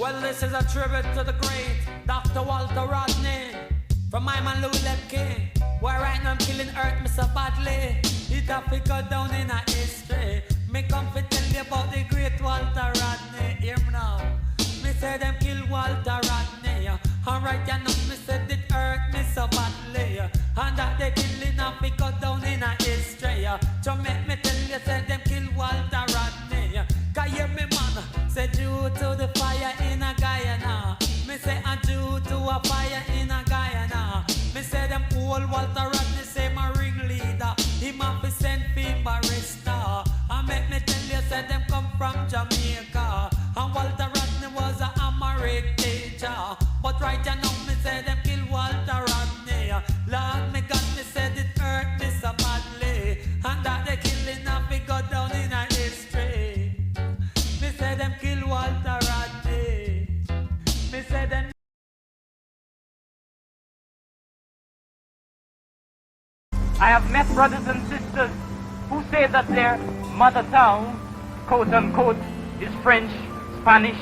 Well, this is a tribute to the great Dr. Walter Rodney, from my man Louis King, where right now I'm killing earth me so badly. It have to go down in a history. Me come to tell you about the great Walter Rodney. Hear me now. Me say them kill Walter Rodney. Alright, you know me said it hurt me so badly. And that they killing have to go down in a history. So make me tell you, say them kill Walter Rodney. Cause hear me man, say due to the fire in a Guyana. Me say and due to a fire in a Guyana. Me say them old Walter Rodney say my ringleader. Him have to send for barrister. And make me tell you, say them come from Jamaica. And Walter Rodney was a Amharic teacher. But right now me say them kill Walter Rodney. Lord me God, me said it hurt me so badly. And that they killing have to go down in a history. Me say them kill Walter Rodney. Me say them. I have met brothers and sisters who say that their mother tongue, quote unquote, is French, Spanish,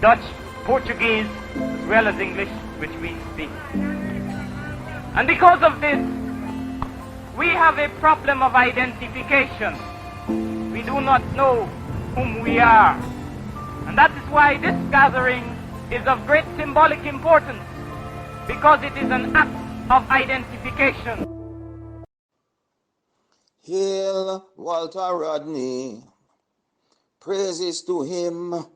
Dutch, Portuguese, as well as English, which we speak. And because of this, we have a problem of identification. We do not know whom we are. And that is why this gathering is of great symbolic importance, because it is an act of identification. Hail Walter Rodney, praises to him.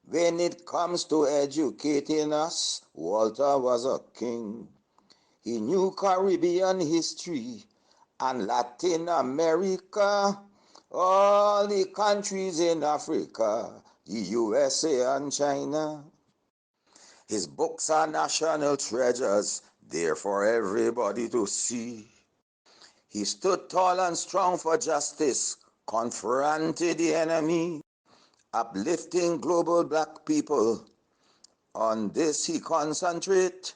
When it comes to educating us, Walter was a king. He knew Caribbean history and Latin America, all the countries in Africa, the USA and China. His books are national treasures, there for everybody to see. He stood tall and strong for justice, confronted the enemy, uplifting global black people. On this he concentrate.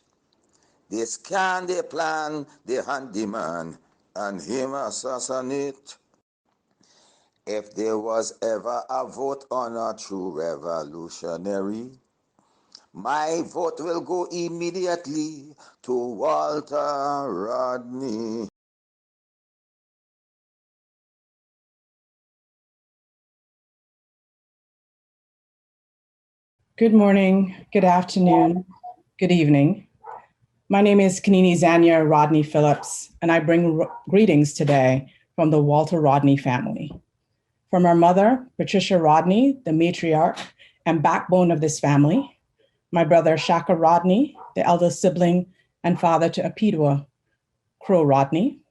They scan, they plan, they hunt the man, and him assassinate. If there was ever a vote on a true revolutionary, my vote will go immediately to Walter Rodney. Good morning, good afternoon, good evening. My name is Kanini Zanya Rodney Phillips, and I bring greetings today from the Walter Rodney family. From our mother, Patricia Rodney, the matriarch and backbone of this family, my brother Shaka Rodney, the eldest sibling and father to Apidwa Crow Rodney,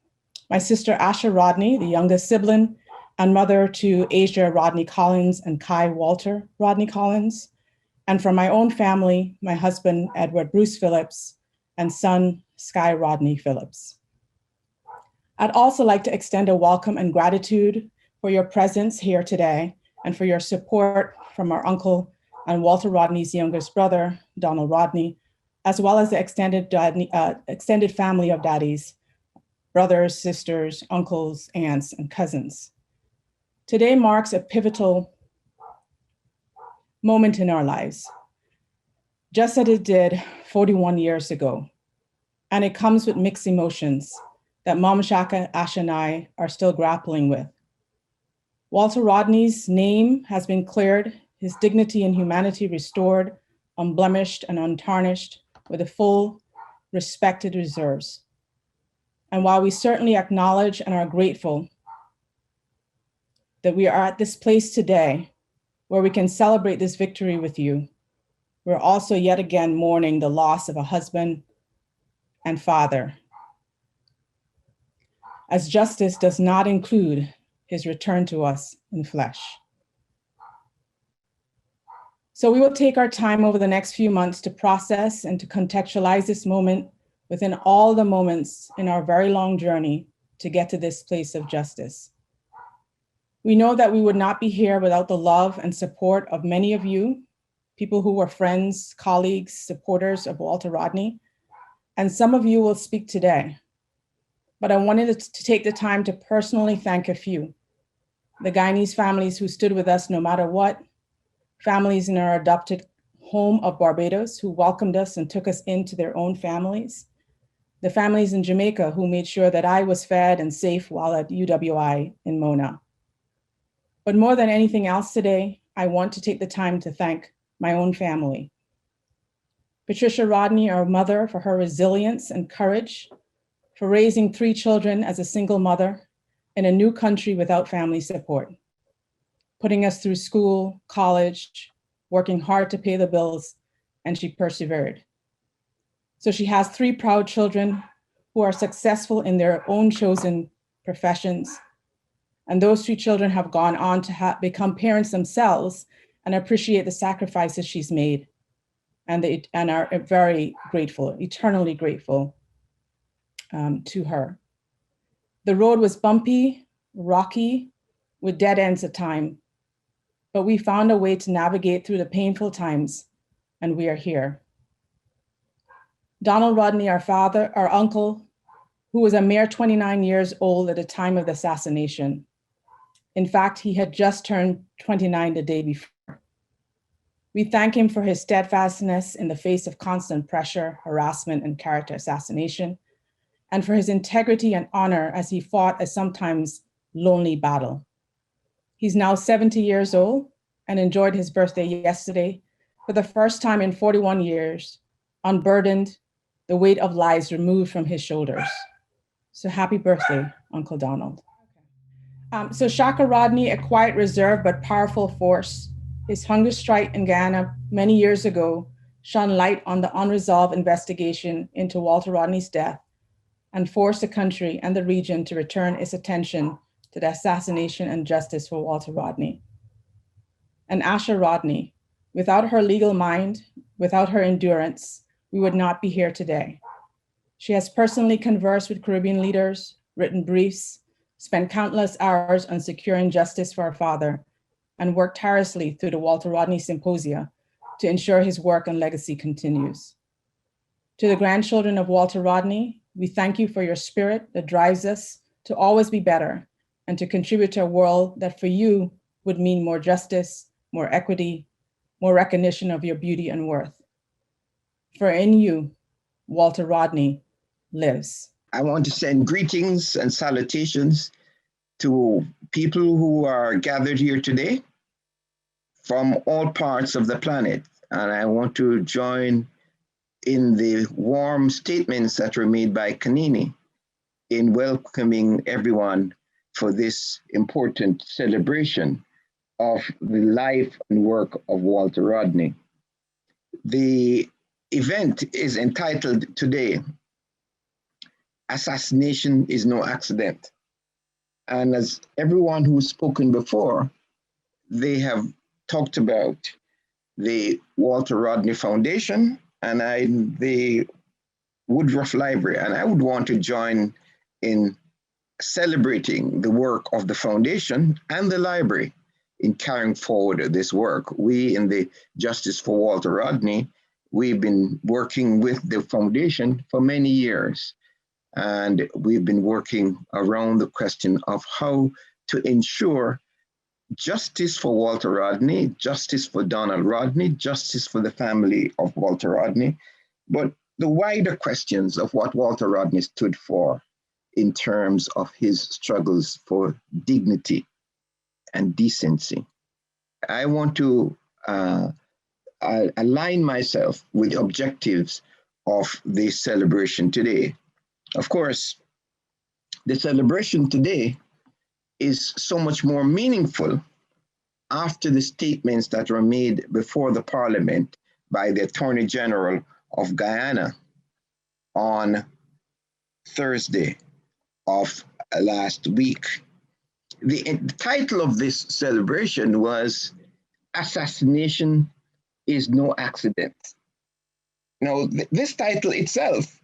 my sister Asha Rodney, the youngest sibling and mother to Asia Rodney Collins and Kai Walter Rodney Collins, and from my own family, my husband, Edward Bruce Phillips, and son, Sky Rodney Phillips. I'd also like to extend a welcome and gratitude for your presence here today and for your support from our uncle and Walter Rodney's youngest brother, Donald Rodney, as well as the extended family of daddies, brothers, sisters, uncles, aunts, and cousins. Today marks a pivotal moment in our lives, just as it did 41 years ago. And it comes with mixed emotions that Mama Shaka, Asha, and I are still grappling with. Walter Rodney's name has been cleared, his dignity and humanity restored, unblemished and untarnished, with a full respect it deserves. And while we certainly acknowledge and are grateful that we are at this place today where we can celebrate this victory with you, we're also yet again mourning the loss of a husband and father, as justice does not include his return to us in flesh. So we will take our time over the next few months to process and to contextualize this moment within all the moments in our very long journey to get to this place of justice. We know that we would not be here without the love and support of many of you, people who were friends, colleagues, supporters of Walter Rodney, and some of you will speak today. But I wanted to take the time to personally thank a few, the Guyanese families who stood with us no matter what, families in our adopted home of Barbados, who welcomed us and took us into their own families, the families in Jamaica who made sure that I was fed and safe while at UWI in Mona. But more than anything else today, I want to take the time to thank my own family. Patricia Rodney, our mother, for her resilience and courage, for raising 3 children as a single mother in a new country without family support, putting us through school, college, working hard to pay the bills, and she persevered. So she has 3 proud children who are successful in their own chosen professions. And those 3 children have gone on to become parents themselves and appreciate the sacrifices she's made and are very grateful, eternally grateful to her. The road was bumpy, rocky, with dead ends at times, but we found a way to navigate through the painful times, and we are here. Donald Rodney, our father, our uncle, who was a mere 29 years old at the time of the assassination. In fact, he had just turned 29 the day before. We thank him for his steadfastness in the face of constant pressure, harassment, and character assassination, and for his integrity and honor as he fought a sometimes lonely battle. He's now 70 years old and enjoyed his birthday yesterday for the first time in 41 years, unburdened, the weight of lives removed from his shoulders. So happy birthday, Uncle Donald. So Shaka Rodney, a quiet, reserved, but powerful force. His hunger strike in Guyana many years ago shone light on the unresolved investigation into Walter Rodney's death and forced the country and the region to return its attention to the assassination and justice for Walter Rodney. And Asha Rodney, without her legal mind, without her endurance, we would not be here today. She has personally conversed with Caribbean leaders, written briefs, spent countless hours on securing justice for her father, and worked tirelessly through the Walter Rodney Symposia to ensure his work and legacy continues. To the grandchildren of Walter Rodney, we thank you for your spirit that drives us to always be better and to contribute to a world that for you would mean more justice, more equity, more recognition of your beauty and worth. For in you, Walter Rodney lives. I want to send greetings and salutations to people who are gathered here today from all parts of the planet. And I want to join in the warm statements that were made by Kanini in welcoming everyone for this important celebration of the life and work of Walter Rodney. The event is entitled today, Assassination is No Accident. And as everyone who's spoken before, they have talked about the Walter Rodney Foundation and the Woodruff Library. And I would want to join in celebrating the work of the foundation and the library in carrying forward this work. We in the Justice for Walter Rodney, we've been working with the foundation for many years. And we've been working around the question of how to ensure justice for Walter Rodney, justice for Donald Rodney, justice for the family of Walter Rodney, but the wider questions of what Walter Rodney stood for in terms of his struggles for dignity and decency. I want to align myself with the objectives of this celebration today. Of course, the celebration today is so much more meaningful after the statements that were made before the Parliament by the Attorney General of Guyana on Thursday of last week. The title of this celebration was Assassination is No Accident. Now, this title itself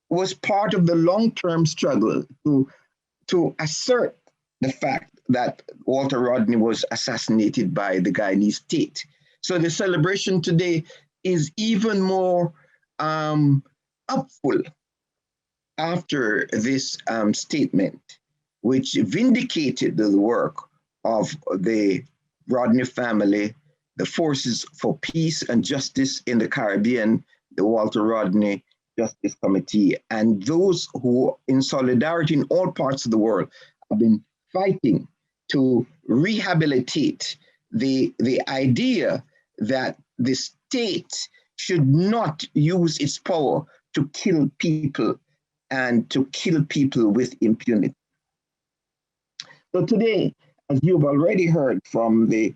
was part of the long-term struggle to assert the fact that Walter Rodney was assassinated by the Guyanese state. So the celebration today is even more upful after this statement, which vindicated the work of the Rodney family, the Forces for Peace and Justice in the Caribbean, the Walter Rodney Justice Committee, and those who, in solidarity in all parts of the world, have been fighting to rehabilitate the idea that the state should not use its power to kill people and to kill people with impunity. So today, as you've already heard from the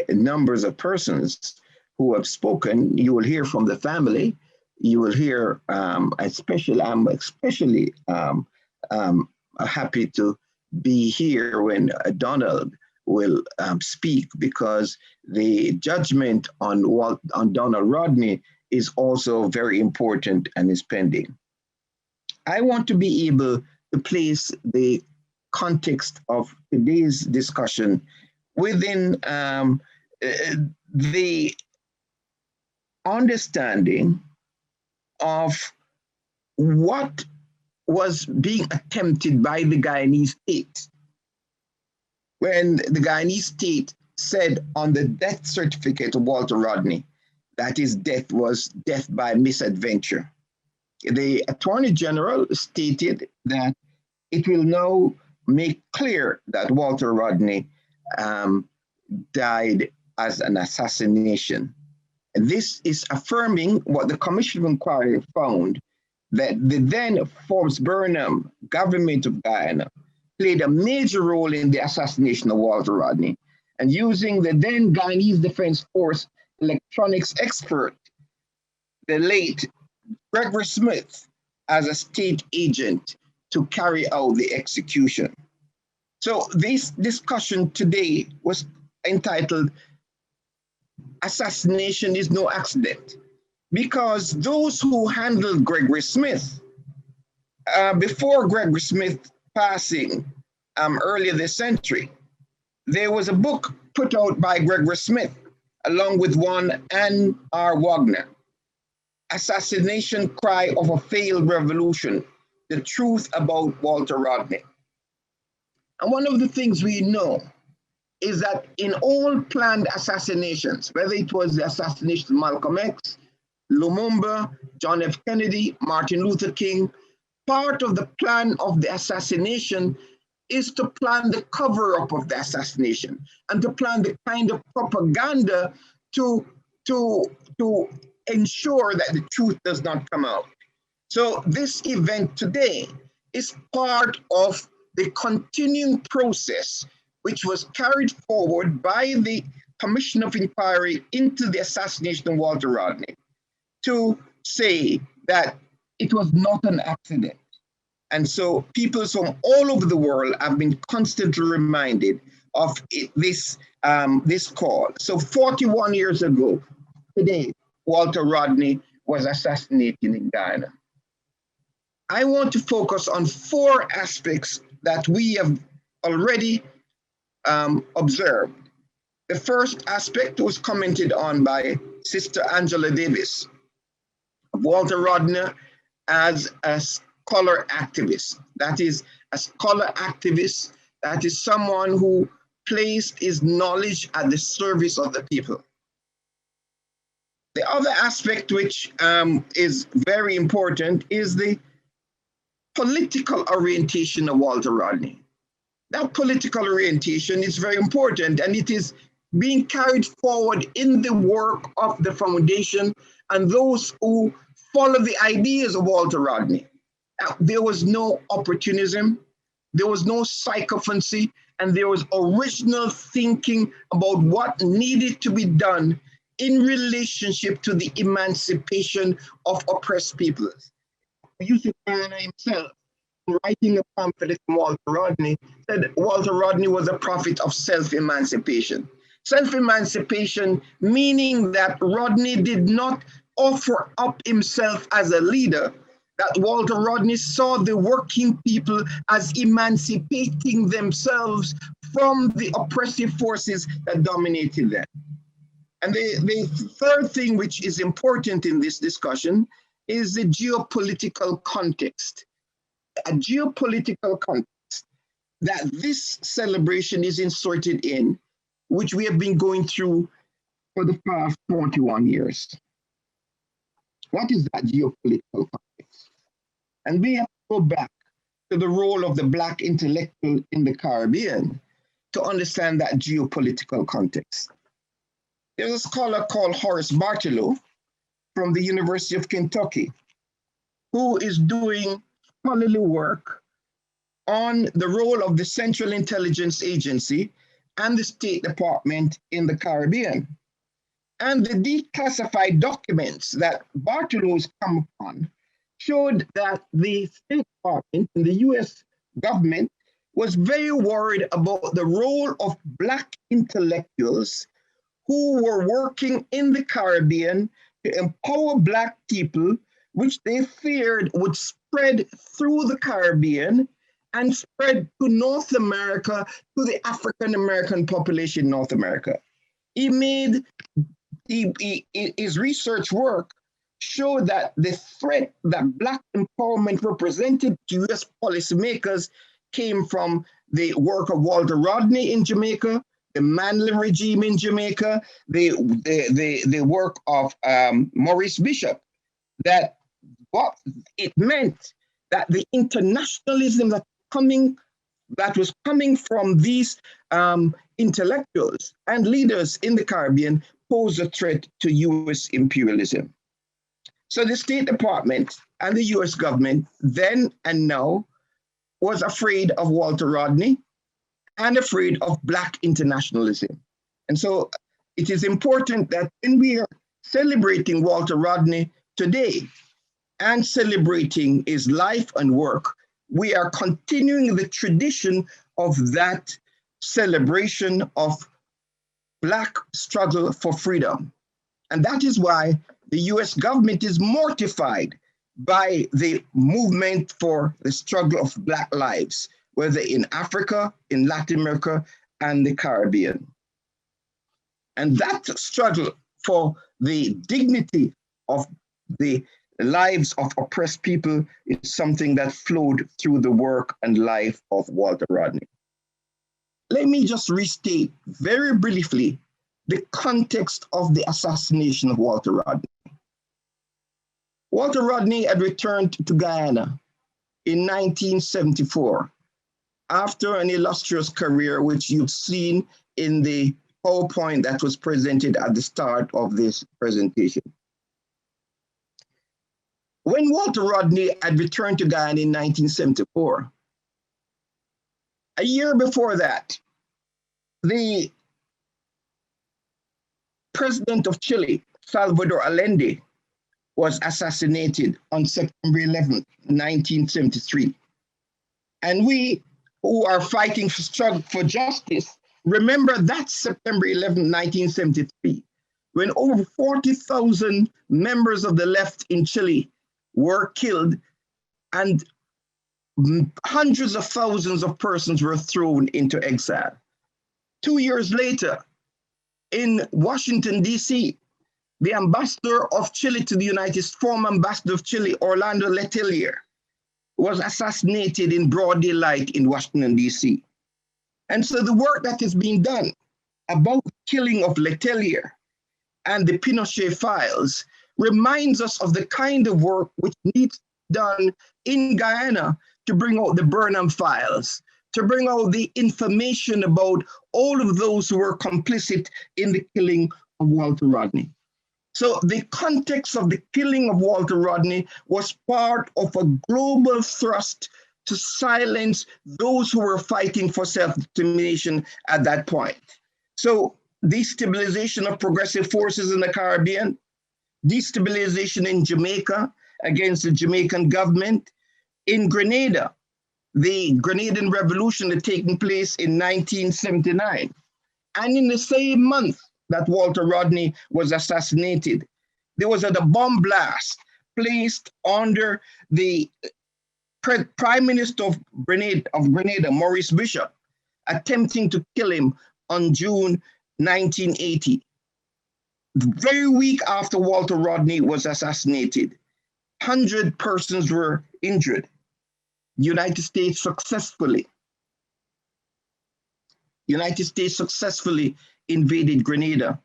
numbers of persons who have spoken, you will hear from the family, you will hear, I'm especially happy to be here when Donald will speak, because the judgment on Donald Rodney is also very important and is pending. I want to be able to place the context of today's discussion within the understanding of what was being attempted by the Guyanese state when the Guyanese state said on the death certificate of Walter Rodney that his death was death by misadventure. The Attorney General stated that it will now make clear that Walter Rodney died as an assassination. And this is affirming what the Commission of Inquiry found, that the then Forbes Burnham Government of Guyana played a major role in the assassination of Walter Rodney, and using the then Guyanese Defense Force electronics expert, the late Gregory Smith, as a state agent to carry out the execution. So this discussion today was entitled "Assassination is no accident," because those who handled Gregory Smith, before Gregory Smith passing earlier this century, there was a book put out by Gregory Smith along with one Anne R. Wagner, "Assassination Cry of a Failed Revolution, The Truth About Walter Rodney." And one of the things we know is that in all planned assassinations, whether it was the assassination of Malcolm X, Lumumba, John F. Kennedy, Martin Luther King, part of the plan of the assassination is to plan the cover-up of the assassination and to plan the kind of propaganda to ensure that the truth does not come out. So this event today is part of the continuing process which was carried forward by the Commission of Inquiry into the assassination of Walter Rodney to say that it was not an accident. And so people from all over the world have been constantly reminded of this call. So 41 years ago today, Walter Rodney was assassinated in Guyana. I want to focus on 4 aspects that we have already observed. The first aspect was commented on by Sister Angela Davis, of Walter Rodney as a scholar activist. That is, a scholar activist, that is someone who placed his knowledge at the service of the people. The other aspect which is very important is the political orientation of Walter Rodney. That political orientation is very important, and it is being carried forward in the work of the foundation and those who follow the ideas of Walter Rodney. There was no opportunism, there was no sycophancy, and there was original thinking about what needed to be done in relationship to the emancipation of oppressed peoples. Yusuf Guyana himself, writing a pamphlet from Walter Rodney, said Walter Rodney was a prophet of self-emancipation. Self-emancipation meaning that Rodney did not offer up himself as a leader, that Walter Rodney saw the working people as emancipating themselves from the oppressive forces that dominated them. And the third thing which is important in this discussion is the geopolitical context. A geopolitical context that this celebration is inserted in, which we have been going through for the past 41 years. What is that geopolitical context? And we have to go back to the role of the Black intellectual in the Caribbean to understand that geopolitical context. There's a scholar called Horace Bartolow from the University of Kentucky who is doing scholarly work on the role of the Central Intelligence Agency and the State Department in the Caribbean. And the declassified documents that Bartolow's come upon showed that the State Department and the US government was very worried about the role of Black intellectuals who were working in the Caribbean to empower Black people, which they feared would spread through the Caribbean and spread to North America, to the African American population in North America. His research work showed that the threat that Black empowerment represented to US policymakers came from the work of Walter Rodney in Jamaica, the Mandela regime in Jamaica, the work of Maurice Bishop, that what it meant that the internationalism that was coming from these intellectuals and leaders in the Caribbean posed a threat to US imperialism. So the State Department and the US government then and now was afraid of Walter Rodney and afraid of Black internationalism. And so it is important that when we are celebrating Walter Rodney today and celebrating his life and work, we are continuing the tradition of that celebration of Black struggle for freedom. And that is why the US government is mortified by the movement for the struggle of Black lives, whether in Africa, in Latin America, and the Caribbean. And that struggle for the dignity of the lives of oppressed people is something that flowed through the work and life of Walter Rodney. Let me just restate very briefly the context of the assassination of Walter Rodney. Walter Rodney had returned to Guyana in 1974 after an illustrious career, which you've seen in the PowerPoint that was presented at the start of this presentation. When Walter Rodney had returned to Guyana in 1974, a year before that, the president of Chile, Salvador Allende, was assassinated on September 11, 1973. And we who are fighting for justice remember that September 11, 1973, when over 40,000 members of the left in Chile were killed and hundreds of thousands of persons were thrown into exile. 2 years later, in Washington, D.C., the ambassador of Chile to the United States, former ambassador of Chile, Orlando Letelier, was assassinated in broad daylight in Washington, D.C. And so the work that is being done about the killing of Letelier and the Pinochet files reminds us of the kind of work which needs to be done in Guyana to bring out the Burnham files, to bring out the information about all of those who were complicit in the killing of Walter Rodney. So the context of the killing of Walter Rodney was part of a global thrust to silence those who were fighting for self-determination at that point. So destabilization of progressive forces in the Caribbean, destabilization in Jamaica against the Jamaican government, in Grenada, the Grenadian Revolution had taken place in 1979. And in the same month that Walter Rodney was assassinated, there was a bomb blast placed under the Prime Minister of Grenada, Maurice Bishop, attempting to kill him on June 1980. The very week after Walter Rodney was assassinated, 100 persons were injured. United States successfully invaded Grenada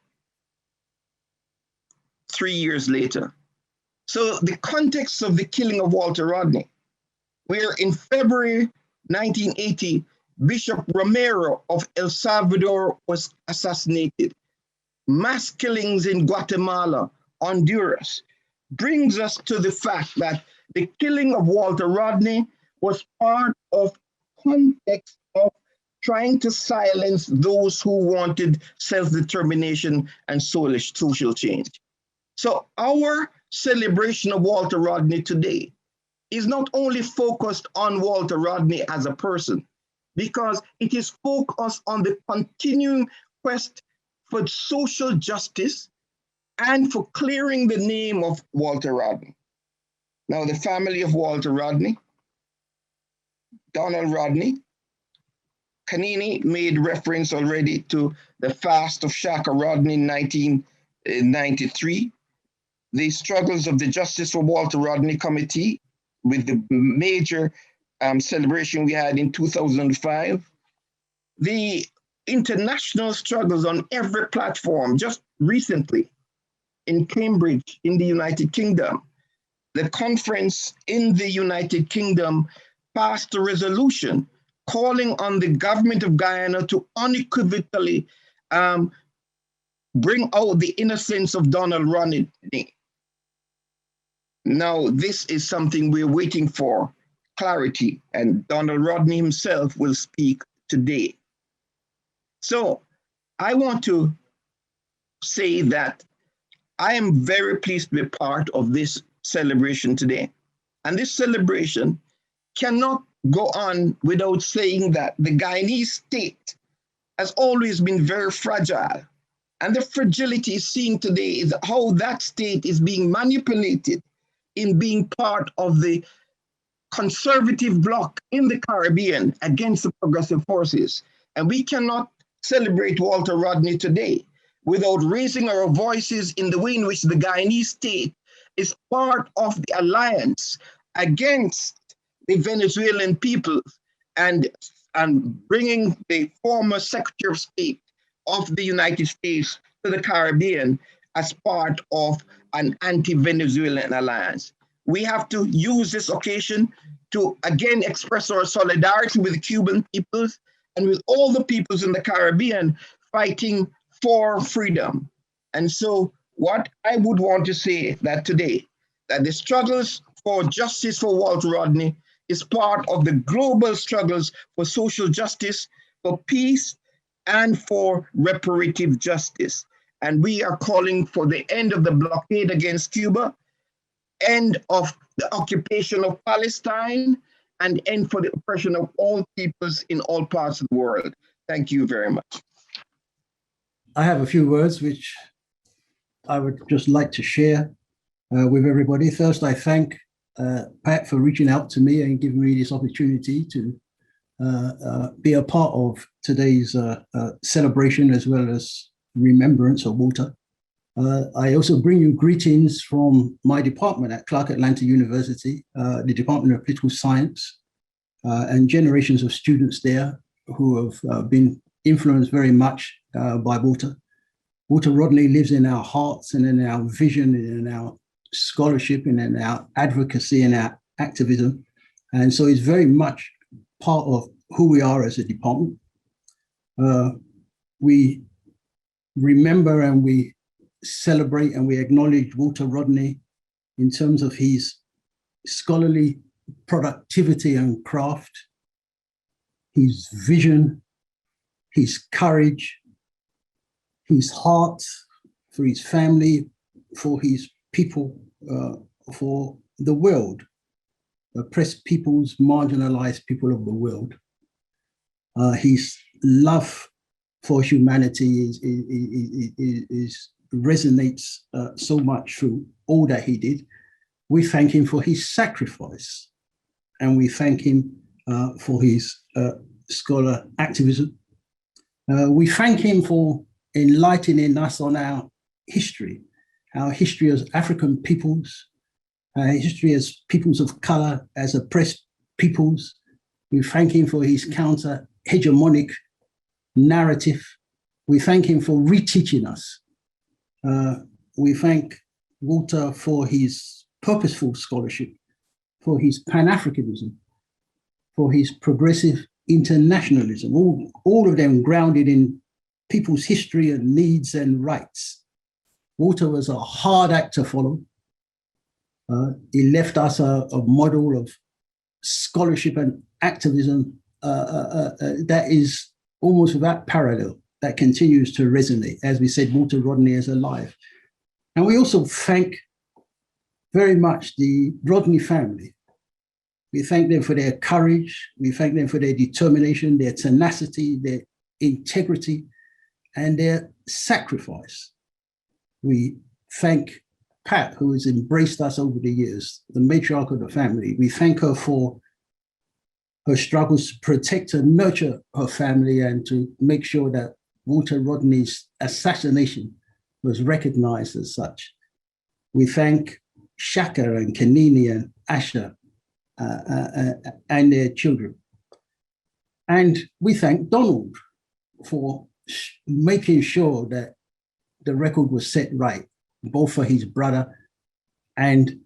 3 years later. So the context of the killing of Walter Rodney, where in February 1980, Bishop Romero of El Salvador was assassinated. Mass killings in Guatemala, Honduras, brings us to the fact that the killing of Walter Rodney was part of context of trying to silence those who wanted self-determination and social change. So our celebration of Walter Rodney today is not only focused on Walter Rodney as a person, because it is focused on the continuing quest for social justice and for clearing the name of Walter Rodney. Now, the family of Walter Rodney, Donald Rodney, Kanini made reference already to the fast of Shaka Rodney in 1993, the struggles of the Justice for Walter Rodney Committee with the major celebration we had in 2005, the international struggles on every platform. Just recently in Cambridge in the United Kingdom, the conference in the United Kingdom passed a resolution calling on the government of Guyana to unequivocally bring out the innocence of Donald Rodney. Now, this is something we're waiting for clarity, and Donald Rodney himself will speak today. So I want to say that I am very pleased to be part of this celebration today. And this celebration cannot go on without saying that the Guyanese state has always been very fragile. And the fragility seen today is how that state is being manipulated in being part of the conservative bloc in the Caribbean against the progressive forces. And we cannot celebrate Walter Rodney today without raising our voices in the way in which the Guyanese state is part of the alliance against the Venezuelan people and bringing the former Secretary of State of the United States to the Caribbean as part of an anti-Venezuelan alliance. We have to use this occasion to again express our solidarity with the Cuban peoples and with all the peoples in the Caribbean fighting for freedom. And so what I would want to say that today, that the struggles for justice for Walter Rodney is part of the global struggles for social justice, for peace, and for reparative justice. And we are calling for the end of the blockade against Cuba, end of the occupation of Palestine, and end for the oppression of all peoples in all parts of the world. Thank you very much. I have a few words which I would just like to share with everybody. First, I thank Pat for reaching out to me and giving me this opportunity to be a part of today's celebration as well as remembrance of Walter. I also bring you greetings from my department at Clark Atlanta University, the Department of Political Science, and generations of students there who have been influenced very much by Walter. Walter Rodney lives in our hearts and in our vision and in our scholarship and in our advocacy and our activism. And so he's very much part of who we are as a department. We remember and we celebrate and we acknowledge Walter Rodney in terms of his scholarly productivity and craft, his vision, his courage, his heart for his family, for his people, for the world, oppressed peoples, marginalized people of the world. His love for humanity resonates so much through all that he did. We thank him for his sacrifice, and we thank him for his scholar activism. We thank him for enlightening us on our history as African peoples, our history as peoples of color, as oppressed peoples. We thank him for his counter-hegemonic narrative. We thank him for reteaching us. We thank Walter for his purposeful scholarship, for his Pan-Africanism, for his progressive internationalism, all of them grounded in people's history and needs and rights. Walter was a hard act to follow. He left us a model of scholarship and activism that is almost without parallel, that continues to resonate. As we said, Walter Rodney is alive. And we also thank very much the Rodney family. We thank them for their courage. We thank them for their determination, their tenacity, their integrity, and their sacrifice. We thank Pat, who has embraced us over the years, the matriarch of the family. We thank her for her struggles to protect and nurture her family and to make sure that Walter Rodney's assassination was recognized as such. We thank Shaka and Kanini and Asha and their children. And we thank Donald for making sure that the record was set right, both for his brother and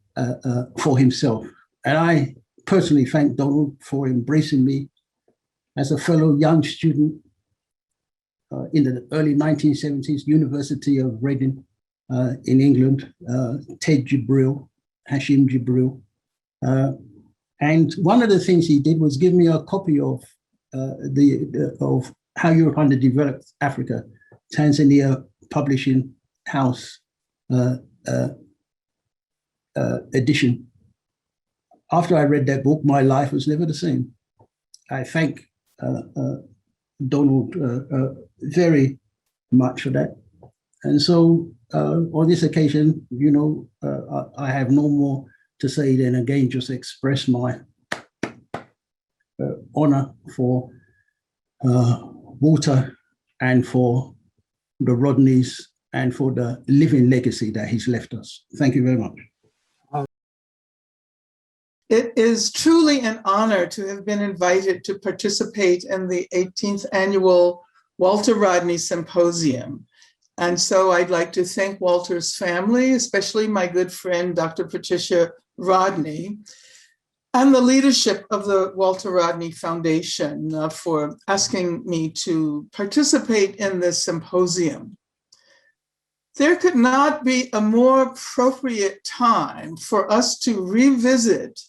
for himself. And I personally thank Donald for embracing me as a fellow young student in the early 1970s, University of Reading in England, Ted Jibril, Hashim Jibril. And one of the things he did was give me a copy of of How Europe Underdeveloped Africa, Tanzania Publishing House edition. After I read that book, my life was never the same. I thank Donald very much for that. And so on this occasion, you know, I have no more to say than again, just express my honor for Walter and for the Rodneys and for the living legacy that he's left us. Thank you very much. It is truly an honor to have been invited to participate in the 18th annual Walter Rodney Symposium. And so I'd like to thank Walter's family, especially my good friend, Dr. Patricia Rodney, and the leadership of the Walter Rodney Foundation for asking me to participate in this symposium. There could not be a more appropriate time for us to revisit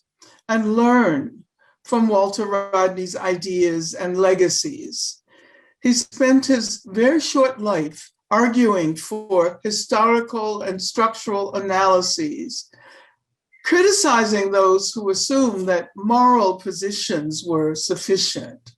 and learn from Walter Rodney's ideas and legacies. He spent his very short life arguing for historical and structural analyses, criticizing those who assumed that moral positions were sufficient.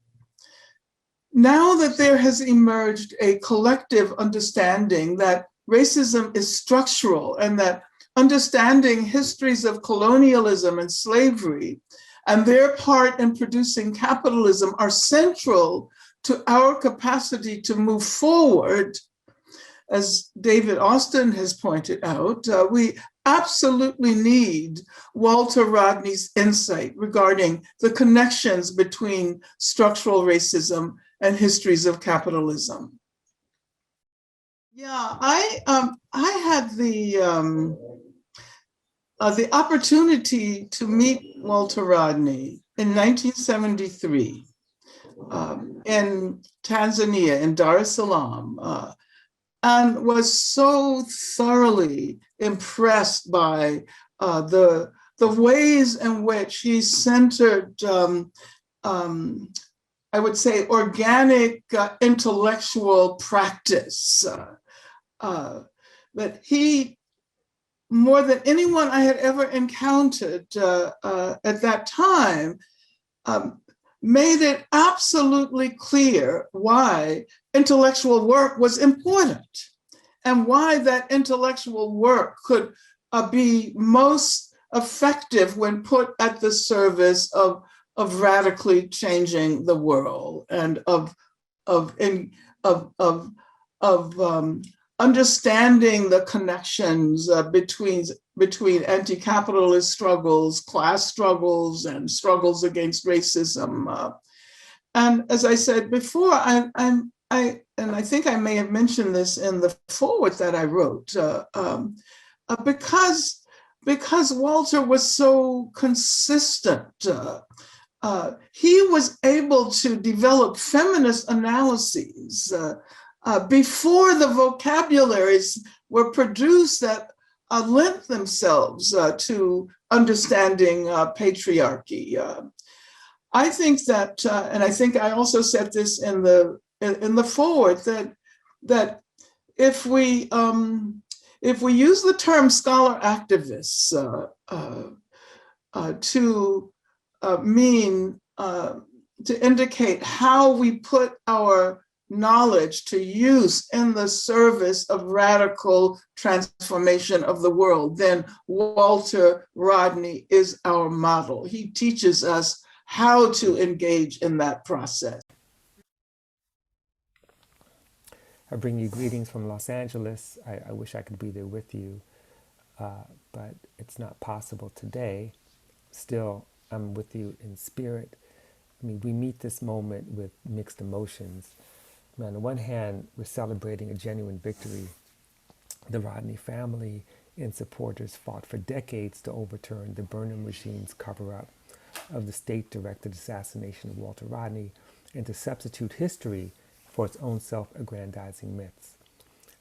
Now that there has emerged a collective understanding that racism is structural and that understanding histories of colonialism and slavery and their part in producing capitalism are central to our capacity to move forward, as David Austin has pointed out, we absolutely need Walter Rodney's insight regarding the connections between structural racism and histories of capitalism. Yeah, I had the opportunity to meet Walter Rodney in 1973 in Tanzania, in Dar es Salaam, and was so thoroughly impressed by the ways in which he centered, I would say, organic intellectual practice. That he, more than anyone I had ever encountered at that time, made it absolutely clear why intellectual work was important and why that intellectual work could be most effective when put at the service of radically changing the world and of understanding the connections between anti-capitalist struggles, class struggles, and struggles against racism. And as I said before, and I think I may have mentioned this in the foreword that I wrote, because Walter was so consistent. He was able to develop feminist analyses before the vocabularies were produced that lent themselves to understanding patriarchy. I think that, and I think I also said this in the forward, that if we use the term scholar activists to mean to indicate how we put our knowledge to use in the service of radical transformation of the world, then Walter Rodney is our model. He teaches us how to engage in that process. I bring you greetings from Los Angeles. I wish I could be there with you, but it's not possible today. Still, I'm with you in spirit. I mean, we meet this moment with mixed emotions. I mean, on the one hand, we're celebrating a genuine victory. The Rodney family and supporters fought for decades to overturn the Burnham regime's cover-up of the state-directed assassination of Walter Rodney and to substitute history for its own self-aggrandizing myths.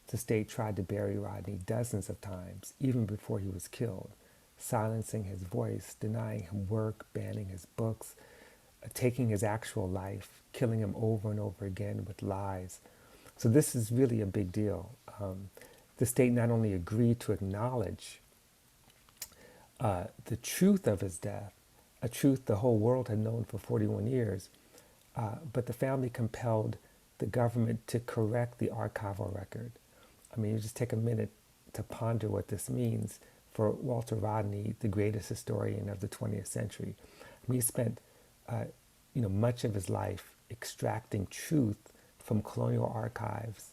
The state tried to bury Rodney dozens of times, even before he was killed, silencing his voice, denying him work, banning his books, taking his actual life, killing him over and over again with lies. So this is really a big deal. The state not only agreed to acknowledge the truth of his death, a truth the whole world had known for 41 years, but the family compelled the government to correct the archival record. I mean, you just take a minute to ponder what this means for Walter Rodney, the greatest historian of the 20th century. I mean, he spent much of his life extracting truth from colonial archives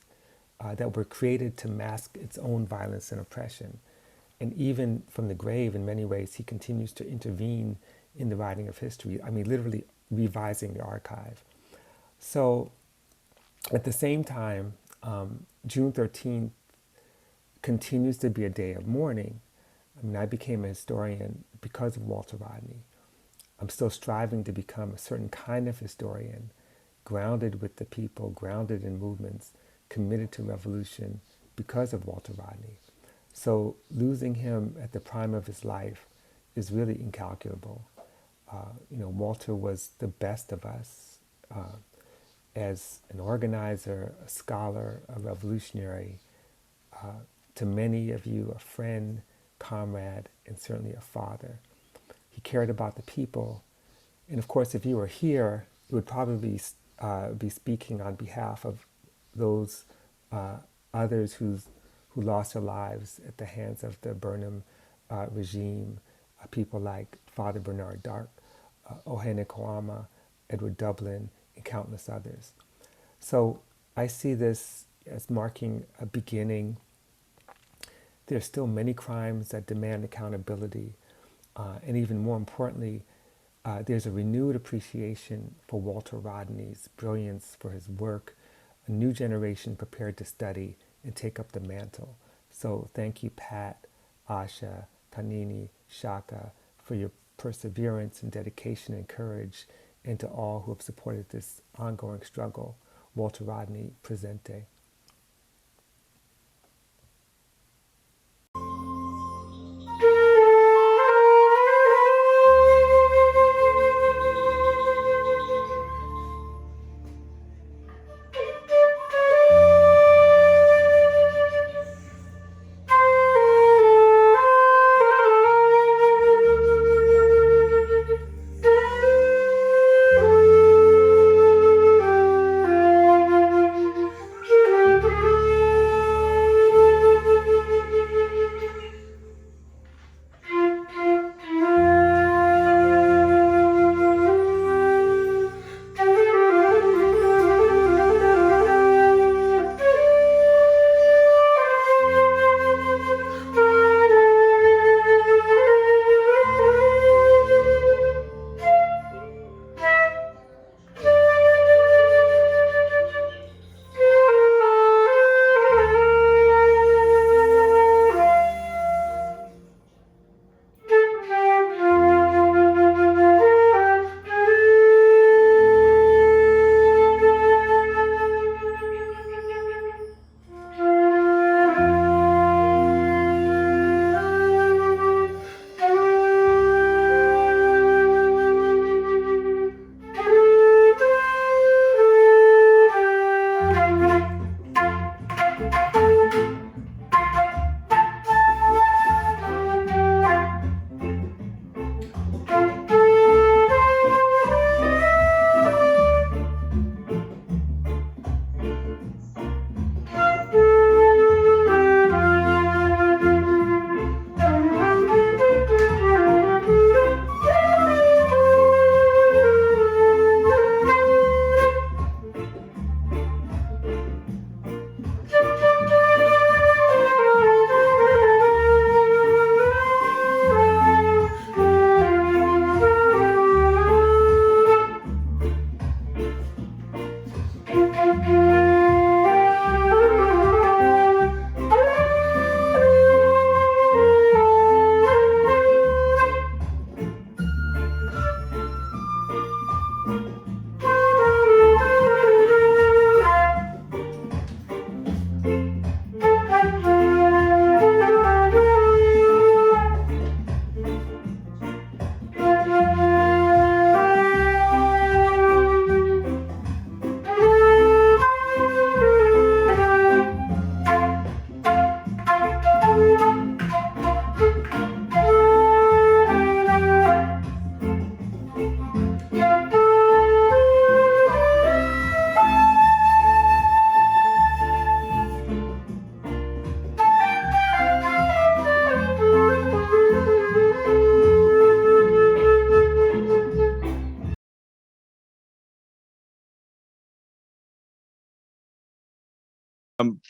that were created to mask its own violence and oppression. And even from the grave, in many ways, he continues to intervene in the writing of history. I mean, literally revising the archive. So at the same time, June 13th continues to be a day of mourning. I mean, I became a historian because of Walter Rodney. I'm still striving to become a certain kind of historian, grounded with the people, grounded in movements, committed to revolution because of Walter Rodney. So losing him at the prime of his life is really incalculable. Walter was the best of us as an organizer, a scholar, a revolutionary, to many of you, a friend, comrade, and certainly a father. He cared about the people. And of course, if you were here, it would probably be speaking on behalf of those others who lost their lives at the hands of the Burnham regime, people like Father Bernard Dark, Ohene Koama, Edward Dublin, and countless others. So I see this as marking a beginning. There are still many crimes that demand accountability. And even more importantly, there's a renewed appreciation for Walter Rodney's brilliance, for his work, a new generation prepared to study and take up the mantle. So thank you, Pat, Asha, Tanini, Shaka, for your perseverance and dedication and courage, and to all who have supported this ongoing struggle. Walter Rodney, presente.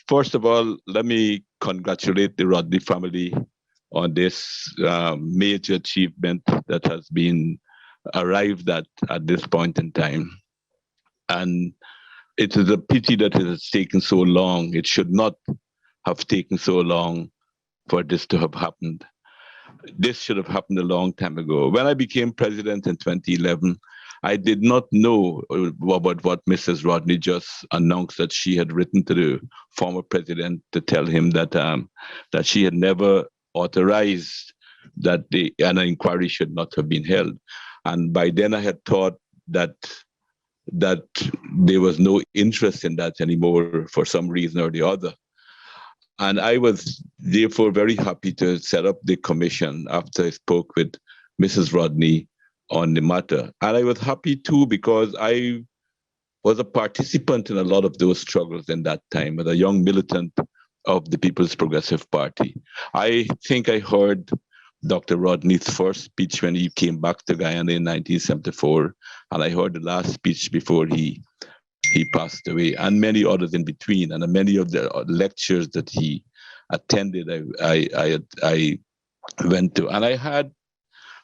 First of all, let me congratulate the Rodney family on this major achievement that has been arrived at this point in time. And it is a pity that it has taken so long. It should not have taken so long for this to have happened. This should have happened a long time ago. When I became president in 2011, I did not know about what Mrs. Rodney just announced, that she had written to the former president to tell him that that she had never authorized that an inquiry should not have been held. And by then I had thought that there was no interest in that anymore for some reason or the other. And I was therefore very happy to set up the commission after I spoke with Mrs. Rodney on the matter. And I was happy too because I was a participant in a lot of those struggles in that time as a young militant of the People's Progressive Party. I think I heard Dr. Rodney's first speech when he came back to Guyana in 1974, and I heard the last speech before he passed away, and many others in between, and many of the lectures that he attended, I went to, and I had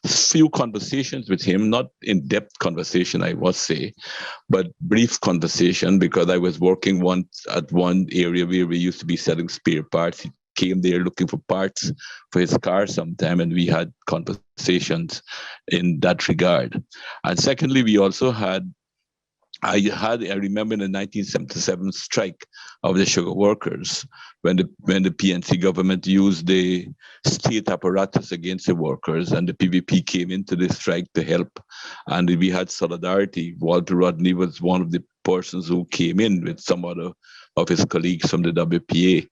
few conversations with him, not in-depth conversation, I must say, but brief conversation, because I was working at one area where we used to be selling spare parts. He came there looking for parts for his car sometime, and we had conversations in that regard. And secondly, we also I remember in the 1977 strike of the sugar workers, when the PNC government used the state apparatus against the workers, and the PVP came into the strike to help, and we had solidarity. Walter Rodney was one of the persons who came in with some other of his colleagues from the WPA,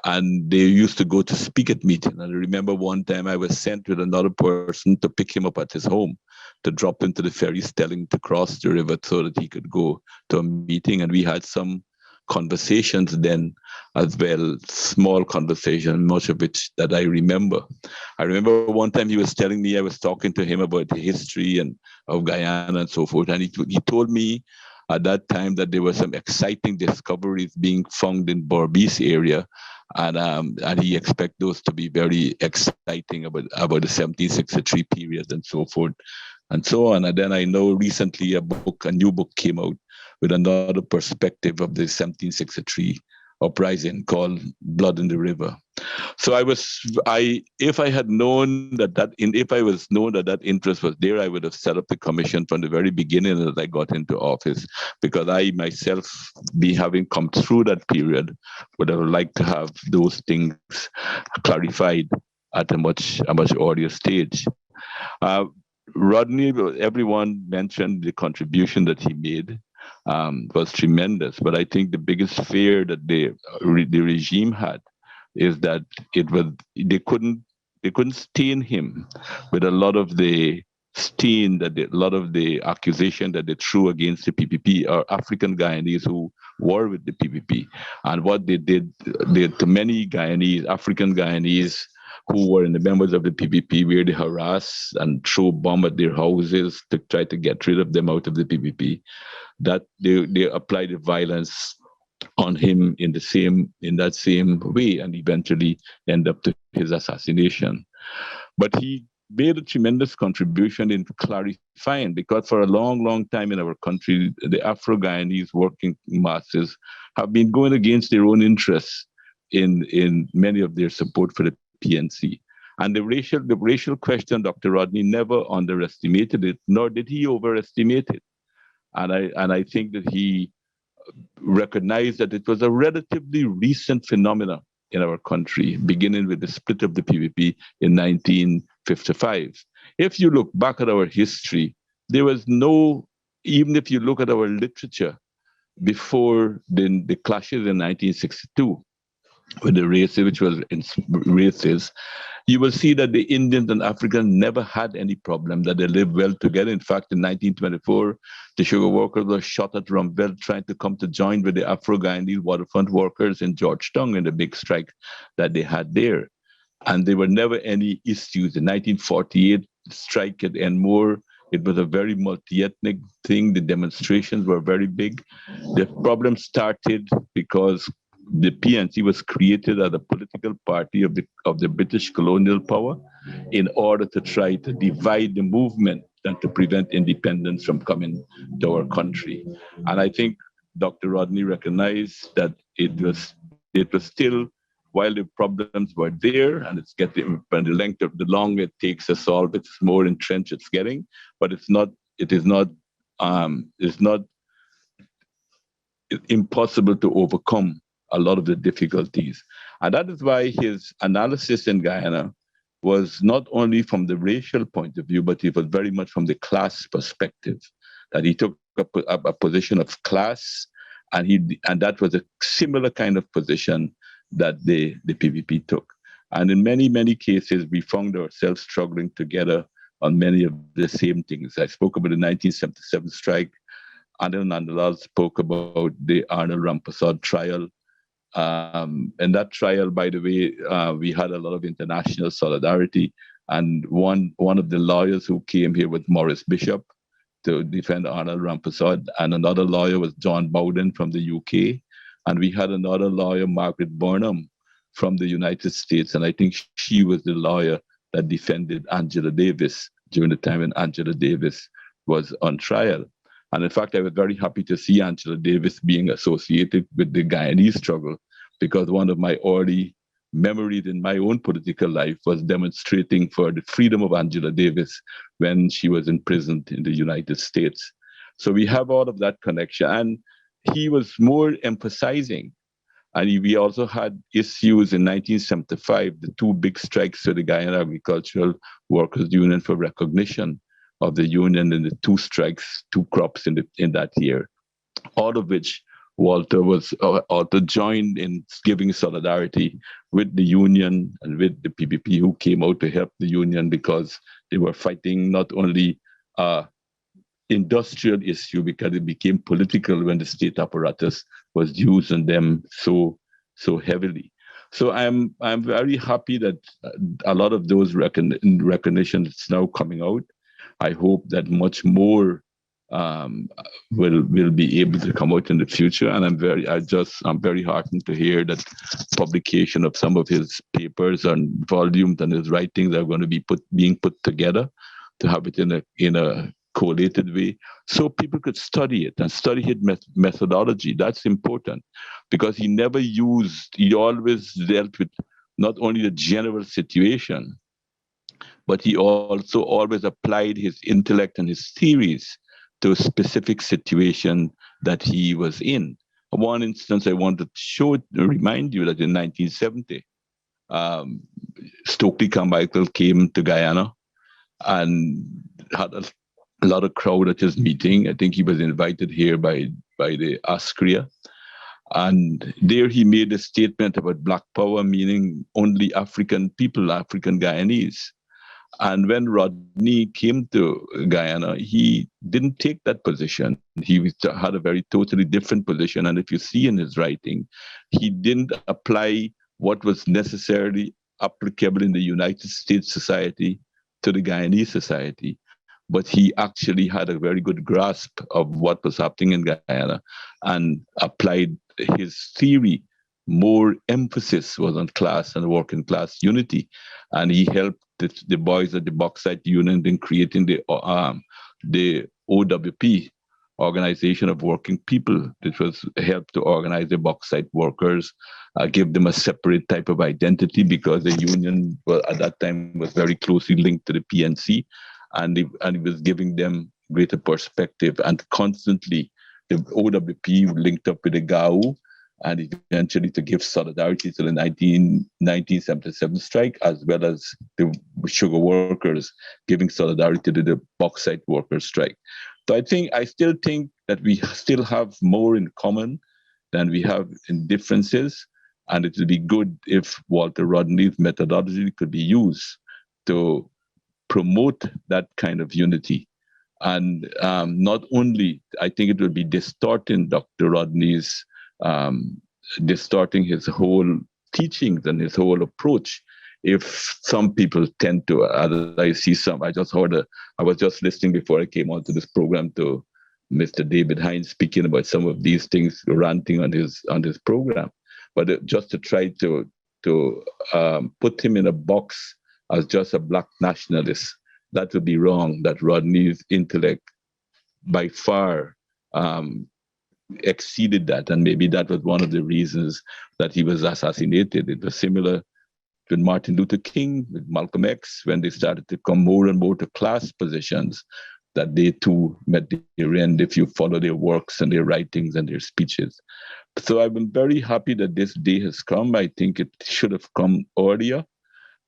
and they used to go to speak at meetings. And I remember one time I was sent with another person to pick him up at his home, to drop into the ferry Stelling to cross the river so that he could go to a meeting. And we had some conversations then as well, small conversation, much of which that I remember. I remember one time he was telling me, I was talking to him about the history and of Guyana and so forth. And he told me at that time that there were some exciting discoveries being found in Berbice area. And he expect those to be very exciting about the 1763 period and so forth and so on. And then I know recently a new book came out with another perspective of the 1763 uprising called Blood in the River. So if I was known that interest was there, I would have set up the commission from the very beginning that I got into office, because I myself, having come through that period, would have liked to have those things clarified at a much earlier stage. Rodney, everyone mentioned the contribution that he made was tremendous, but I think the biggest fear that the regime had is that they couldn't stain him with a lot of the accusation that they threw against the PPP or African Guyanese who were with the PPP, and what they did to many Guyanese, African Guyanese who were in the members of the PPP, where they harass and throw bomb at their houses to try to get rid of them out of the PPP, that they applied the violence on him in that same way, and eventually end up to his assassination. But he made a tremendous contribution in clarifying, because for a long, long time in our country, the Afro-Guyanese working masses have been going against their own interests in many of their support for the PNC. And the racial question, Dr. Rodney never underestimated it, nor did he overestimate it. And I think that he recognized that it was a relatively recent phenomenon in our country, beginning with the split of the PPP in 1955. If you look back at our history, there was even if you look at our literature before the clashes in 1962, with the races, which was in races, you will see that the Indians and Africans never had any problem, that they lived well together. In fact, in 1924, the sugar workers were shot at Rumbel trying to come to join with the Afro-Guyanese waterfront workers in Georgetown in the big strike that they had there. And there were never any issues. The 1948 strike at Enmore, it was a very multi-ethnic thing. The demonstrations were very big. The problem started because the PNC was created as a political party of the British colonial power in order to try to divide the movement and to prevent independence from coming to our country. And I think Dr. Rodney recognized that it was still, while the problems were there, and it's getting, and the longer it takes to solve it, it's more entrenched it's getting, but it's not impossible to overcome a lot of the difficulties. And that is why his analysis in Guyana was not only from the racial point of view, but it was very much from the class perspective, that he took a position of class, and that was a similar kind of position that the PPP took. And in many, many cases, we found ourselves struggling together on many of the same things. I spoke about the 1977 strike. Anil Nandalal spoke about the Arnold Rampersad trial. And that trial, by the way, we had a lot of international solidarity. And one of the lawyers who came here was Maurice Bishop to defend Arnold Rampersad. And another lawyer was John Bowden from the UK. And we had another lawyer, Margaret Burnham, from the United States. And I think she was the lawyer that defended Angela Davis during the time when Angela Davis was on trial. And in fact, I was very happy to see Angela Davis being associated with the Guyanese struggle, because one of my early memories in my own political life was demonstrating for the freedom of Angela Davis when she was imprisoned in the United States. So we have all of that connection. And he was more emphasizing, and we also had issues in 1975, the two big strikes to the Guyana Agricultural Workers Union for recognition of the union, and the two strikes, two crops in that year, all of which Walter joined in giving solidarity with the union and with the PPP, who came out to help the union because they were fighting not only industrial issue, because it became political when the state apparatus was using them so heavily. So I'm very happy that a lot of those recognition is now coming out. I hope that much more will be able to come out in the future, and I'm very heartened to hear that publication of some of his papers and volumes and his writings are going to be being put together to have it in a collated way, so people could study it and study his methodology. That's important, because he always dealt with not only the general situation, but he also always applied his intellect and his theories to a specific situation that he was in. One instance I want to remind you that in 1970, Stokely Carmichael came to Guyana and had a lot of crowd at his meeting. I think he was invited here by the ASCRIA. And there he made a statement about Black power, meaning only African people, African Guyanese. And when Rodney came to Guyana, he didn't take that position. He had a very totally different position. And if you see in his writing, he didn't apply what was necessarily applicable in the United States society to the Guyanese society. But he actually had a very good grasp of what was happening in Guyana and applied his theory. More emphasis was on class and working class unity. And he helped the boys at the Bauxite Union in creating the OWP, Organization of Working People, which was helped to organize the bauxite workers, give them a separate type of identity, because the union at that time was very closely linked to the PNC, and it was giving them greater perspective. And constantly, the OWP linked up with the GAU, and eventually to give solidarity to the 1977 strike, as well as the sugar workers giving solidarity to the bauxite workers strike. So I still think that we still have more in common than we have in differences, and it would be good if Walter Rodney's methodology could be used to promote that kind of unity. And not only, I think it will be distorting Dr. Rodney's distorting his whole teachings and his whole approach. If some people tend to, as I see some, I was just listening before I came onto this program to Mr. David Hines speaking about some of these things, ranting on his program. But just to try to put him in a box as just a black nationalist, that would be wrong. That Rodney's intellect by far exceeded that, and maybe that was one of the reasons that he was assassinated. It was similar with Martin Luther King, with Malcolm X, when they started to come more and more to class positions, that they too met their end if you follow their works and their writings and their speeches. So I've been very happy that this day has come. I think it should have come earlier,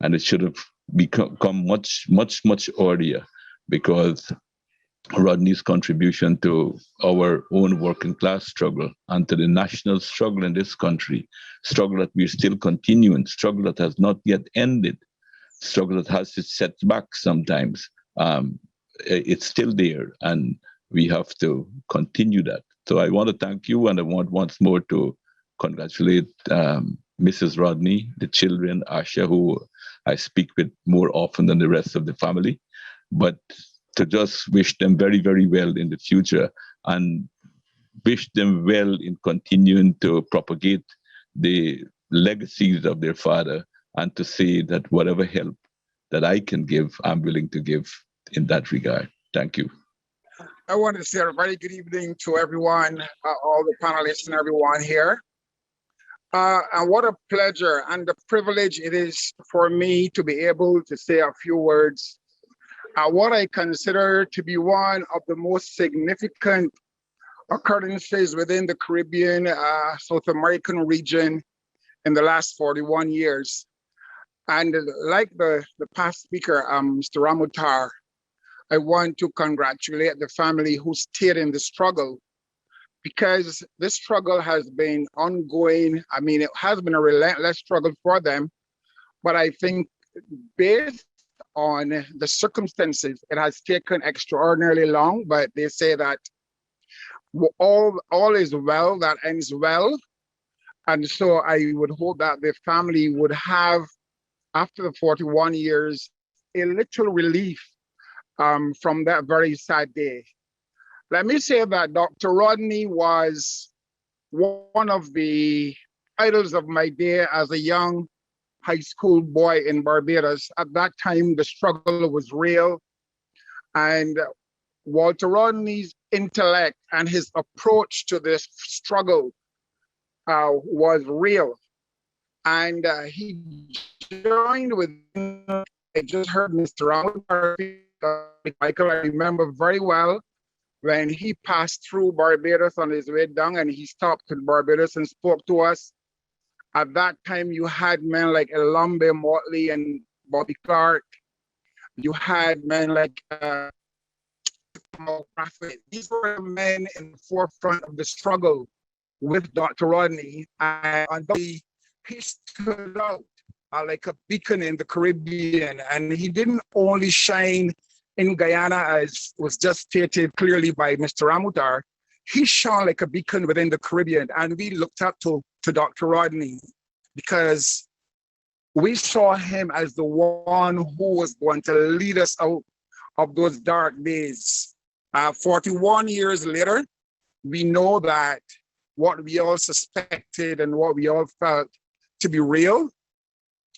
and it should have become much, much, much earlier, because Rodney's contribution to our own working class struggle and to the national struggle in this country, struggle that we're still continuing, struggle that has not yet ended, struggle that has its setbacks sometimes. It's still there, and we have to continue that. So I want to thank you, and I want once more to congratulate Mrs. Rodney, the children, Asha, who I speak with more often than the rest of the family, but to just wish them very, very well in the future, and wish them well in continuing to propagate the legacies of their father, and to say that whatever help that I can give, I'm willing to give in that regard. Thank you. I want to say a very good evening to everyone, all the panelists and everyone here. And what a pleasure and a privilege it is for me to be able to say a few words what I consider to be one of the most significant occurrences within the Caribbean, South American region in the last 41 years. And like the past speaker, Mr. Ramutar, I want to congratulate the family who stayed in the struggle, because this struggle has been ongoing. I mean, it has been a relentless struggle for them, but I think based on the circumstances, it has taken extraordinarily long, but they say that all is well that ends well. And so I would hope that the family would have, after the 41 years, a little relief from that very sad day. Let me say that Dr. Rodney was one of the idols of my day as a young high school boy in Barbados. At that time, the struggle was real. And Walter Rodney's intellect and his approach to this struggle was real. And he joined with, I just heard Mr. Michael, I remember very well when he passed through Barbados on his way down, and he stopped in Barbados and spoke to us. At that time, you had men like Elambe Motley and Bobby Clark. You had men like these were men in the forefront of the struggle with Dr. Rodney. And he stood out like a beacon in the Caribbean. And he didn't only shine in Guyana, as was just stated clearly by Mr. Ramutar. He shone like a beacon within the Caribbean. And we looked up to Dr. Rodney because we saw him as the one who was going to lead us out of those dark days. 41 years later, we know that what we all suspected and what we all felt to be real,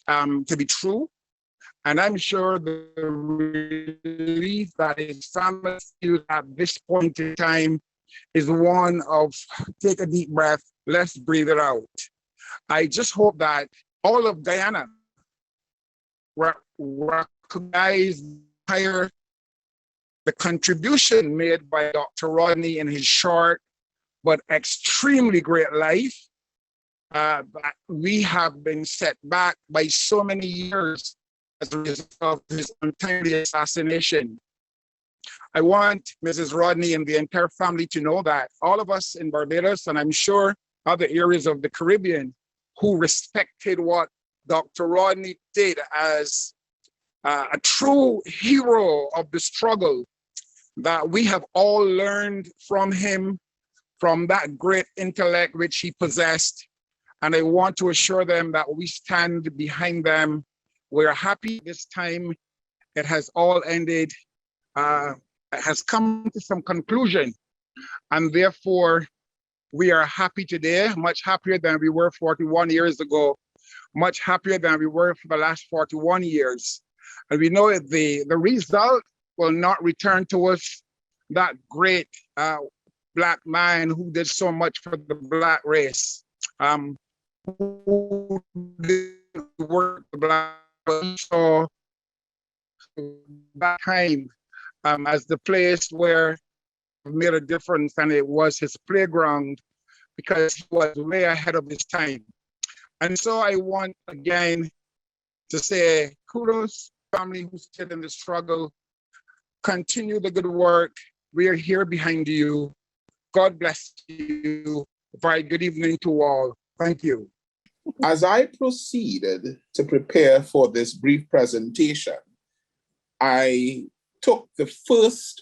to be true. And I'm sure the relief that his family feels at this point in time is one of take a deep breath, let's breathe it out. I just hope that all of Guyana recognize the contribution made by Dr. Rodney in his short but extremely great life. We have been set back by so many years as a result of his untimely assassination. I want Mrs. Rodney and the entire family to know that all of us in Barbados, and I'm sure other areas of the Caribbean, who respected what Dr. Rodney did as a true hero of the struggle, that we have all learned from him, from that great intellect which he possessed. And I want to assure them that we stand behind them. We're happy this time. It has all ended. It has come to some conclusion. And therefore, We are happy today, much happier than we were 41 years ago, much happier than we were for the last 41 years. And we know that the result will not return to us that great Black man who did so much for the Black race, who did work the Black race. So that time as the place where made a difference, and it was his playground because he was way ahead of his time. And so I want again to say kudos to family who stood in the struggle. Continue the good work. We are here behind you. God bless you. Very good evening to all. Thank you. As I proceeded to prepare for this brief presentation, I took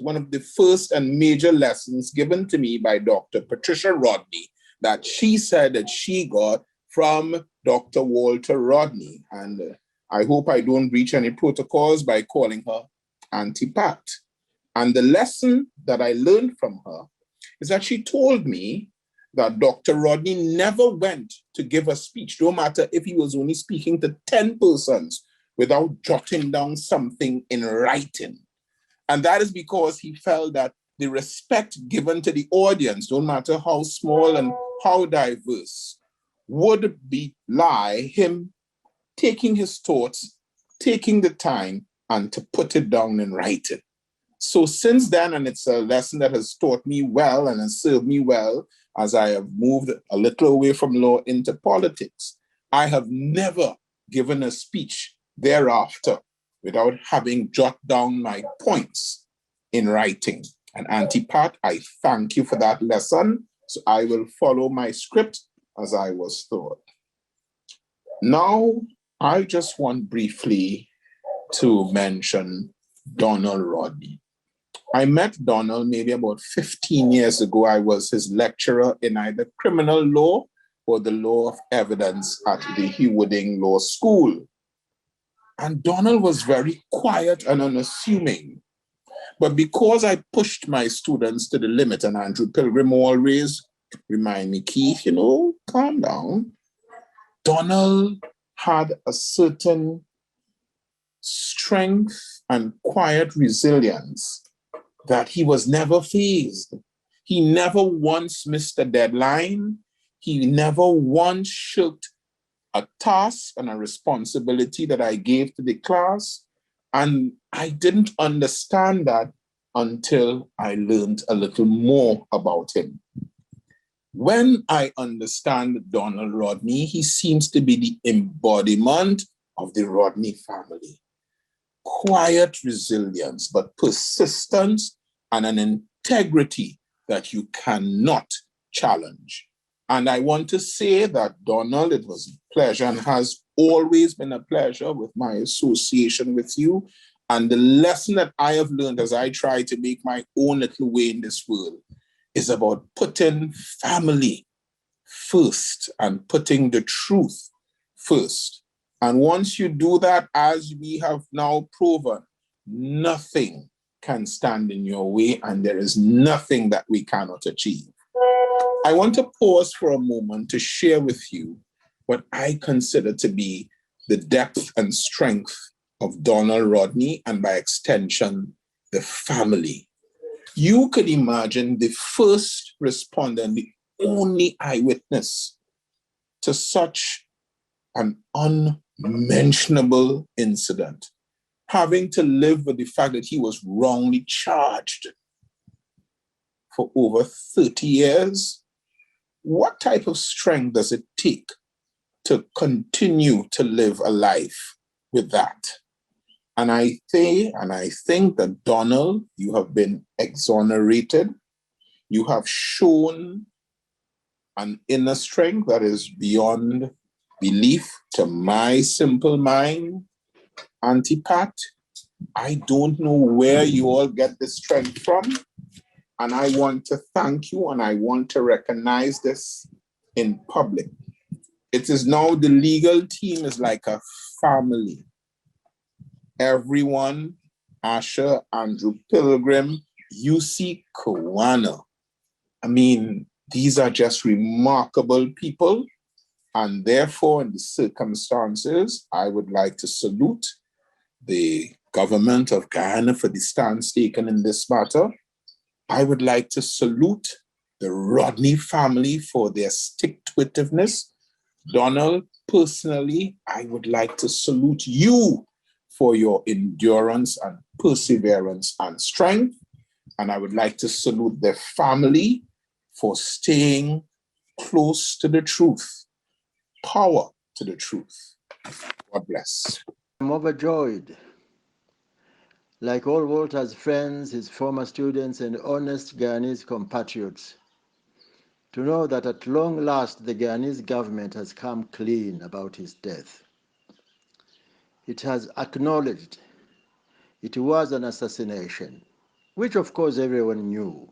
one of the first and major lessons given to me by Dr. Patricia Rodney that she said that she got from Dr. Walter Rodney. And I hope I don't breach any protocols by calling her Auntie Pat. And the lesson that I learned from her is that she told me that Dr. Rodney never went to give a speech, no matter if he was only speaking to 10 persons, without jotting down something in writing. And that is because he felt that the respect given to the audience, no matter how small and how diverse, would belie him taking his thoughts, taking the time, and to put it down in writing. So since then, and it's a lesson that has taught me well and has served me well as I have moved a little away from law into politics, I have never given a speech thereafter without having jot down my points in writing. And Auntie Pat, I thank you for that lesson. So I will follow my script as I was taught. Now, I just want briefly to mention Donald Rodney. I met Donald maybe about 15 years ago. I was his lecturer in either criminal law or the law of evidence at the Hewarding Law School. And Donald was very quiet and unassuming. But because I pushed my students to the limit, and Andrew Pilgrim always remind me, Keith, calm down. Donald had a certain strength and quiet resilience that he was never fazed. He never once missed a deadline. He never once shirked a task and a responsibility that I gave to the class. And I didn't understand that until I learned a little more about him. When I understand Donald Rodney, he seems to be the embodiment of the Rodney family. Quiet resilience, but persistence and an integrity that you cannot challenge. And I want to say that, Donald, it was a pleasure and has always been a pleasure with my association with you. And the lesson that I have learned as I try to make my own little way in this world is about putting family first and putting the truth first. And once you do that, as we have now proven, nothing can stand in your way, and there is nothing that we cannot achieve. I want to pause for a moment to share with you what I consider to be the depth and strength of Donald Rodney, and by extension, the family. You could imagine the first respondent, the only eyewitness to such an unmentionable incident, having to live with the fact that he was wrongly charged for over 30 years. What type of strength does it take to continue to live a life with that? And I think that, Donald, you have been exonerated. You have shown an inner strength that is beyond belief to my simple mind. Auntie Pat, I don't know where you all get this strength from. And I want to thank you, and I want to recognize this in public. It is now the legal team is like a family. Everyone, Asher, Andrew Pilgrim, UC Guyana. I mean, These are just remarkable people. And therefore, in the circumstances, I would like to salute the government of Guyana for the stance taken in this matter. I would like to salute the Rodney family for their stick-to-itiveness. Donald, personally, I would like to salute you for your endurance and perseverance and strength. And I would like to salute their family for staying close to the truth. Power to the truth. God bless. I'm overjoyed. Like all Walter's friends, his former students, and honest Guyanese compatriots, to know that at long last the Guyanese government has come clean about his death. It has acknowledged it was an assassination, which of course everyone knew.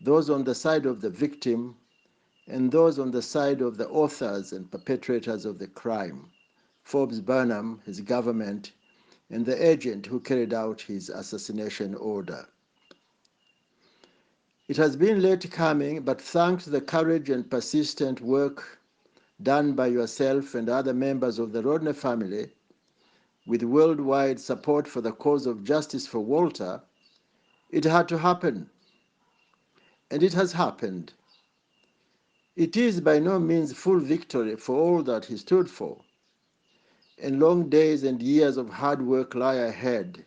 Those on the side of the victim and those on the side of the authors and perpetrators of the crime, Forbes Burnham, his government, and the agent who carried out his assassination order. It has been late coming, but thanks to the courage and persistent work done by yourself and other members of the Rodney family, with worldwide support for the cause of justice for Walter, it had to happen. And it has happened. It is by no means full victory for all that he stood for, and long days and years of hard work lie ahead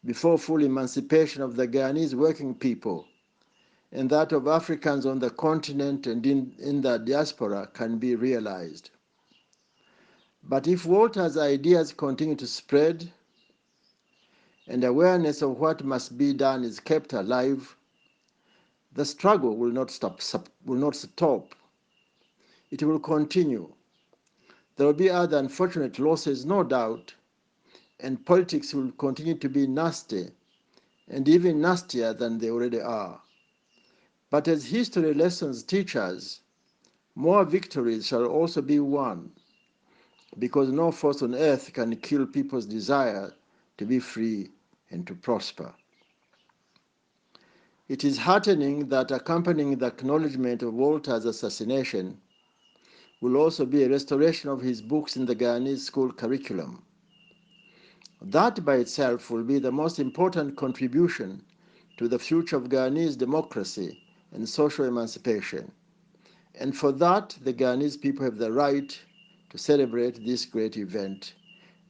before full emancipation of the Guyanese working people and that of Africans on the continent and in the diaspora can be realized. But if Walter's ideas continue to spread and awareness of what must be done is kept alive, the struggle will not stop. It will continue. There will be other unfortunate losses, no doubt, and politics will continue to be nasty and even nastier than they already are. But as history lessons teach us, more victories shall also be won, because no force on earth can kill people's desire to be free and to prosper. It is heartening that accompanying the acknowledgement of Walter's assassination will also be a restoration of his books in the Guyanese school curriculum. That by itself will be the most important contribution to the future of Guyanese democracy and social emancipation. And for that, the Guyanese people have the right to celebrate this great event,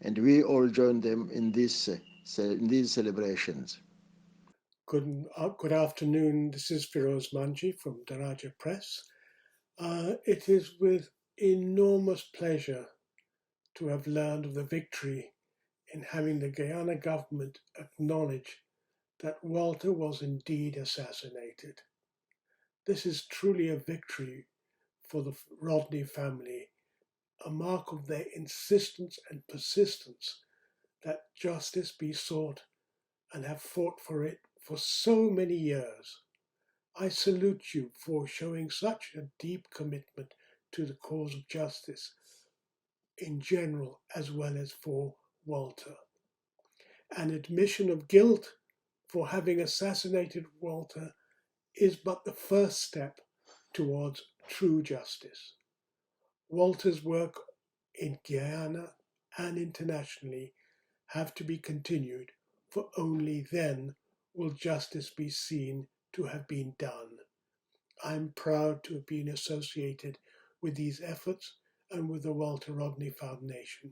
and we all join them in these celebrations. Good afternoon. This is Firoz Manji from Daraja Press. It is with enormous pleasure to have learned of the victory in having the Guyana government acknowledge that Walter was indeed assassinated. This is truly a victory for the Rodney family, a mark of their insistence and persistence that justice be sought and have fought for it for so many years. I salute you for showing such a deep commitment to the cause of justice in general as well as for Walter. An admission of guilt for having assassinated Walter is but the first step towards true justice. Walter's work in Guyana and internationally have to be continued, for only then will justice be seen to have been done. I'm proud to have been associated with these efforts and with the Walter Rodney Foundation.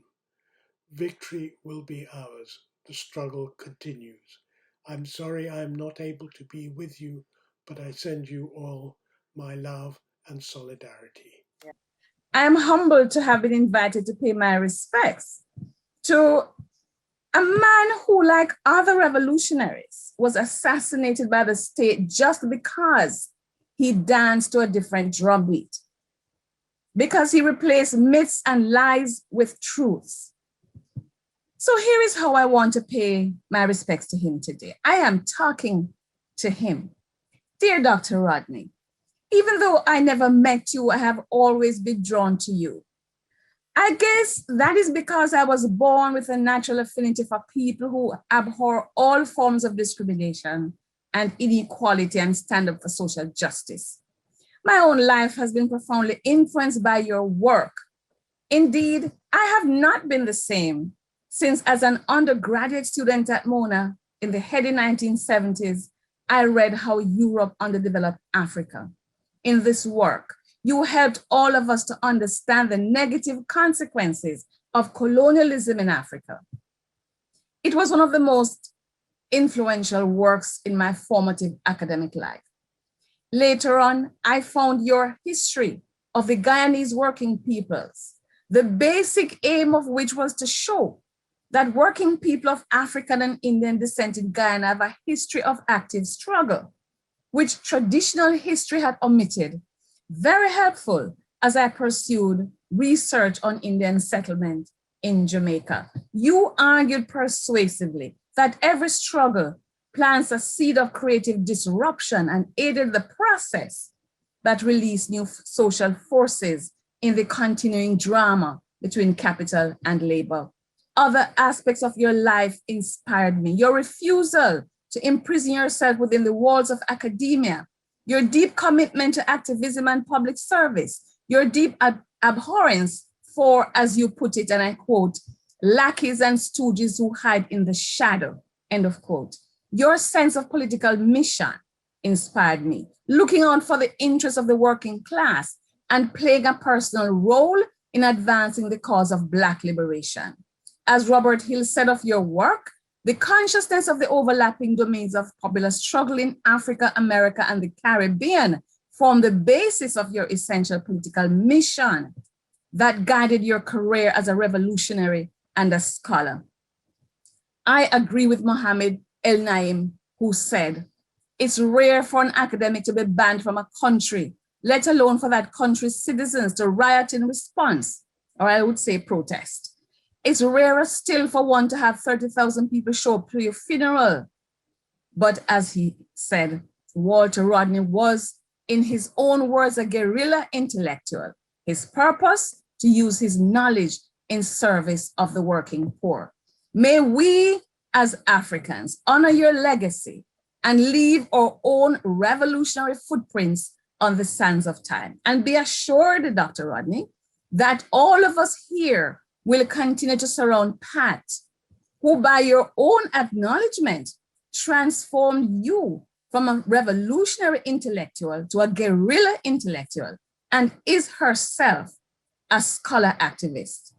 Victory will be ours. The struggle continues. I'm sorry I'm not able to be with you, but I send you all my love and solidarity. I am humbled to have been invited to pay my respects to a man who, like other revolutionaries, was assassinated by the state just because he danced to a different drumbeat, because he replaced myths and lies with truths. So here is how I want to pay my respects to him today. I am talking to him. Dear Dr. Rodney, even though I never met you, I have always been drawn to you. I guess that is because I was born with a natural affinity for people who abhor all forms of discrimination and inequality and stand up for social justice. My own life has been profoundly influenced by your work. Indeed, I have not been the same since, as an undergraduate student at Mona in the heady 1970s, I read How Europe Underdeveloped Africa. In this work, you helped all of us to understand the negative consequences of colonialism in Africa. It was one of the most influential works in my formative academic life. Later on, I found your history of the Guyanese working peoples, the basic aim of which was to show that working people of African and Indian descent in Guyana have a history of active struggle, which traditional history had omitted. Very helpful as I pursued research on Indian settlement in Jamaica. You argued persuasively that every struggle plants a seed of creative disruption and aided the process that released new social forces in the continuing drama between capital and labor. Other aspects of your life inspired me. Your refusal to imprison yourself within the walls of academia, your deep commitment to activism and public service, your deep abhorrence for, as you put it, and I quote, lackeys and stooges who hide in the shadow, end of quote. Your sense of political mission inspired me, looking out for the interests of the working class and playing a personal role in advancing the cause of Black liberation. As Robert Hill said of your work, the consciousness of the overlapping domains of popular struggle in Africa, America, and the Caribbean form the basis of your essential political mission that guided your career as a revolutionary and a scholar. I agree with Mohammed El-Naim, who said, it's rare for an academic to be banned from a country, let alone for that country's citizens to riot in response, or I would say protest. It's rarer still for one to have 30,000 people show up to your funeral. But as he said, Walter Rodney was, in his own words, a guerrilla intellectual. His purpose, to use his knowledge in service of the working poor. May we, as Africans, honor your legacy and leave our own revolutionary footprints on the sands of time. And be assured, Dr. Rodney, that all of us here will continue to surround Pat, who by your own acknowledgement transformed you from a revolutionary intellectual to a guerrilla intellectual and is herself a scholar activist.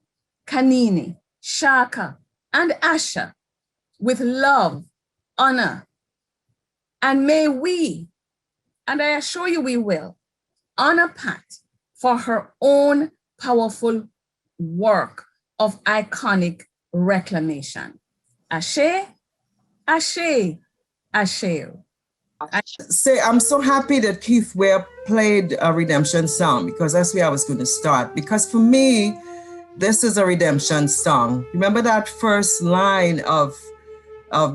Kanini, Shaka, and Asha, with love, honor, and may we, and I assure you we will, honor Pat for her own powerful work of iconic reclamation. Ashe, Ashe, Ashe. I'm so happy that Keith Ware played a redemption song, because that's where I was going to start. Because for me, this is a redemption song. Remember that first line of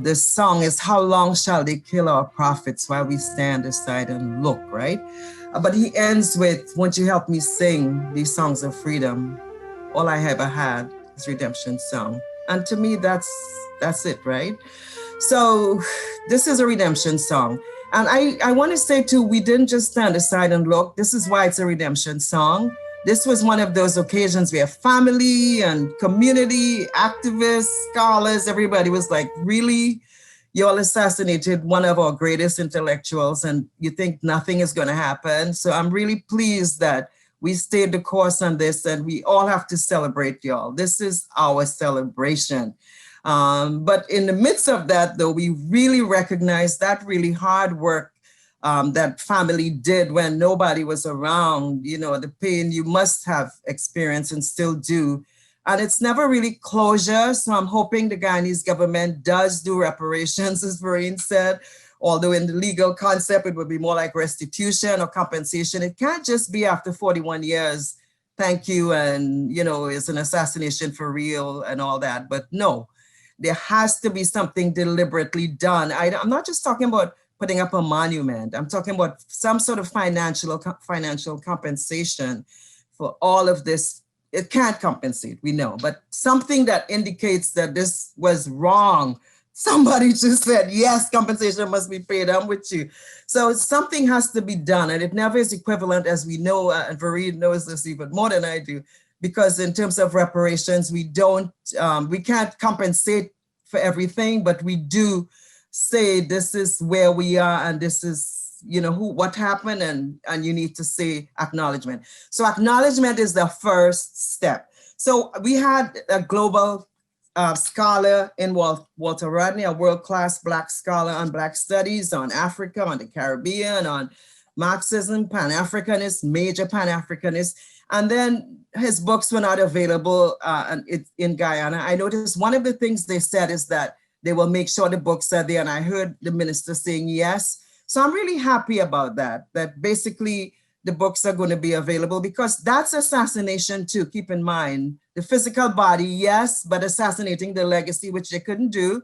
this song is, how long shall they kill our prophets while we stand aside and look, right? But he ends with, won't you help me sing these songs of freedom? All I ever had is redemption song. And to me, that's it, right? So this is a redemption song. And I want to say too, we didn't just stand aside and look. This is why it's a redemption song. This was one of those occasions where family and community, activists, scholars, everybody was like, really? You all assassinated one of our greatest intellectuals and you think nothing is going to happen. So I'm really pleased that we stayed the course on this, and we all have to celebrate y'all. This is our celebration. But in the midst of that, though, we really recognize that really hard work that family did when nobody was around, you know, the pain you must have experienced and still do. And it's never really closure. So I'm hoping the Guyanese government does do reparations, as Vereen said, although in the legal concept, it would be more like restitution or compensation. It can't just be after 41 years, thank you, and, you know, it's an assassination for real and all that. But no, there has to be something deliberately done. I'm not just talking about putting up a monument. I'm talking about some sort of financial compensation for all of this. It can't compensate, we know, but something that indicates that this was wrong somebody just said, yes, compensation must be paid. I'm with you. So something has to be done, and it never is equivalent, as we know, and Fareed knows this even more than I do, because in terms of reparations, we can't compensate for everything, but we do say this is where we are and this is, what happened, and you need to say acknowledgement. So acknowledgement is the first step. So we had a global scholar in Walter Rodney, a world-class Black scholar on Black studies, on Africa, on the Caribbean, on Marxism, Pan-Africanist, major Pan-Africanist. And then his books were not available in Guyana. I noticed one of the things they said is that they will make sure the books are there. And I heard the minister saying yes. So I'm really happy about that basically the books are going to be available, because that's assassination too. Keep in mind, the physical body, yes, but assassinating the legacy, which they couldn't do.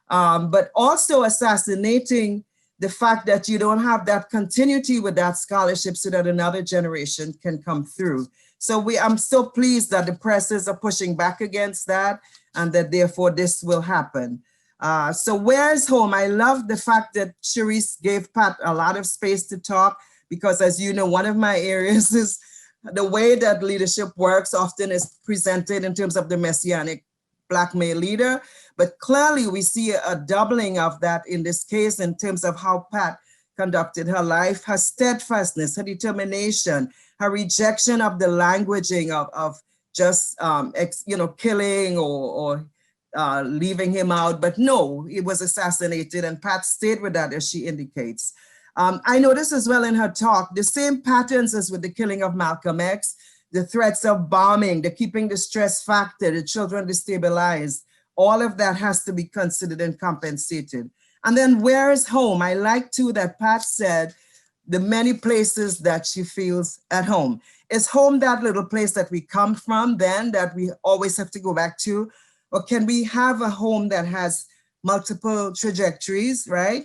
But also assassinating the fact that you don't have that continuity with that scholarship so that another generation can come through. So I'm so pleased that the presses are pushing back against that, and that therefore this will happen. So where's home? I love the fact that Cherise gave Pat a lot of space to talk, because as you know, one of my areas is the way that leadership works often is presented in terms of the messianic Black male leader. But clearly we see a doubling of that in this case in terms of how Pat conducted her life, her steadfastness, her determination, her rejection of the languaging of just killing or leaving him out. But no, he was assassinated, and Pat stayed with that, as she indicates. I noticed as well in her talk, the same patterns as with the killing of Malcolm X, the threats of bombing, the keeping the stress factor, the children destabilized, all of that has to be considered and compensated. And then where is home? I like too that Pat said the many places that she feels at home. Is home that little place that we come from then that we always have to go back to? Or can we have a home that has multiple trajectories, right?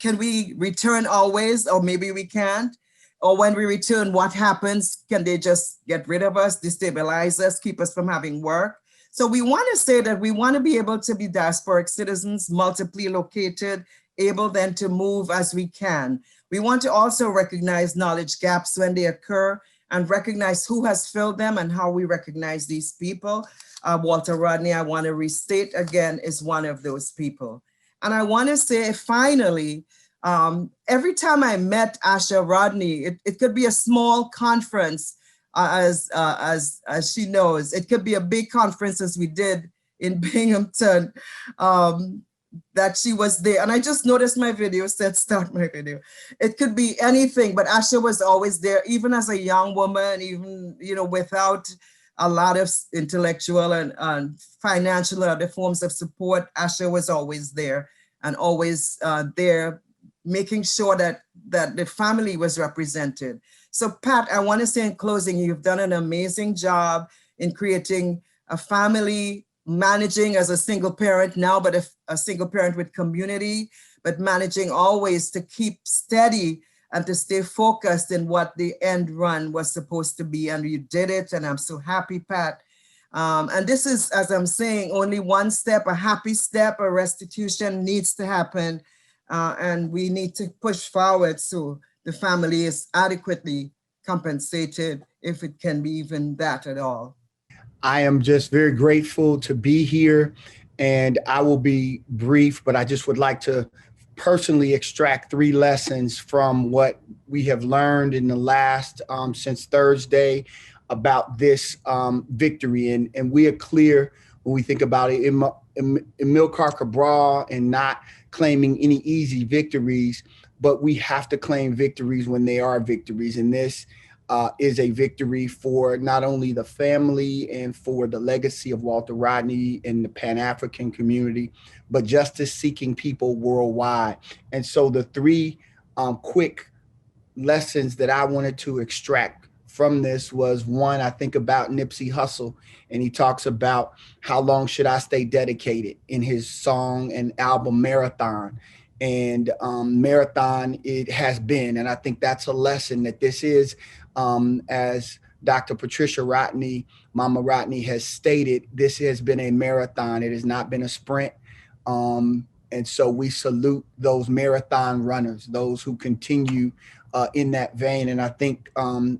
Can we return always, or maybe we can't? Or when we return, what happens? Can they just get rid of us, destabilize us, keep us from having work? So we want to say that we want to be able to be diasporic citizens, multiply located, able then to move as we can. We want to also recognize knowledge gaps when they occur and recognize who has filled them and how we recognize these people. Walter Rodney, I want to restate again, is one of those people. And I want to say finally, every time I met Asha Rodney, it could be a small conference, as she knows. It could be a big conference, as we did in Binghamton, that she was there. And I just noticed my video said start my video. It could be anything, but Asha was always there, even as a young woman, even without a lot of intellectual and financial and other forms of support. Asha was always there, and always there, making sure that the family was represented. So Pat, I want to say in closing, you've done an amazing job in creating a family, managing as a single parent now, but a single parent with community, but managing always to keep steady and to stay focused in what the end run was supposed to be. And you did it, and I'm so happy, Pat. And this is, as I'm saying, only one step, a happy step. A restitution needs to happen, and we need to push forward so the family is adequately compensated, if it can be even that at all. I am just very grateful to be here, and I will be brief, but I just would like to personally extract 3 lessons from what we have learned in the last, since Thursday, about this victory. And we are clear when we think about it, Amilcar Cabral, and not claiming any easy victories, but we have to claim victories when they are victories. And this is a victory for not only the family and for the legacy of Walter Rodney and the Pan-African community, but justice-seeking people worldwide. And so the 3 quick lessons that I wanted to extract from this was, 1, I think about Nipsey Hussle, and he talks about how long should I stay dedicated in his song and album Marathon. And marathon it has been, and I think that's a lesson that this is, as Dr. Patricia Rodney, Mama Rodney has stated, this has been a marathon. It has not been a sprint. And so we salute those marathon runners, those who continue in that vein. And I think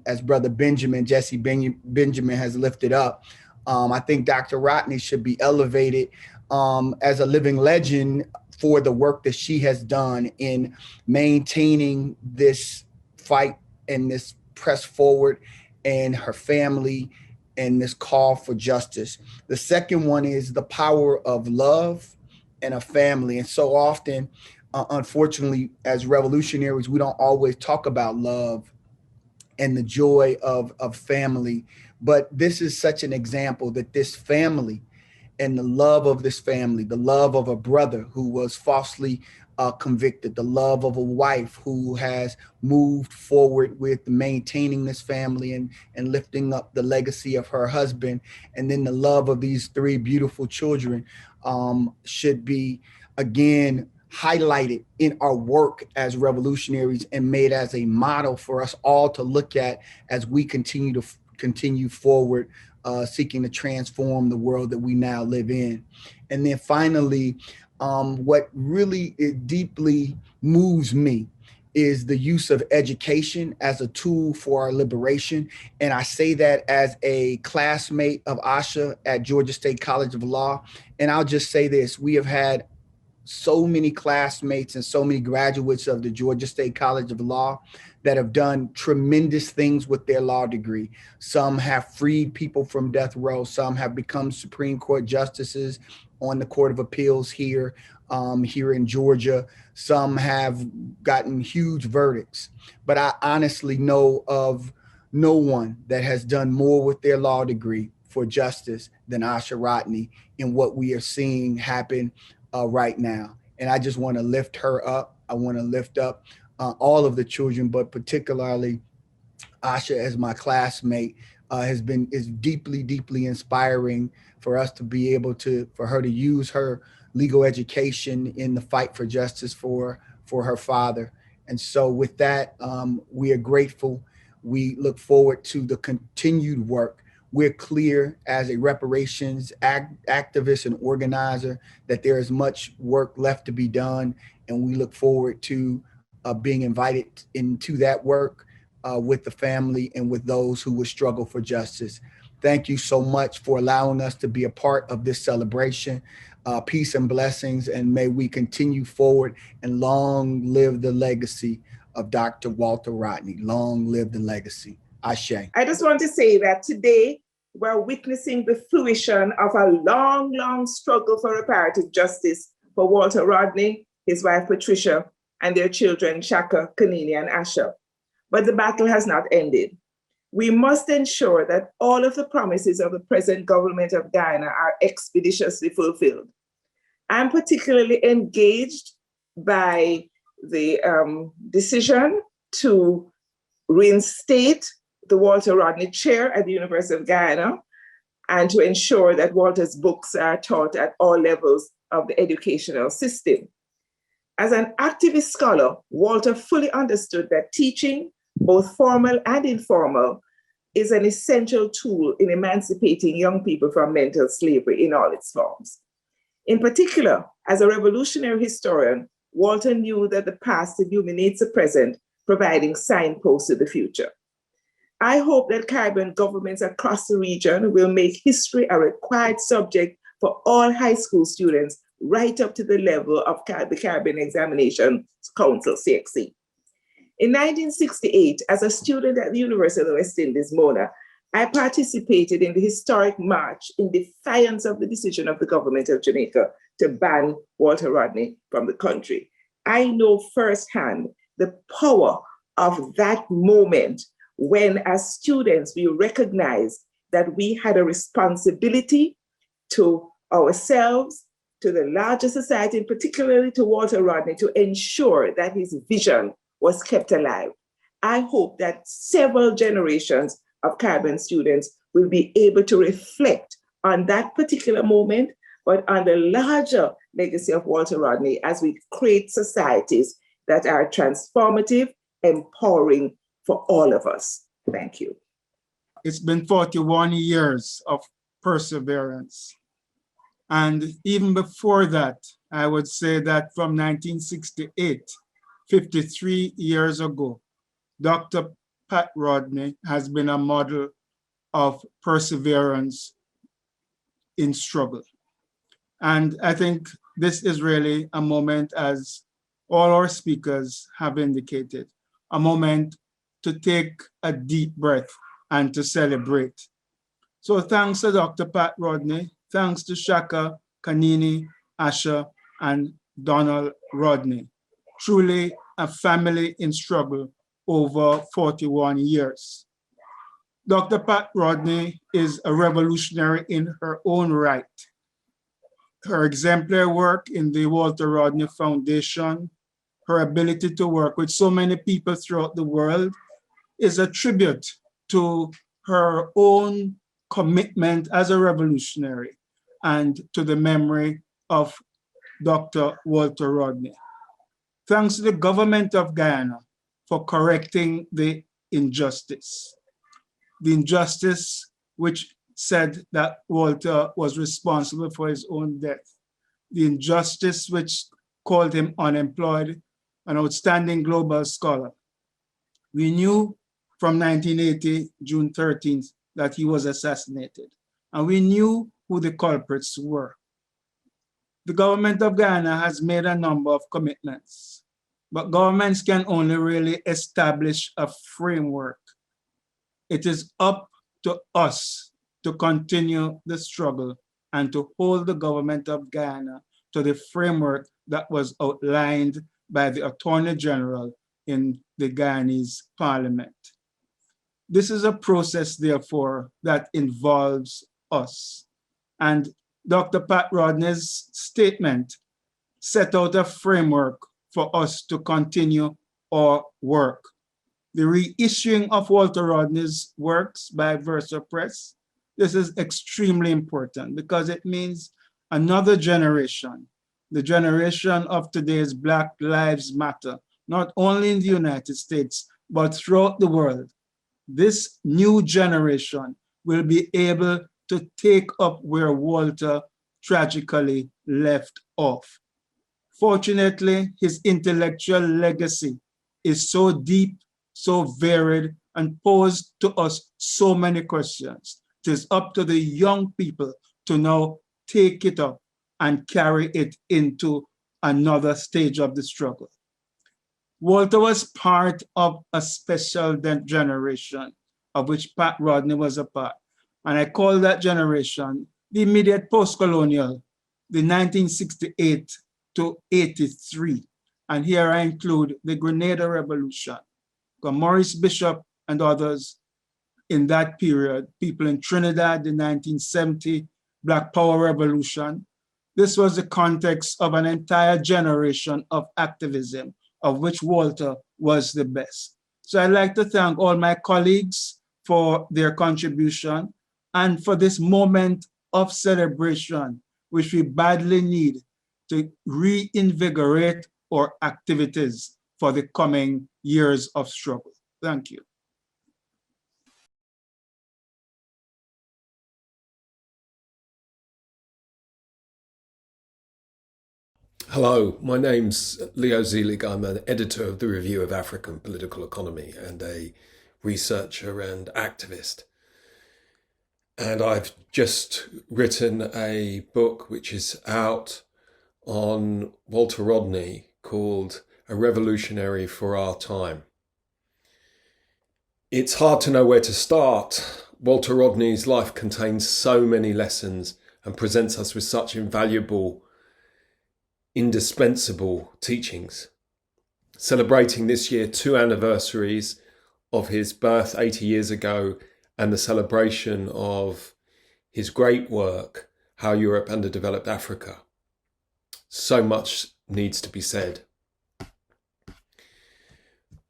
as Brother Jesse Benjamin has lifted up, I think Dr. Rodney should be elevated as a living legend for the work that she has done in maintaining this fight and this press forward and her family and this call for justice. The second one is the power of love and a family. And so often, unfortunately, as revolutionaries, we don't always talk about love and the joy of family. But this is such an example that this family and the love of this family, the love of a brother who was falsely convicted, the love of a wife who has moved forward with maintaining this family and lifting up the legacy of her husband, and then the love of these three beautiful children should be, again, highlighted in our work as revolutionaries and made as a model for us all to look at as we continue forward, seeking to transform the world that we now live in. And then finally, what really deeply moves me is the use of education as a tool for our liberation. And I say that as a classmate of Asha at Georgia State College of Law. And I'll just say this: we have had so many classmates and so many graduates of the Georgia State College of Law that have done tremendous things with their law degree. Some have freed people from death row. Some have become Supreme Court justices on the Court of Appeals here in Georgia. Some have gotten huge verdicts. But I honestly know of no one that has done more with their law degree for justice than Asha Rodney in what we are seeing happen right now. And I just want to lift her up. I want to lift up all of the children, but particularly Asha as my classmate is deeply, deeply inspiring for us to be able to, for her to use her legal education in the fight for justice for her father. And so with that, we are grateful. We look forward to the continued work. We're clear as a reparations activist and organizer that there is much work left to be done, and we look forward to being invited into that work with the family and with those who would struggle for justice. Thank you so much for allowing us to be a part of this celebration. Peace and blessings, and may we continue forward, and long live the legacy of Dr. Walter Rodney. Long live the legacy. Ashe. I just want to say that today we're witnessing the fruition of a long, long struggle for reparative justice for Walter Rodney, his wife Patricia, and their children Shaka, Kanini, and Asha. But the battle has not ended. We must ensure that all of the promises of the present government of Guyana are expeditiously fulfilled. I'm particularly engaged by the decision to reinstate the Walter Rodney Chair at the University of Guyana, and to ensure that Walter's books are taught at all levels of the educational system. As an activist scholar, Walter fully understood that teaching, both formal and informal, is an essential tool in emancipating young people from mental slavery in all its forms. In particular, as a revolutionary historian, Walter knew that the past illuminates the present, providing signposts to the future. I hope that Caribbean governments across the region will make history a required subject for all high school students, right up to the level of the Caribbean Examination Council, CXC. In 1968, as a student at the University of the West Indies, Mona, I participated in the historic march in defiance of the decision of the government of Jamaica to ban Walter Rodney from the country. I know firsthand the power of that moment when, as students, we recognized that we had a responsibility to ourselves, to the larger society, and particularly to Walter Rodney, to ensure that his vision was kept alive. I hope that several generations of Caribbean students will be able to reflect on that particular moment, but on the larger legacy of Walter Rodney as we create societies that are transformative, empowering for all of us. Thank you. It's been 41 years of perseverance. And even before that, I would say that from 1968, 53 years ago, Dr. Pat Rodney has been a model of perseverance in struggle. And I think this is really a moment, as all our speakers have indicated, a moment to take a deep breath and to celebrate. So thanks to Dr. Pat Rodney, thanks to Shaka, Kanini, Asha, and Donald Rodney. Truly a family in struggle over 41 years. Dr. Pat Rodney is a revolutionary in her own right. Her exemplary work in the Walter Rodney Foundation, her ability to work with so many people throughout the world is a tribute to her own commitment as a revolutionary and to the memory of Dr. Walter Rodney. Thanks to the Government of Guyana for correcting the injustice. The injustice which said that Walter was responsible for his own death. The injustice which called him unemployed, an outstanding global scholar. We knew from 1980, June 13th, that he was assassinated. And we knew who the culprits were. The Government of Guyana has made a number of commitments, but governments can only really establish a framework. It is up to us to continue the struggle and to hold the Government of Guyana to the framework that was outlined by the Attorney General in the Guyanese Parliament. This is a process, therefore, that involves us. And Dr. Pat Rodney's statement set out a framework for us to continue our work. The reissuing of Walter Rodney's works by Verso Press, this is extremely important because it means another generation, the generation of today's Black Lives Matter, not only in the United States, but throughout the world. This new generation will be able to take up where Walter tragically left off. Fortunately, his intellectual legacy is so deep, so varied, and posed to us so many questions. It is up to the young people to now take it up and carry it into another stage of the struggle. Walter was part of a special generation of which Pat Rodney was a part. And I call that generation the immediate post-colonial, the 1968 to 83. And here I include the Grenada Revolution, Maurice Bishop and others in that period, people in Trinidad, the 1970 Black Power Revolution. This was the context of an entire generation of activism, of which Walter was the best. So I'd like to thank all my colleagues for their contribution and for this moment of celebration, which we badly need to reinvigorate our activities for the coming years of struggle. Thank you. Hello, my name's Leo Zielig. I'm an editor of the Review of African Political Economy and a researcher and activist. And I've just written a book which is out on Walter Rodney called A Revolutionary for Our Time. It's hard to know where to start. Walter Rodney's life contains so many lessons and presents us with such invaluable, indispensable teachings. Celebrating this year 2 anniversaries of his birth 80 years ago and the celebration of his great work, How Europe Underdeveloped Africa. So much needs to be said.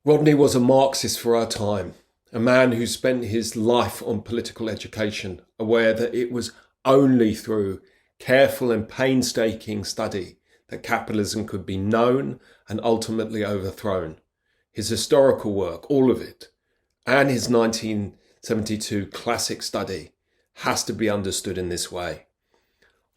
Rodney was a Marxist for our time, a man who spent his life on political education, aware that it was only through careful and painstaking study that capitalism could be known and ultimately overthrown. His historical work, all of it, and his 1972 classic study has to be understood in this way.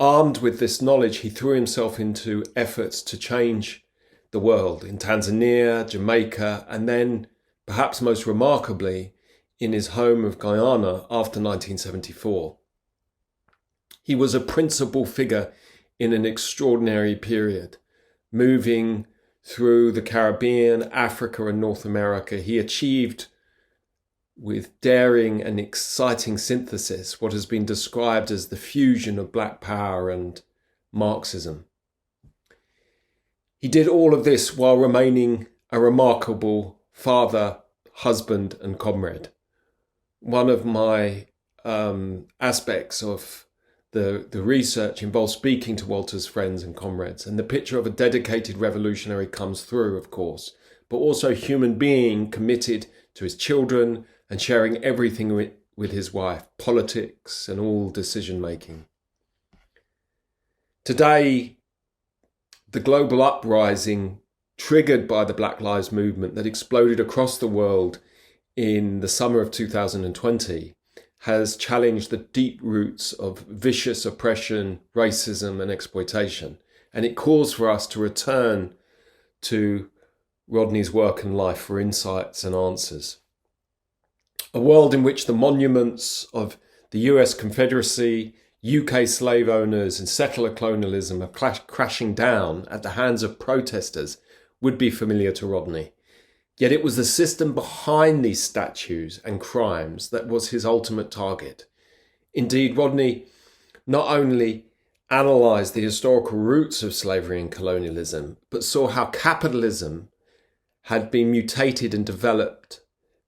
Armed with this knowledge, he threw himself into efforts to change the world in Tanzania, Jamaica, and then, perhaps most remarkably, in his home of Guyana after 1974. He was a principal figure in an extraordinary period, moving through the Caribbean, Africa, and North America. He achieved, with daring and exciting synthesis, what has been described as the fusion of Black power and Marxism. He did all of this while remaining a remarkable father, husband, and comrade. One of my aspects of the research involves speaking to Walter's friends and comrades, and the picture of a dedicated revolutionary comes through, of course, but also a human being committed to his children and sharing everything with his wife, politics and all decision-making. Today, the global uprising triggered by the Black Lives Movement that exploded across the world in the summer of 2020 has challenged the deep roots of vicious oppression, racism, and exploitation. And it calls for us to return to Rodney's work and life for insights and answers. A world in which the monuments of the US Confederacy, UK slave owners, and settler colonialism are crashing down at the hands of protesters would be familiar to Rodney. Yet it was the system behind these statues and crimes that was his ultimate target. Indeed, Rodney not only analysed the historical roots of slavery and colonialism, but saw how capitalism had been mutated and developed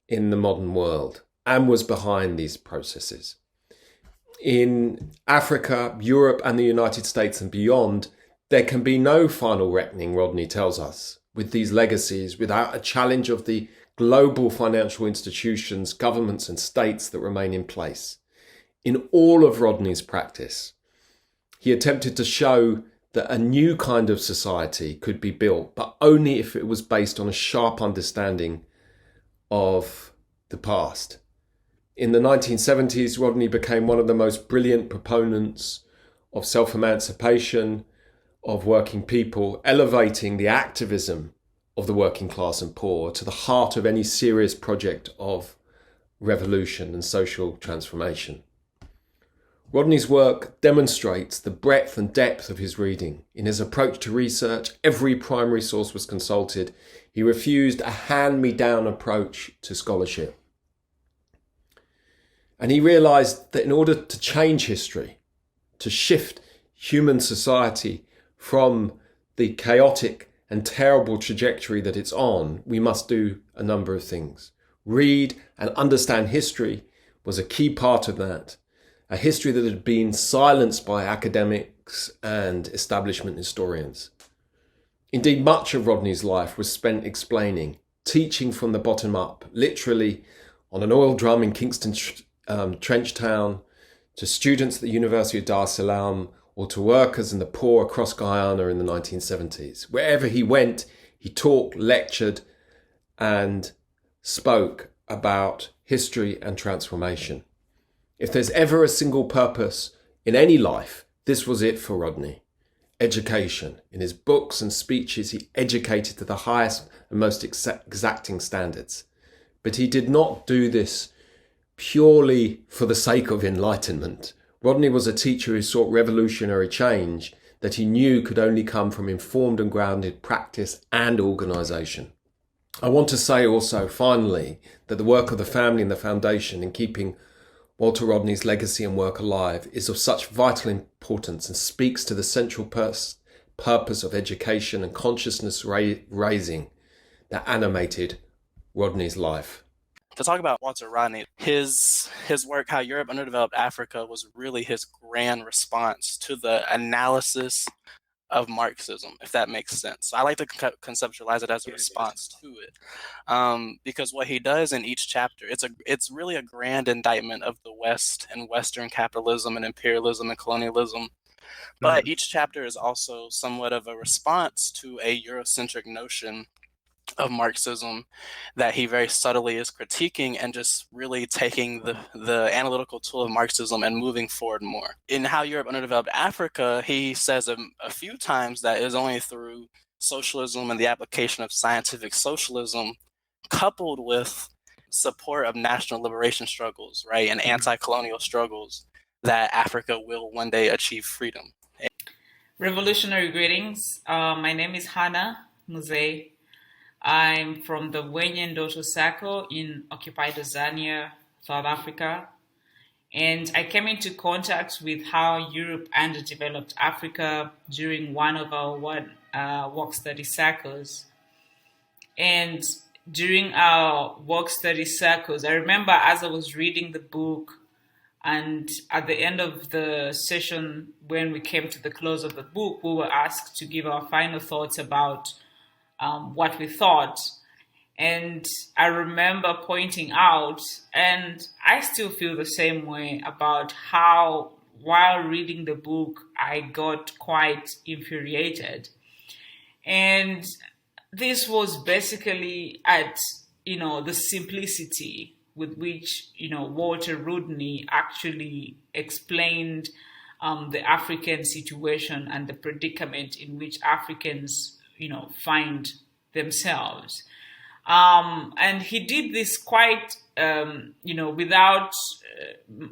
in the modern world and was behind these processes. In Africa, Europe, and the United States and beyond, there can be no final reckoning, Rodney tells us, with these legacies without a challenge of the global financial institutions, governments, and states that remain in place. In all of Rodney's practice, he attempted to show that a new kind of society could be built, but only if it was based on a sharp understanding of the past. In the 1970s, Rodney became one of the most brilliant proponents of self-emancipation of working people, elevating the activism of the working class and poor to the heart of any serious project of revolution and social transformation. Rodney's work demonstrates the breadth and depth of his reading. In his approach to research, every primary source was consulted. He refused a hand-me-down approach to scholarship. And he realized that in order to change history, to shift human society from the chaotic and terrible trajectory that it's on, we must do a number of things. Read and understand history was a key part of that, a history that had been silenced by academics and establishment historians. Indeed, much of Rodney's life was spent explaining, teaching from the bottom up, literally on an oil drum in Kingston Trench Town, to students at the University of Dar es Salaam, or to workers and the poor across Guyana in the 1970s. Wherever he went, he talked, lectured, and spoke about history and transformation. If there's ever a single purpose in any life, this was it for Rodney. Education. In his books and speeches, he educated to the highest and most exacting standards. But he did not do this purely for the sake of enlightenment. Rodney was a teacher who sought revolutionary change that he knew could only come from informed and grounded practice and organisation. I want to say also, finally, that the work of the family and the foundation in keeping Walter Rodney's legacy and work alive is of such vital importance and speaks to the central purpose of education and consciousness raising that animated Rodney's life. To talk about Walter Rodney, his work, How Europe Underdeveloped Africa, was really his grand response to the analysis of Marxism, if that makes sense. So I like to conceptualize it as a response to it, because what he does in each chapter, it's really a grand indictment of the West and Western capitalism and imperialism and colonialism. But each chapter is also somewhat of a response to a Eurocentric notion of Marxism that he very subtly is critiquing and just really taking the analytical tool of Marxism and moving forward more. In How Europe Underdeveloped Africa, he says a few times that it is only through socialism and the application of scientific socialism coupled with support of national liberation struggles, right, and anti-colonial struggles that Africa will one day achieve freedom. Revolutionary greetings. My name is Hannah Muze. I'm from the Wenyendoto Sako in occupied Tanzania, South Africa. And I came into contact with How Europe Underdeveloped Africa during one of our work study circles. And during our work study circles, I remember as I was reading the book, and at the end of the session, when we came to the close of the book, we were asked to give our final thoughts about what we thought. And I remember pointing out, and I still feel the same way about how, while reading the book, I got quite infuriated. And this was basically at, the simplicity with which, Walter Rodney actually explained the African situation and the predicament in which Africans, find themselves. And he did this quite, without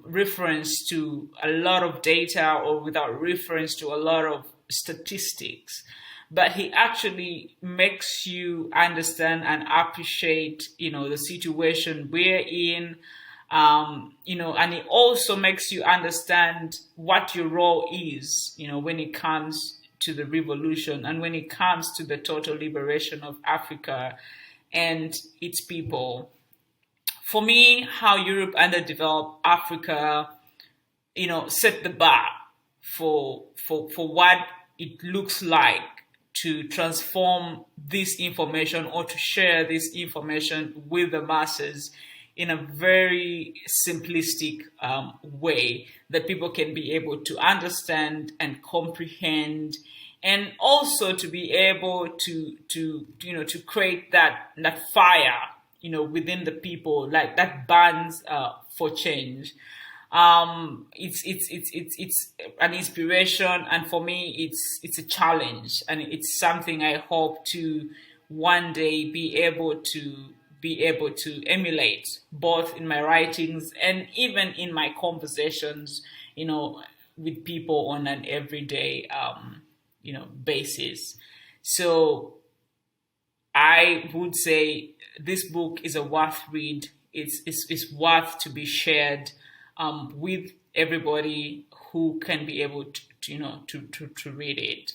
reference to a lot of data or without reference to a lot of statistics. But he actually makes you understand and appreciate, the situation we're in, and it also makes you understand what your role is, when it comes to the revolution and when it comes to the total liberation of Africa and its people. For me, How Europe Underdeveloped Africa, set the bar for what it looks like to transform this information or to share this information with the masses in a very simplistic way that people can be able to understand and comprehend, and also to be able to create that fire, within the people, like that burns for change. It's an inspiration, and for me it's a challenge, and it's something I hope to one day be able to emulate, both in my writings and even in my conversations, with people on an everyday basis. So I would say this book is a worth read. It's worth to be shared with everybody who can be able to read it.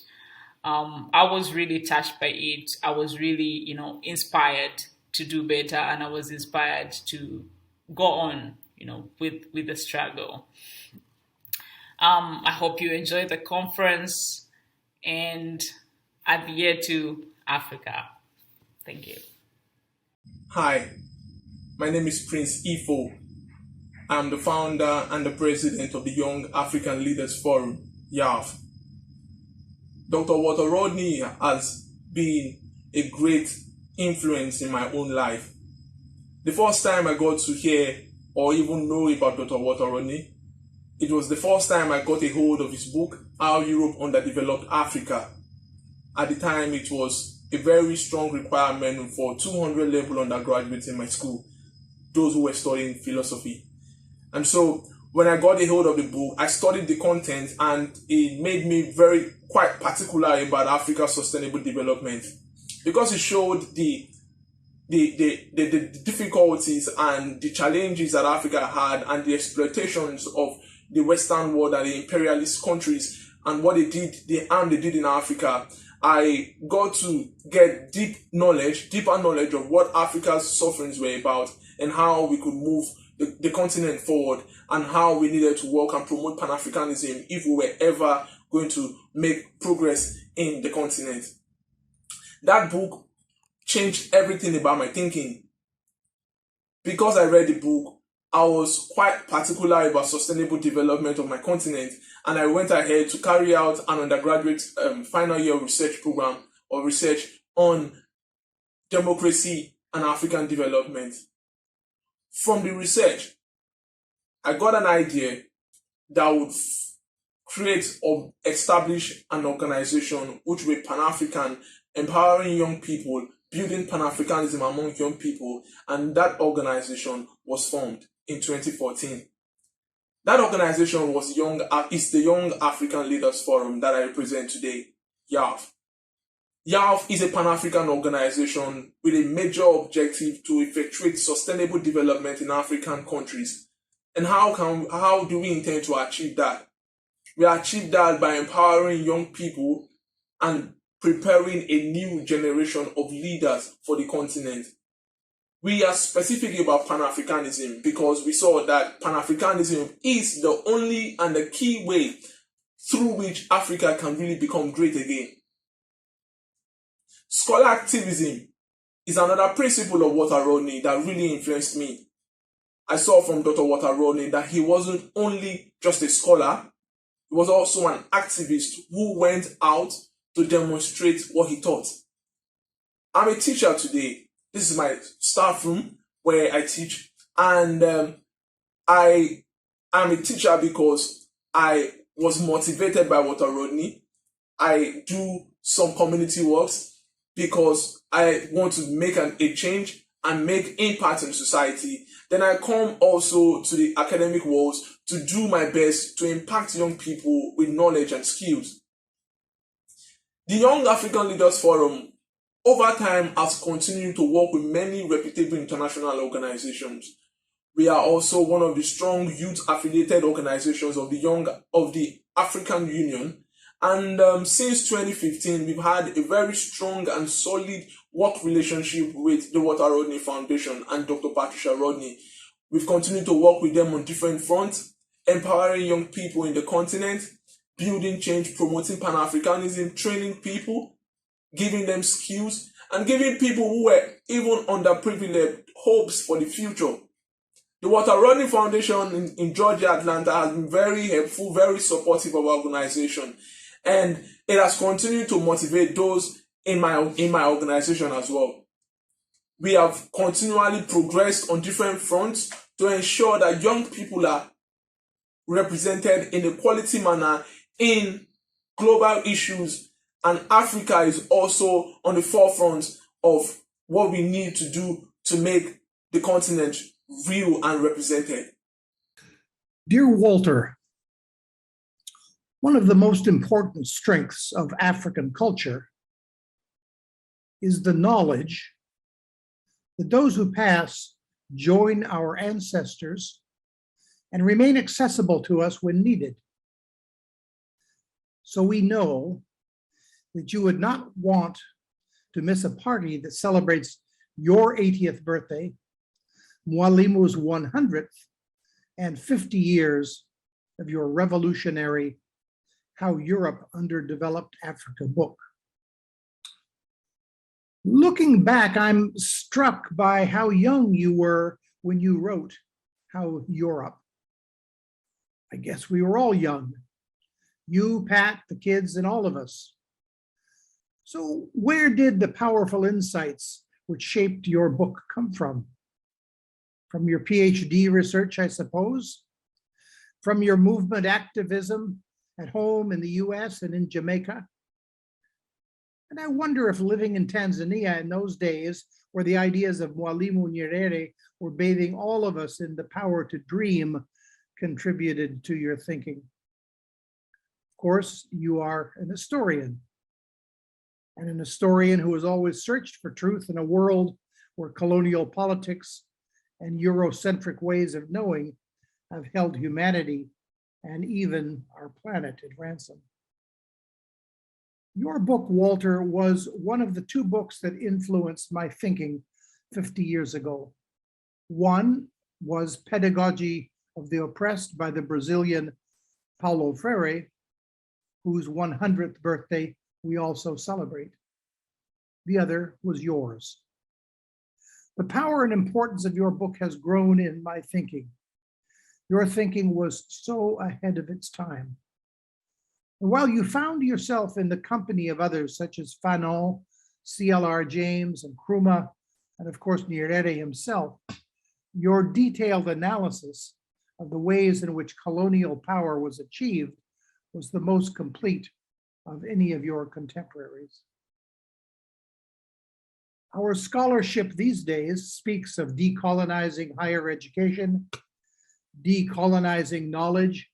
I was really touched by it. I was really, inspired to do better, and I was inspired to go on, with the struggle. I hope you enjoyed the conference, and adhere to Africa. Thank you. Hi, my name is Prince Ifo. I'm the founder and the president of the Young African Leaders Forum, YAF. Dr. Walter Rodney has been a great influence in my own life. The first time I got to hear or even know about Dr. Walter Rodney, it was the first time I got a hold of his book, How Europe Underdeveloped Africa. At the time, it was a very strong requirement for 200 level undergraduates in my school, those who were studying philosophy. And so when I got a hold of the book, I studied the content, and it made me quite particular about Africa's sustainable development, because it showed the difficulties and the challenges that Africa had, and the exploitations of the Western world and the imperialist countries, and what they did in Africa. I got to get deeper knowledge of what Africa's sufferings were about, and how we could move the continent forward, and how we needed to work and promote Pan-Africanism if we were ever going to make progress in the continent. That book changed everything about my thinking. Because I read the book, I was quite particular about sustainable development of my continent, and I went ahead to carry out an undergraduate final year research program or research on democracy, and African development. From the research, I got an idea that would create or establish an organization which will be Pan-African, empowering young people, building Pan-Africanism among young people, and that organization was formed in 2014. That organization is the Young African Leaders Forum that I represent today, YAF. YAF is a Pan-African organization with a major objective to effectuate sustainable development in African countries. And how do we intend to achieve that? We achieve that by empowering young people and preparing a new generation of leaders for the continent. We are specific about Pan-Africanism because we saw that Pan-Africanism is the only and the key way through which Africa can really become great again. Scholar activism is another principle of Walter Rodney that really influenced me. I saw from Dr. Walter Rodney that he wasn't only just a scholar, he was also an activist who went out to demonstrate what he taught. I'm a teacher today. This is my staff room where I teach, and I am a teacher because I was motivated by Walter Rodney. I do some community works because I want to make a change and make impact in society. Then I come also to the academic world to do my best to impact young people with knowledge and skills. The Young African Leaders Forum over time has continued to work with many reputable international organizations. We are also one of the strong youth-affiliated organizations of the African Union. And since 2015, we've had a very strong and solid work relationship with the Walter Rodney Foundation and Dr. Patricia Rodney. We've continued to work with them on different fronts, empowering young people in the continent, building change, promoting Pan-Africanism, training people, giving them skills, and giving people who were even underprivileged hopes for the future. The Walter Rodney Foundation in Georgia, Atlanta has been very helpful, very supportive of our organization. And it has continued to motivate those in my organization as well. We have continually progressed on different fronts to ensure that young people are represented in a quality manner in global issues, and Africa is also on the forefront of what we need to do to make the continent real and represented. Dear Walter, one of the most important strengths of African culture is the knowledge that those who pass join our ancestors and remain accessible to us when needed. So we know that you would not want to miss a party that celebrates your 80th birthday, Mwalimu's 100th, and 50 years of your revolutionary How Europe Underdeveloped Africa book. Looking back, I'm struck by how young you were when you wrote How Europe. I guess we were all young. You, Pat, the kids, and all of us. So where did the powerful insights which shaped your book come from? From your PhD research, I suppose? From your movement activism at home in the US and in Jamaica? And I wonder if living in Tanzania in those days, where the ideas of Mwalimu Nyerere were bathing all of us in the power to dream, contributed to your thinking. Of course, you are an historian, and an historian who has always searched for truth in a world where colonial politics and Eurocentric ways of knowing have held humanity and even our planet at ransom. Your book, Walter, was one of the two books that influenced my thinking 50 years ago. One was Pedagogy of the Oppressed by the Brazilian Paulo Freire, whose 100th birthday we also celebrate. The other was yours. The power and importance of your book has grown in my thinking. Your thinking was so ahead of its time. And while you found yourself in the company of others such as Fanon CLR James and Nkrumah, and of course Nyerere himself, your detailed analysis of the ways in which colonial power was achieved was the most complete of any of your contemporaries. Our scholarship these days speaks of decolonizing higher education, decolonizing knowledge,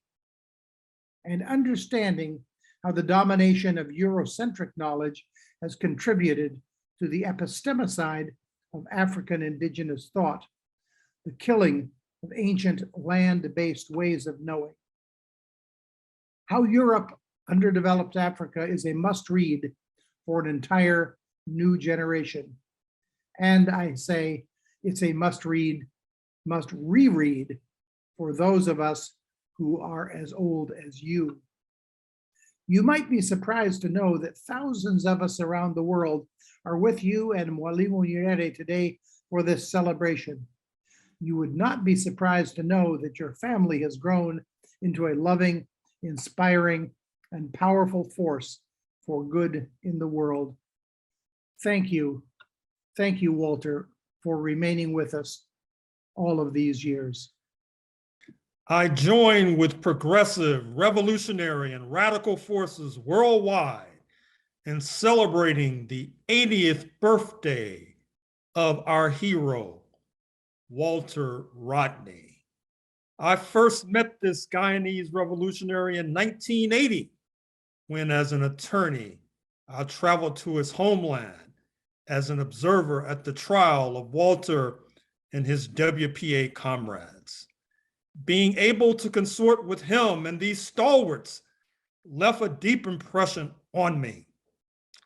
and understanding how the domination of Eurocentric knowledge has contributed to the epistemicide of African indigenous thought, the killing of ancient land-based ways of knowing. How Europe Underdeveloped Africa is a must-read for an entire new generation. And I say it's a must-read, must-reread for those of us who are as old as you. You might be surprised to know that thousands of us around the world are with you and Mwalimu Nyerere today for this celebration. You would not be surprised to know that your family has grown into a loving, inspiring, and powerful force for good in the world. Thank you. Thank you, Walter, for remaining with us all of these years. I join with progressive, revolutionary, and radical forces worldwide in celebrating the 80th birthday of our hero, Walter Rodney. I first met this Guyanese revolutionary in 1980, when as an attorney, I traveled to his homeland as an observer at the trial of Walter and his WPA comrades. Being able to consort with him and these stalwarts left a deep impression on me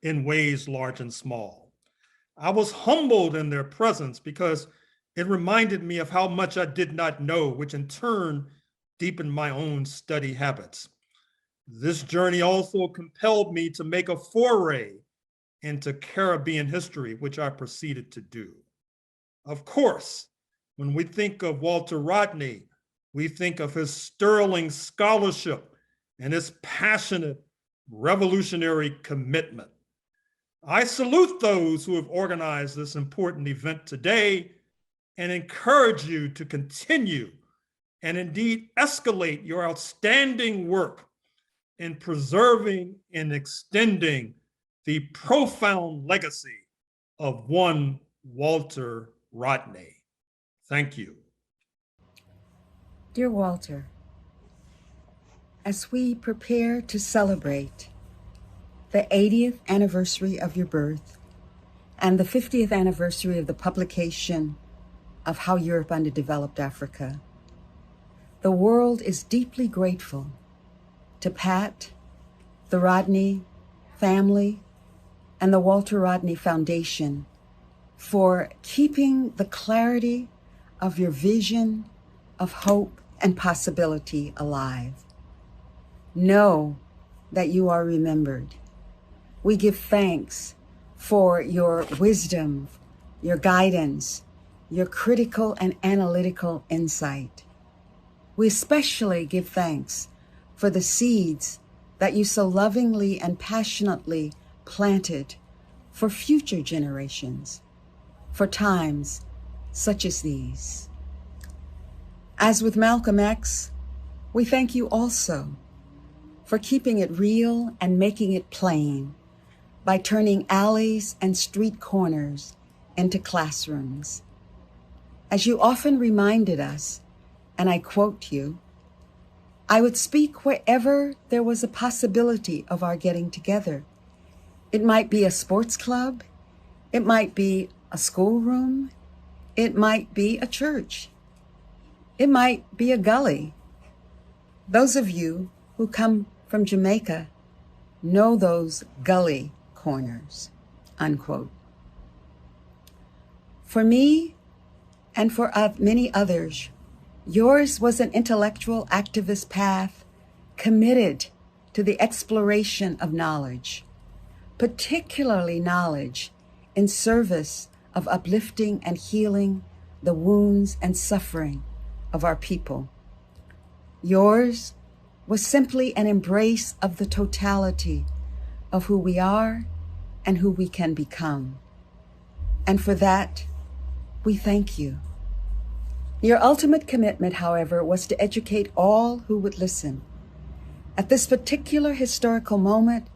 in ways large and small. I was humbled in their presence because it reminded me of how much I did not know, which in turn deepened my own study habits. This journey also compelled me to make a foray into Caribbean history, which I proceeded to do. Of course, when we think of Walter Rodney, we think of his sterling scholarship and his passionate revolutionary commitment. I salute those who have organized this important event today and encourage you to continue and indeed escalate your outstanding work in preserving and extending the profound legacy of one Walter Rodney. Thank you. Dear Walter, as we prepare to celebrate the 80th anniversary of your birth and the 50th anniversary of the publication of How Europe Underdeveloped Africa, the world is deeply grateful to Pat, the Rodney family, and the Walter Rodney Foundation for keeping the clarity of your vision of hope and possibility alive. Know that you are remembered. We give thanks for your wisdom, your guidance, your critical and analytical insight. We especially give thanks for the seeds that you so lovingly and passionately planted for future generations, for times such as these. As with Malcolm X, we thank you also for keeping it real and making it plain by turning alleys and street corners into classrooms. As you often reminded us, and I quote you, I would speak wherever there was a possibility of our getting together. It might be a sports club, it might be a schoolroom, it might be a church, it might be a gully. Those of you who come from Jamaica know those gully corners, unquote. For me, and for many others, yours was an intellectual activist path committed to the exploration of knowledge, particularly knowledge in service of uplifting and healing the wounds and suffering of our people. Yours was simply an embrace of the totality of who we are and who we can become. And for that, we thank you. Your ultimate commitment, however, was to educate all who would listen. At this particular historical moment,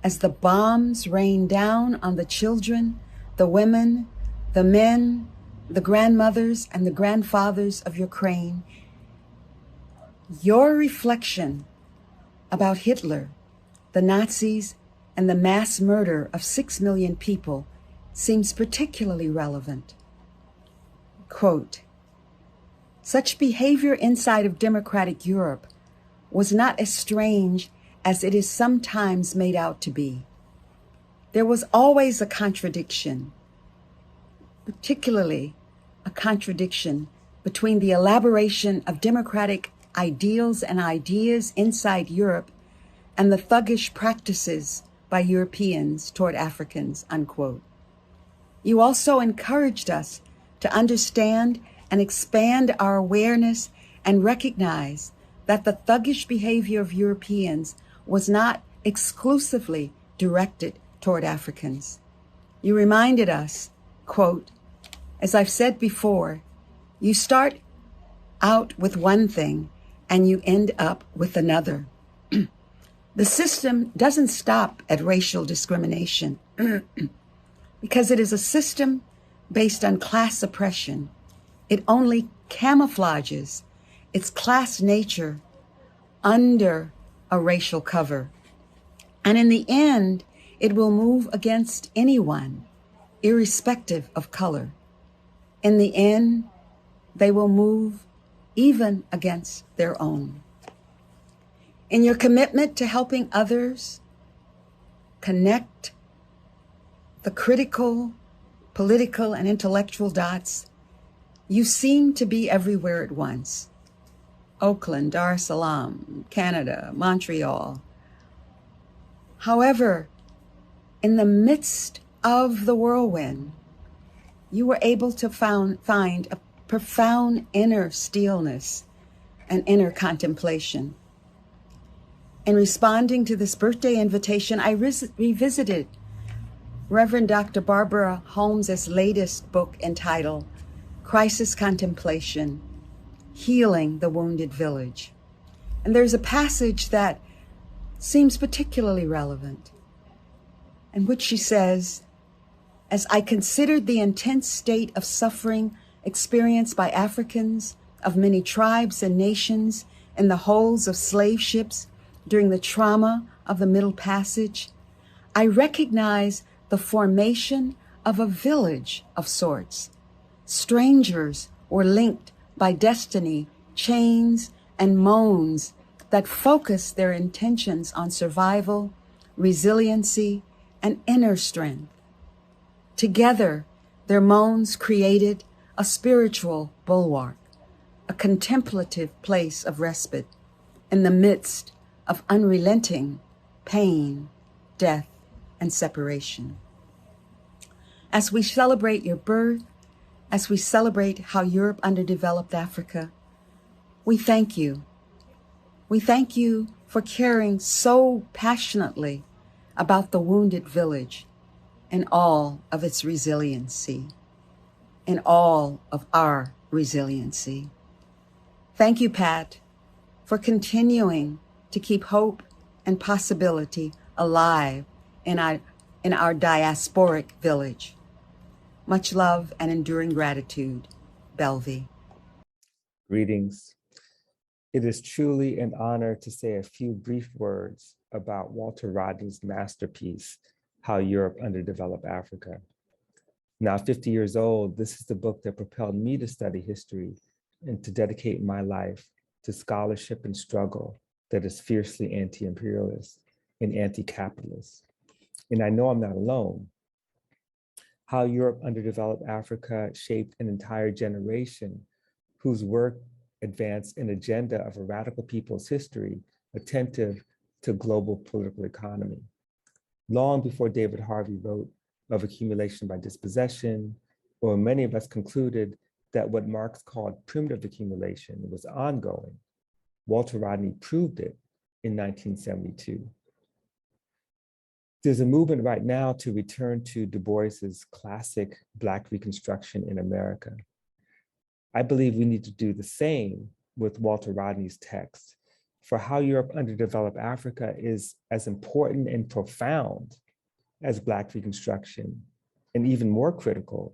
as the bombs rain down on the children, the women, the men, the grandmothers, and the grandfathers of Ukraine, your reflection about Hitler, the Nazis, and the mass murder of 6 million people seems particularly relevant. Quote, such behavior inside of democratic Europe was not as strange as it is sometimes made out to be. There was always a contradiction, particularly a contradiction between the elaboration of democratic ideals and ideas inside Europe and the thuggish practices by Europeans toward Africans, unquote. You also encouraged us to understand and expand our awareness and recognize that the thuggish behavior of Europeans was not exclusively directed toward Africans. You reminded us, quote, as I've said before, you start out with one thing and you end up with another. The system doesn't stop at racial discrimination because it is a system based on class oppression. It only camouflages its class nature under a racial cover. And in the end, it will move against anyone, irrespective of color. In the end, they will move even against their own. In your commitment to helping others connect the critical, political, and intellectual dots, you seem to be everywhere at once. Oakland, Dar es Salaam, Canada, Montreal. However, in the midst of the whirlwind, you were able to find a profound inner stillness and inner contemplation. In responding to this birthday invitation, I revisited Reverend Dr. Barbara Holmes's latest book entitled Crisis Contemplation, Healing the Wounded Village. And there's a passage that seems particularly relevant, in which she says, as I considered the intense state of suffering experienced by Africans of many tribes and nations in the holds of slave ships during the trauma of the Middle Passage, I recognize the formation of a village of sorts. Strangers were linked by destiny, chains, and moans that focus their intentions on survival, resiliency, and inner strength. Together, their moans created a spiritual bulwark, a contemplative place of respite in the midst of unrelenting pain, death, and separation. As we celebrate your birth, as we celebrate how Europe underdeveloped Africa, we thank you. We thank you for caring so passionately about the wounded village and all of its resiliency, and all of our resiliency. Thank you, Pat, for continuing to keep hope and possibility alive in our diasporic village. Much love and enduring gratitude, Belvy. Greetings. It is truly an honor to say a few brief words about Walter Rodney's masterpiece, How Europe Underdeveloped Africa. Now 50 years old, this is the book that propelled me to study history and to dedicate my life to scholarship and struggle that is fiercely anti-imperialist and anti-capitalist. And I know I'm not alone. How Europe Underdeveloped Africa shaped an entire generation whose work advanced an agenda of a radical people's history attentive to global political economy. Long before David Harvey wrote of accumulation by dispossession, or many of us concluded that what Marx called primitive accumulation was ongoing, Walter Rodney proved it in 1972. There's a movement right now to return to Du Bois's classic Black Reconstruction in America. I believe we need to do the same with Walter Rodney's text, for how Europe Underdeveloped Africa is as important and profound as Black Reconstruction, and even more critical,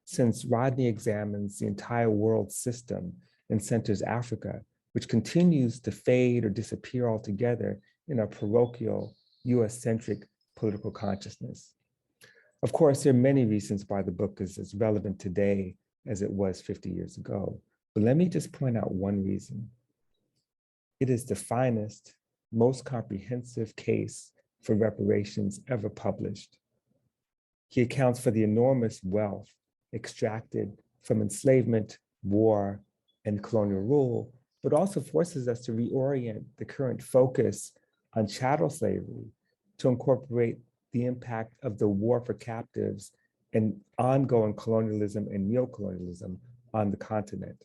since Rodney examines the entire world system and centers Africa, which continues to fade or disappear altogether in a parochial, US-centric political consciousness. Of course, there are many reasons why the book is as relevant today as it was 50 years ago, but let me just point out one reason. It is the finest, most comprehensive case for reparations ever published. He accounts for the enormous wealth extracted from enslavement, war, and colonial rule, but also forces us to reorient the current focus on chattel slavery to incorporate the impact of the war for captives and ongoing colonialism and neocolonialism on the continent.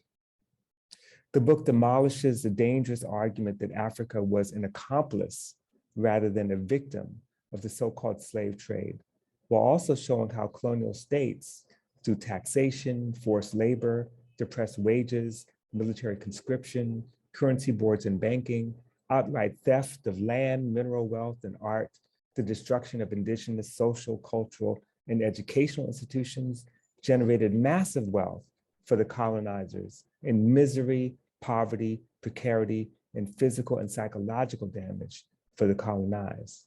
The book demolishes the dangerous argument that Africa was an accomplice rather than a victim of the so-called slave trade, while also showing how colonial states, through taxation, forced labor, depressed wages, military conscription, currency boards and banking, outright theft of land, mineral wealth, and art, the destruction of indigenous social, cultural, and educational institutions generated massive wealth for the colonizers and misery, poverty, precarity, and physical and psychological damage for the colonized.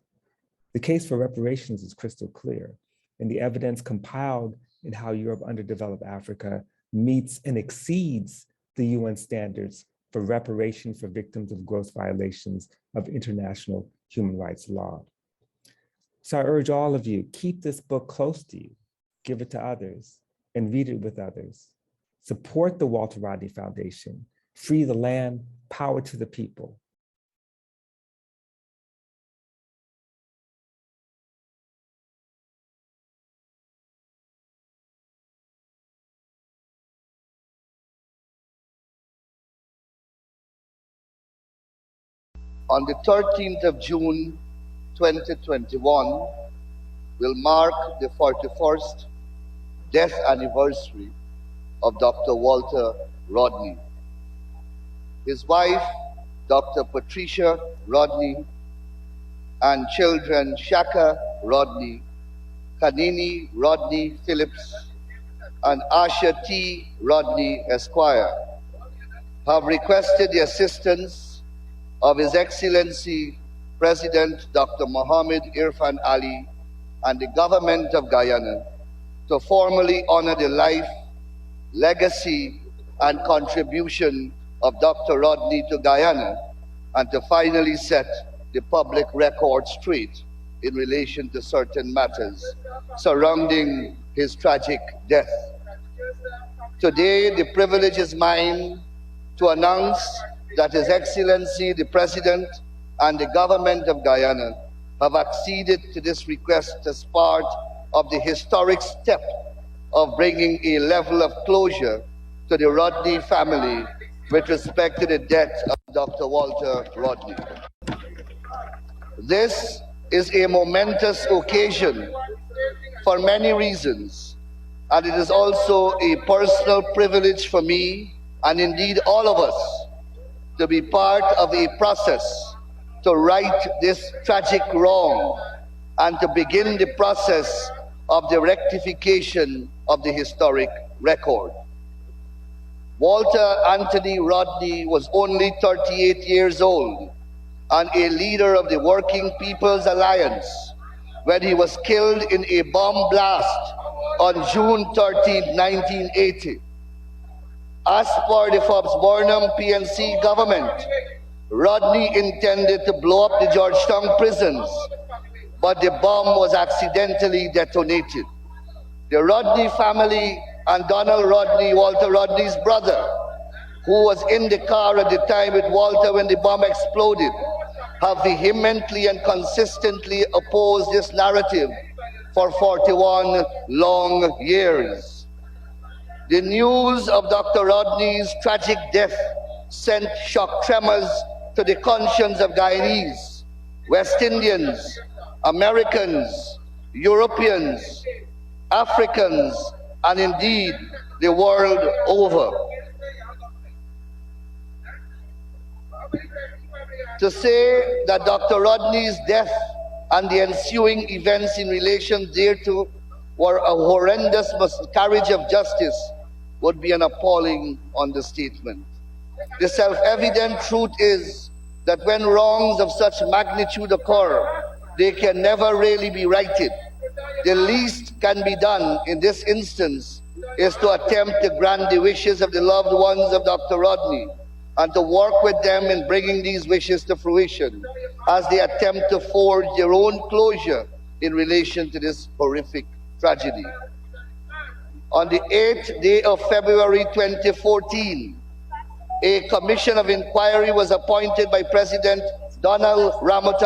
The case for reparations is crystal clear, and the evidence compiled in how Europe Underdeveloped Africa meets and exceeds the UN standards for reparation for victims of gross violations of international human rights law. So I urge all of you, keep this book close to you, give it to others, and read it with others. Support the Walter Rodney Foundation, free the land, power to the people. On the 13th of June, 2021, will mark the 41st death anniversary of Dr. Walter Rodney. His wife, Dr. Patricia Rodney, and children Shaka Rodney, Kanini Rodney Phillips, and Asha T. Rodney Esquire, have requested the assistance of His Excellency President Dr. Mohammed Irfan Ali and the Government of Guyana to formally honor the life, legacy, and contribution of Dr. Rodney to Guyana, and to finally set the public record straight in relation to certain matters surrounding his tragic death. Today, the privilege is mine to announce that His Excellency the President and the Government of Guyana have acceded to this request as part of the historic step of bringing a level of closure to the Rodney family with respect to the death of Dr. Walter Rodney. This is a momentous occasion for many reasons, and it is also a personal privilege for me, and indeed all of us, to be part of a process to right this tragic wrong and to begin the process of the rectification of the historic record. Walter Anthony Rodney was only 38 years old and a leader of the Working People's Alliance when he was killed in a bomb blast on June 13, 1980. As per the Fobbs-Burnham PNC government, Rodney intended to blow up the Georgetown prisons, but the bomb was accidentally detonated. The Rodney family and Donald Rodney, Walter Rodney's brother, who was in the car at the time with Walter when the bomb exploded, have vehemently and consistently opposed this narrative for 41 long years. The news of Dr. Rodney's tragic death sent shock tremors to the conscience of Guyanese, West Indians, Americans, Europeans, Africans, and indeed the world over. To say that Dr. Rodney's death and the ensuing events in relation thereto were a horrendous miscarriage of justice would be an appalling understatement. The self-evident truth is that when wrongs of such magnitude occur, they can never really be righted. The least can be done in this instance is to attempt to grant the wishes of the loved ones of Dr. Rodney and to work with them in bringing these wishes to fruition as they attempt to forge their own closure in relation to this horrific tragedy. On the 8th day of February 2014, a commission of inquiry was appointed by President Donald Rodney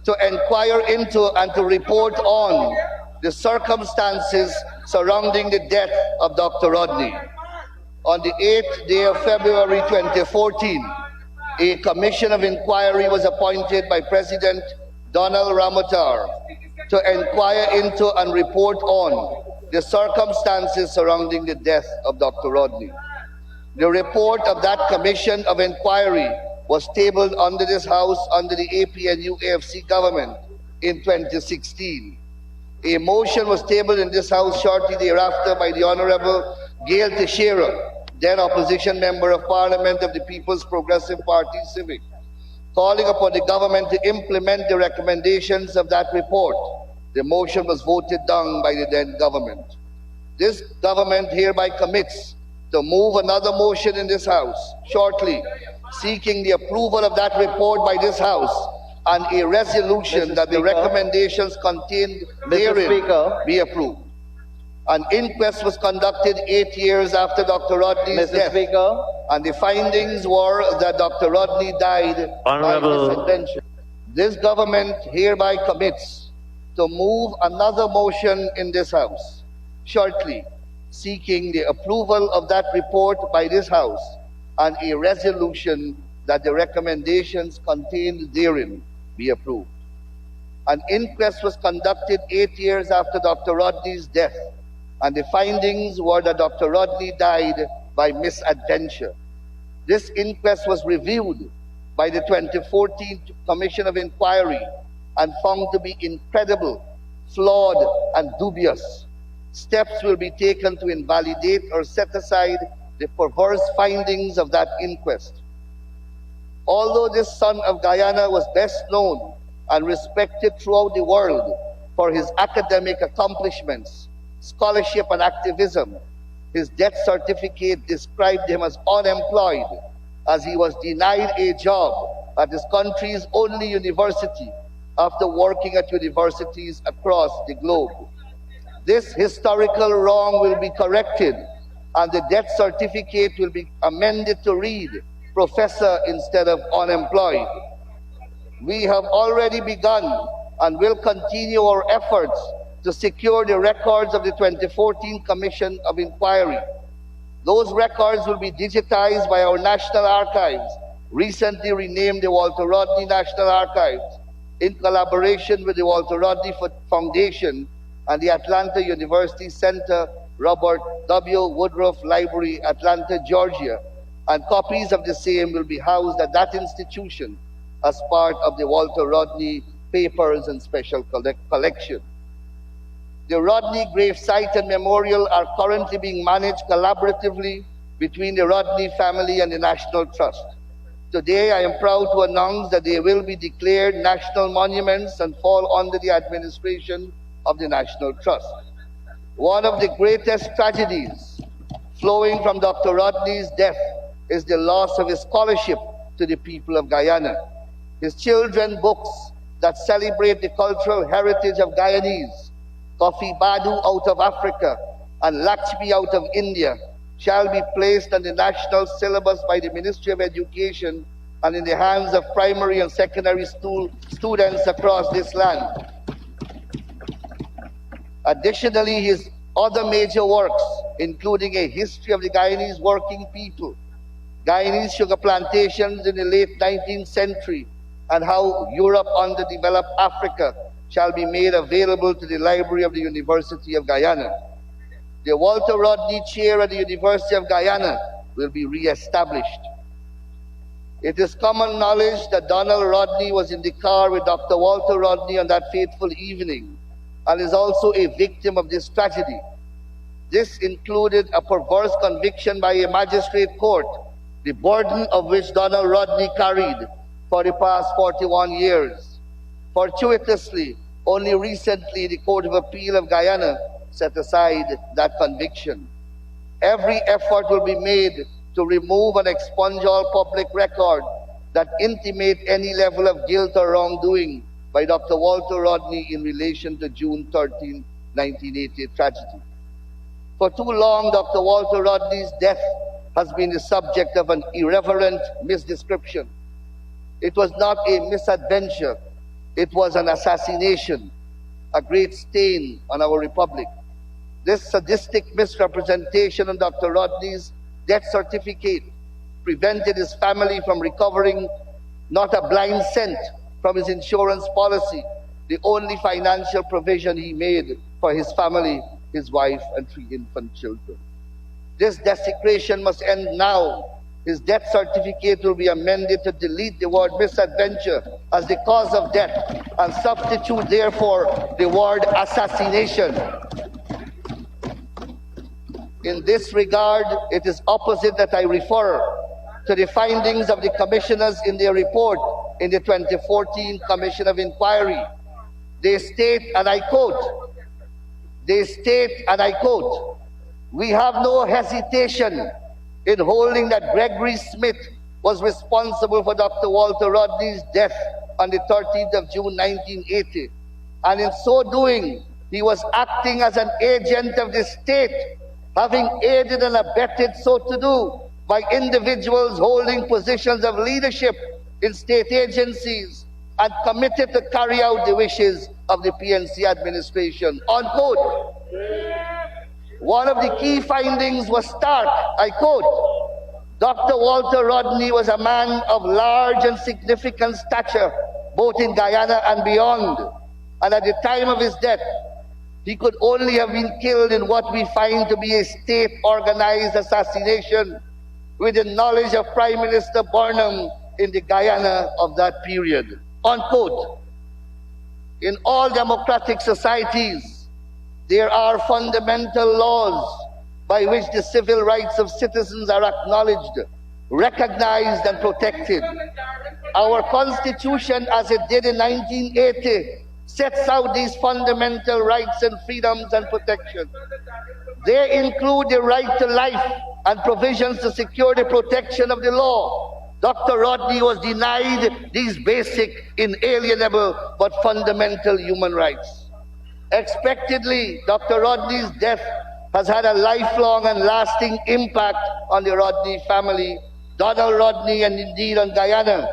to inquire into and to report on the circumstances surrounding the death of Dr. Rodney. On the 8th day of February 2014, a commission of inquiry was appointed by President Donald Rodney to inquire into and report on the circumstances surrounding the death of Dr. Rodney. The report of that commission of inquiry was tabled under this House under the APNU-AFC government in 2016. A motion was tabled in this House shortly thereafter by the Honorable Gail Teixeira, then opposition member of Parliament of the People's Progressive Party Civic, calling upon the government to implement the recommendations of that report. The motion was voted down by the then government. This government hereby commits to move another motion in this House shortly, seeking the approval of that report by this House and a resolution that the recommendations contained therein be approved. An inquest was conducted 8 years after Dr. Rodney's death, and the findings were that Dr. Rodney died by misadventure. This government hereby commits to move another motion in this House shortly, seeking the approval of that report by this House and a resolution that the recommendations contained therein be approved. An inquest was conducted 8 years after Dr. Rodney's death, and the findings were that Dr. Rodney died by misadventure. This inquest was reviewed by the 2014 Commission of Inquiry and found to be incredible, flawed, and dubious. Steps will be taken to invalidate or set aside the perverse findings of that inquest. Although this son of Guyana was best known and respected throughout the world for his academic accomplishments, scholarship, and activism, his death certificate described him as unemployed, as he was denied a job at his country's only university after working at universities across the globe. This historical wrong will be corrected, and the death certificate will be amended to read professor instead of unemployed. We have already begun and will continue our efforts to secure the records of the 2014 Commission of Inquiry. Those records will be digitized by our National Archives, recently renamed the Walter Rodney National Archives, in collaboration with the Walter Rodney Foundation and the Atlanta University Center Robert W. Woodruff Library, Atlanta, Georgia, and copies of the same will be housed at that institution as part of the Walter Rodney Papers and Special Collection. The Rodney grave site and memorial are currently being managed collaboratively between the Rodney family and the National Trust. Today, I am proud to announce that they will be declared national monuments and fall under the administration of the National Trust. One of the greatest tragedies flowing from Dr. Rodney's death is the loss of his scholarship to the people of Guyana. His children's books that celebrate the cultural heritage of Guyanese, Kofi Badu out of Africa, and Lakshmi out of India, shall be placed on the national syllabus by the Ministry of Education and in the hands of primary and secondary students across this land. Additionally, his other major works, including a history of the Guyanese working people, Guyanese sugar plantations in the late 19th century, and how Europe Underdeveloped Africa shall be made available to the Library of the University of Guyana. The Walter Rodney Chair at the University of Guyana will be re-established. It is common knowledge that Donald Rodney was in the car with Dr. Walter Rodney on that fateful evening and is also a victim of this tragedy. This included a perverse conviction by a magistrate court, the burden of which Donald Rodney carried for the past 41 years. Fortuitously, only recently the Court of Appeal of Guyana set aside that conviction. Every effort will be made to remove and expunge all public record that intimate any level of guilt or wrongdoing by Dr. Walter Rodney in relation to June 13, 1980 tragedy. For too long, Dr. Walter Rodney's death has been the subject of an irreverent misdescription. It was not a misadventure, it was an assassination, a great stain on our republic. This sadistic misrepresentation of Dr. Rodney's death certificate prevented his family from recovering not a blind cent from his insurance policy, the only financial provision he made for his family, his wife, and 3 infant children. This desecration must end now. His death certificate will be amended to delete the word misadventure as the cause of death and substitute, therefore, the word assassination. In this regard, it is opposite that I refer to the findings of the commissioners in their report in the 2014 Commission of Inquiry. They state, and I quote, "We have no hesitation in holding that Gregory Smith was responsible for Dr. Walter Rodney's death on the 13th of June 1980, and in so doing, he was acting as an agent of the state, having aided and abetted so to do by individuals holding positions of leadership in state agencies and committed to carry out the wishes of the PNC administration," unquote. One of the key findings was stark, I quote, "Dr. Walter Rodney was a man of large and significant stature, both in Guyana and beyond, and at the time of his death, he could only have been killed in what we find to be a state-organized assassination with the knowledge of Prime Minister Burnham in the Guyana of that period," unquote. In all democratic societies, there are fundamental laws by which the civil rights of citizens are acknowledged, recognized, and protected. Our Constitution, as it did in 1980, sets out these fundamental rights and freedoms and protections. They include the right to life and provisions to secure the protection of the law. Dr. Rodney was denied these basic, inalienable, but fundamental human rights. Expectedly, Dr. Rodney's death has had a lifelong and lasting impact on the Rodney family, Donald Rodney, and indeed on Guyana.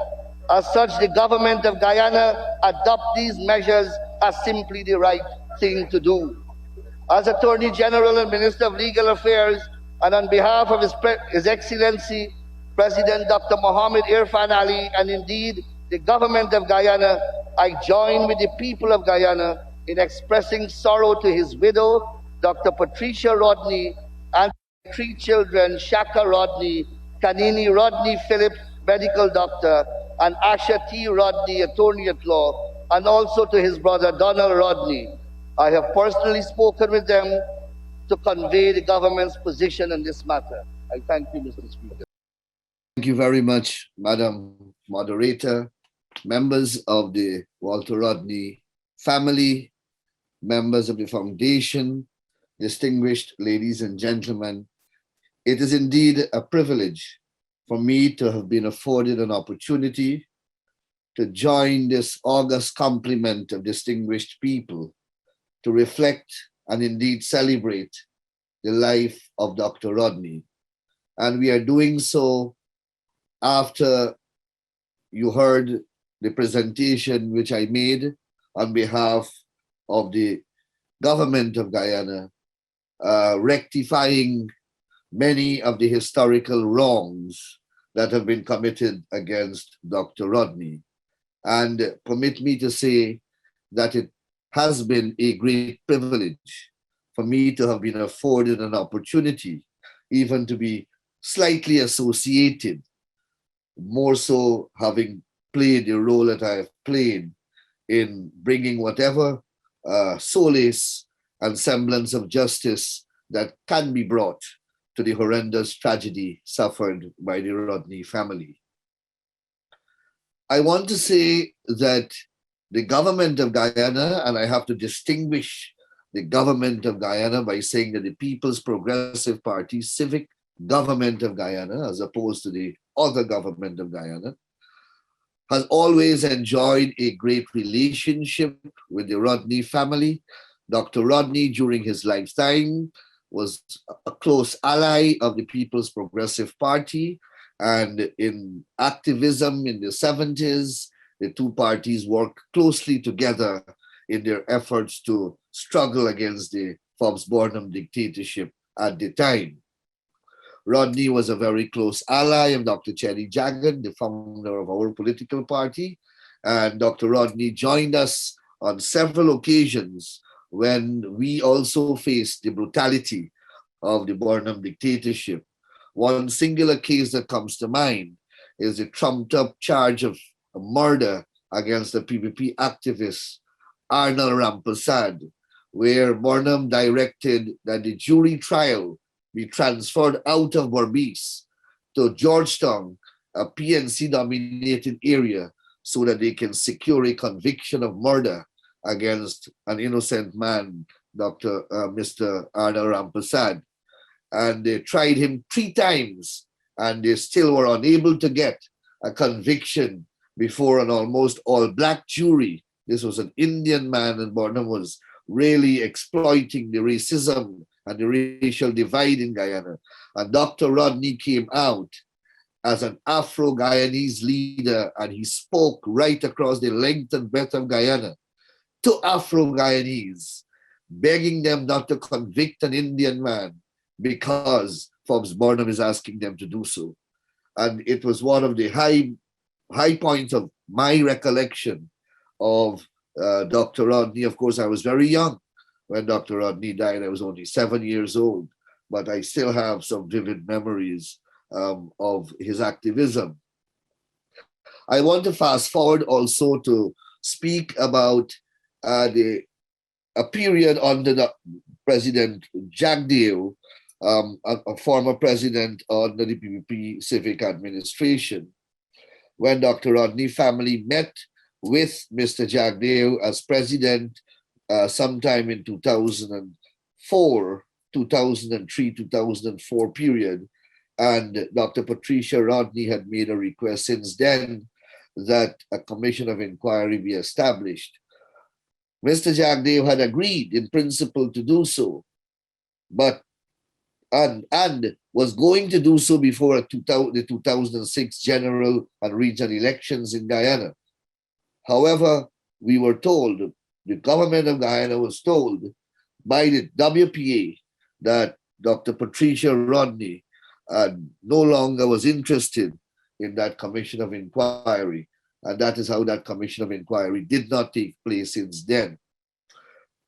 As such, the government of Guyana adopt these measures as simply the right thing to do. As Attorney General and Minister of Legal Affairs, and on behalf of His Excellency, President Dr. Mohammed Irfan Ali, and indeed the government of Guyana, I join with the people of Guyana in expressing sorrow to his widow, Dr. Patricia Rodney, and 3 children, Shaka Rodney, Kanini Rodney Phillips, medical doctor, and Asha T. Rodney, attorney at law, and also to his brother Donald Rodney. I have personally spoken with them to convey the government's position on this matter. I thank you, Mr. Speaker. Thank you very much, Madam Moderator, members of the Walter Rodney family, members of the foundation, distinguished ladies and gentlemen. It is indeed a privilege for me to have been afforded an opportunity to join this august complement of distinguished people to reflect and indeed celebrate the life of Dr. Rodney. And we are doing so after you heard the presentation which I made on behalf of the government of Guyana, rectifying many of the historical wrongs that have been committed against Dr. Rodney. And permit me to say that it has been a great privilege for me to have been afforded an opportunity even to be slightly associated, more so having played the role that I have played in bringing whatever solace and semblance of justice that can be brought to the horrendous tragedy suffered by the Rodney family. I want to say that the government of Guyana, and I have to distinguish the government of Guyana by saying that the People's Progressive Party, civic government of Guyana, as opposed to the other government of Guyana, has always enjoyed a great relationship with the Rodney family. Dr. Rodney, during his lifetime, was a close ally of the People's Progressive Party, and in activism in the 70s, the two parties worked closely together in their efforts to struggle against the Forbes-Burnham dictatorship at the time. Rodney was a very close ally of Dr. Cheney Jagan, the founder of our political party, and Dr. Rodney joined us on several occasions when we also faced the brutality of the Burnham dictatorship. One singular case that comes to mind is the trumped-up charge of murder against the PPP activist Arnold Rampersad, where Burnham directed that the jury trial be transferred out of Berbice to Georgetown, a PNC-dominated area, so that they can secure a conviction of murder against an innocent man, Mr. Arnold Rampersad. And they tried him 3 times, and they still were unable to get a conviction before an almost all-black jury. This was an Indian man, and Burnham was really exploiting the racism and the racial divide in Guyana. And Dr. Rodney came out as an Afro-Guyanese leader, and he spoke right across the length and breadth of Guyana to Afro-Guyanese, begging them not to convict an Indian man because Forbes-Burnham is asking them to do so. And it was one of the high points of my recollection of Dr. Rodney. Of course, I was very young when Dr. Rodney died. I was only 7 years old, but I still have some vivid memories of his activism. I want to fast forward also to speak about a period under the President Jagdeo, a former president under the PPP civic administration, when Dr. Rodney family met with Mr. Jagdeo as president sometime in 2004, 2003, 2004 period. And Dr. Patricia Rodney had made a request since then that a commission of inquiry be established. Mr. Jagdeo had agreed in principle to do so, but and was going to do so before the 2006 general and regional elections in Guyana. However, we were told, the government of Guyana was told by the WPA that Dr. Patricia Rodney no longer was interested in that commission of inquiry. And that is how that commission of inquiry did not take place since then.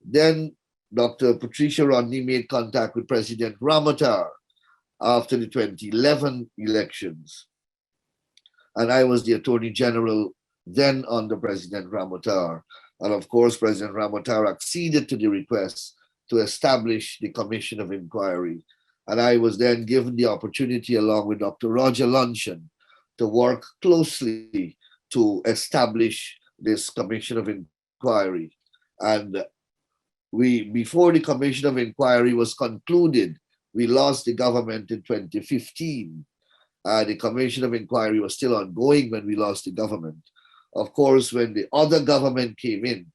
Then Dr. Patricia Rodney made contact with President Ramotar after the 2011 elections. And I was the Attorney General then under President Ramotar. And of course, President Ramotar acceded to the request to establish the Commission of Inquiry. And I was then given the opportunity, along with Dr. Roger Luncheon, to work closely to establish this Commission of Inquiry. And before the Commission of Inquiry was concluded, we lost the government in 2015. The Commission of Inquiry was still ongoing when we lost the government. Of course, when the other government came in,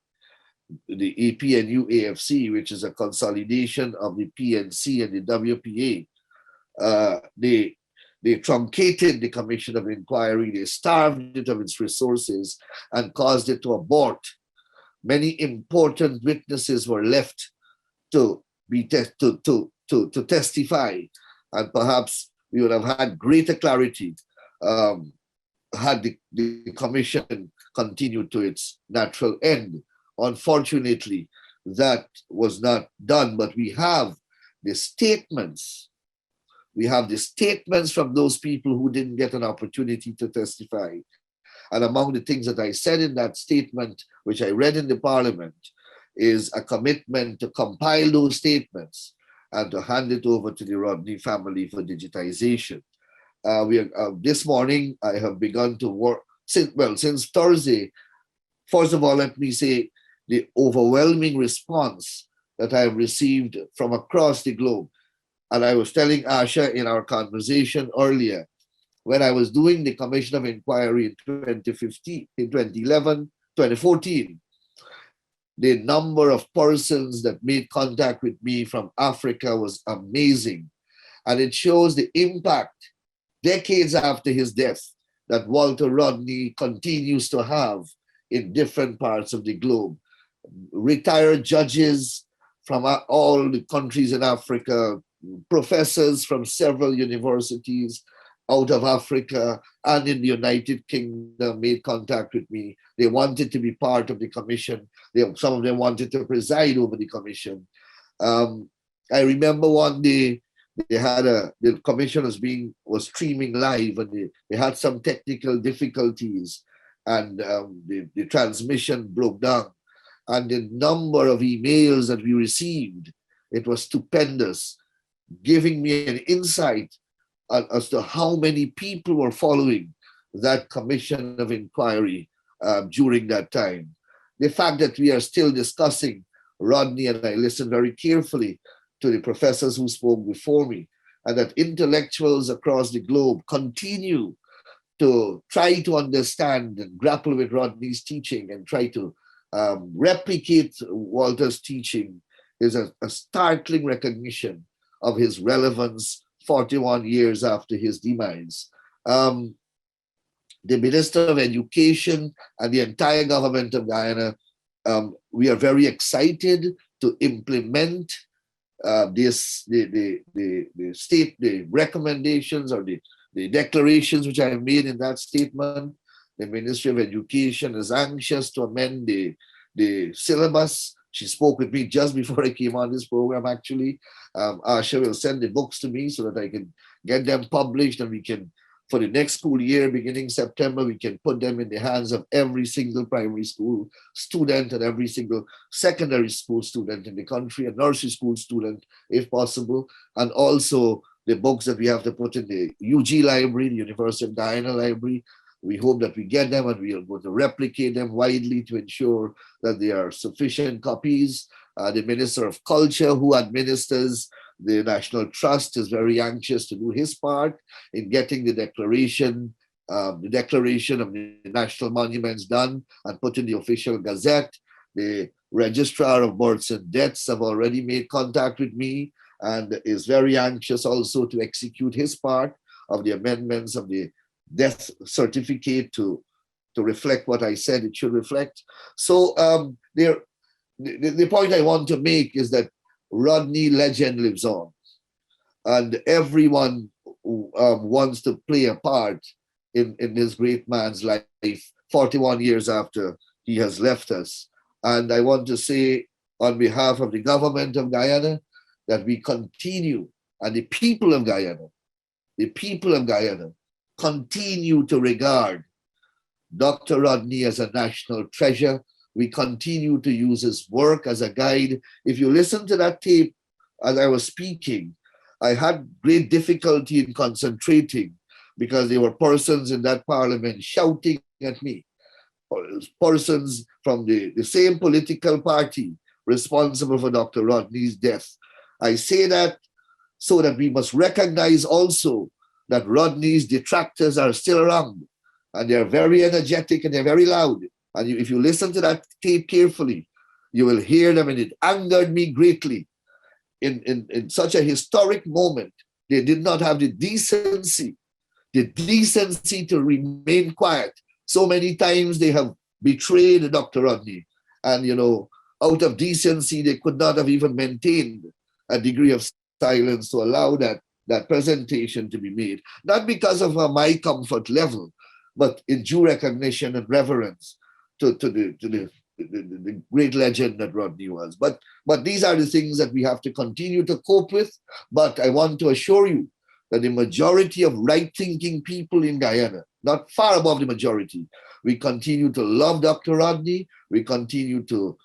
the APNU AFC, which is a consolidation of the PNC and the WPA, they truncated the Commission of Inquiry, they starved it of its resources and caused it to abort. Many important witnesses were left to testify, and perhaps we would have had greater clarity had the commission continued to its natural end Unfortunately, that was not done, but we have the statements. We have the statements from those people who didn't get an opportunity to testify. And among the things that I said in that statement, which I read in the parliament, is a commitment to compile those statements and to hand it over to the Rodney family for digitization. This morning, I have begun to work, since Thursday. First of all, let me say the overwhelming response that I have received from across the globe. And I was telling Asha in our conversation earlier, when I was doing the Commission of Inquiry in 2015, in 2011, 2014, the number of persons that made contact with me from Africa was amazing. And it shows the impact, decades after his death, that Walter Rodney continues to have in different parts of the globe. Retired judges from all the countries in Africa, professors from several universities out of Africa and in the United Kingdom made contact with me. They wanted to be part of the commission. Some of them wanted to preside over the commission. I remember one day they had the commission was streaming live, and they had some technical difficulties, and the transmission broke down. And the number of emails that we received, it was stupendous, giving me an insight as to how many people were following that commission of inquiry during that time. The fact that we are still discussing Rodney, and I listened very carefully to the professors who spoke before me, and that intellectuals across the globe continue to try to understand and grapple with Rodney's teaching and try to replicate Walter's teaching, is a startling recognition of his relevance 41 years after his demise. The Minister of Education and the entire government of Guyana, we are very excited to implement the recommendations or the declarations which I have made in that statement. The Ministry of Education is anxious to amend the syllabus. She spoke with me just before I came on this program, actually. Asha will send the books to me so that I can get them published, and we can, for the next school year, beginning September, we can put them in the hands of every single primary school student and every single secondary school student in the country, a nursery school student, if possible, and also the books that we have to put in the UG library, the University of Guyana library. We hope that we get them, and we are going to replicate them widely to ensure that there are sufficient copies. The Minister of Culture, who administers the National Trust, is very anxious to do his part in getting the declaration of the national monuments done and put in the official gazette. The Registrar of Births and Deaths have already made contact with me and is very anxious also to execute his part of the amendments of the death certificate to reflect what I said it should reflect. So the point I want to make is that Rodney legend lives on, and everyone wants to play a part in this great man's life 41 years after he has left us. And I want to say on behalf of the government of Guyana that we continue, and the people of Guyana continue to regard Dr. Rodney as a national treasure. We continue to use his work as a guide. If you listen to that tape as I was speaking, I had great difficulty in concentrating because there were persons in that parliament shouting at me, persons from the same political party responsible for Dr. Rodney's death. I say that so that we must recognize also that Rodney's detractors are still around, and they're very energetic and they're very loud. And if you listen to that tape carefully, you will hear them, and it angered me greatly. In such a historic moment, they did not have the decency to remain quiet. So many times they have betrayed Dr. Rodney, and out of decency, they could not have even maintained a degree of silence to allow that presentation to be made, not because of my comfort level, but in due recognition and reverence to the the great legend that Rodney was. But these are the things that we have to continue to cope with. But I want to assure you that the majority of right-thinking people in Guyana, not far above the majority, we continue to love Dr. Rodney. We continue to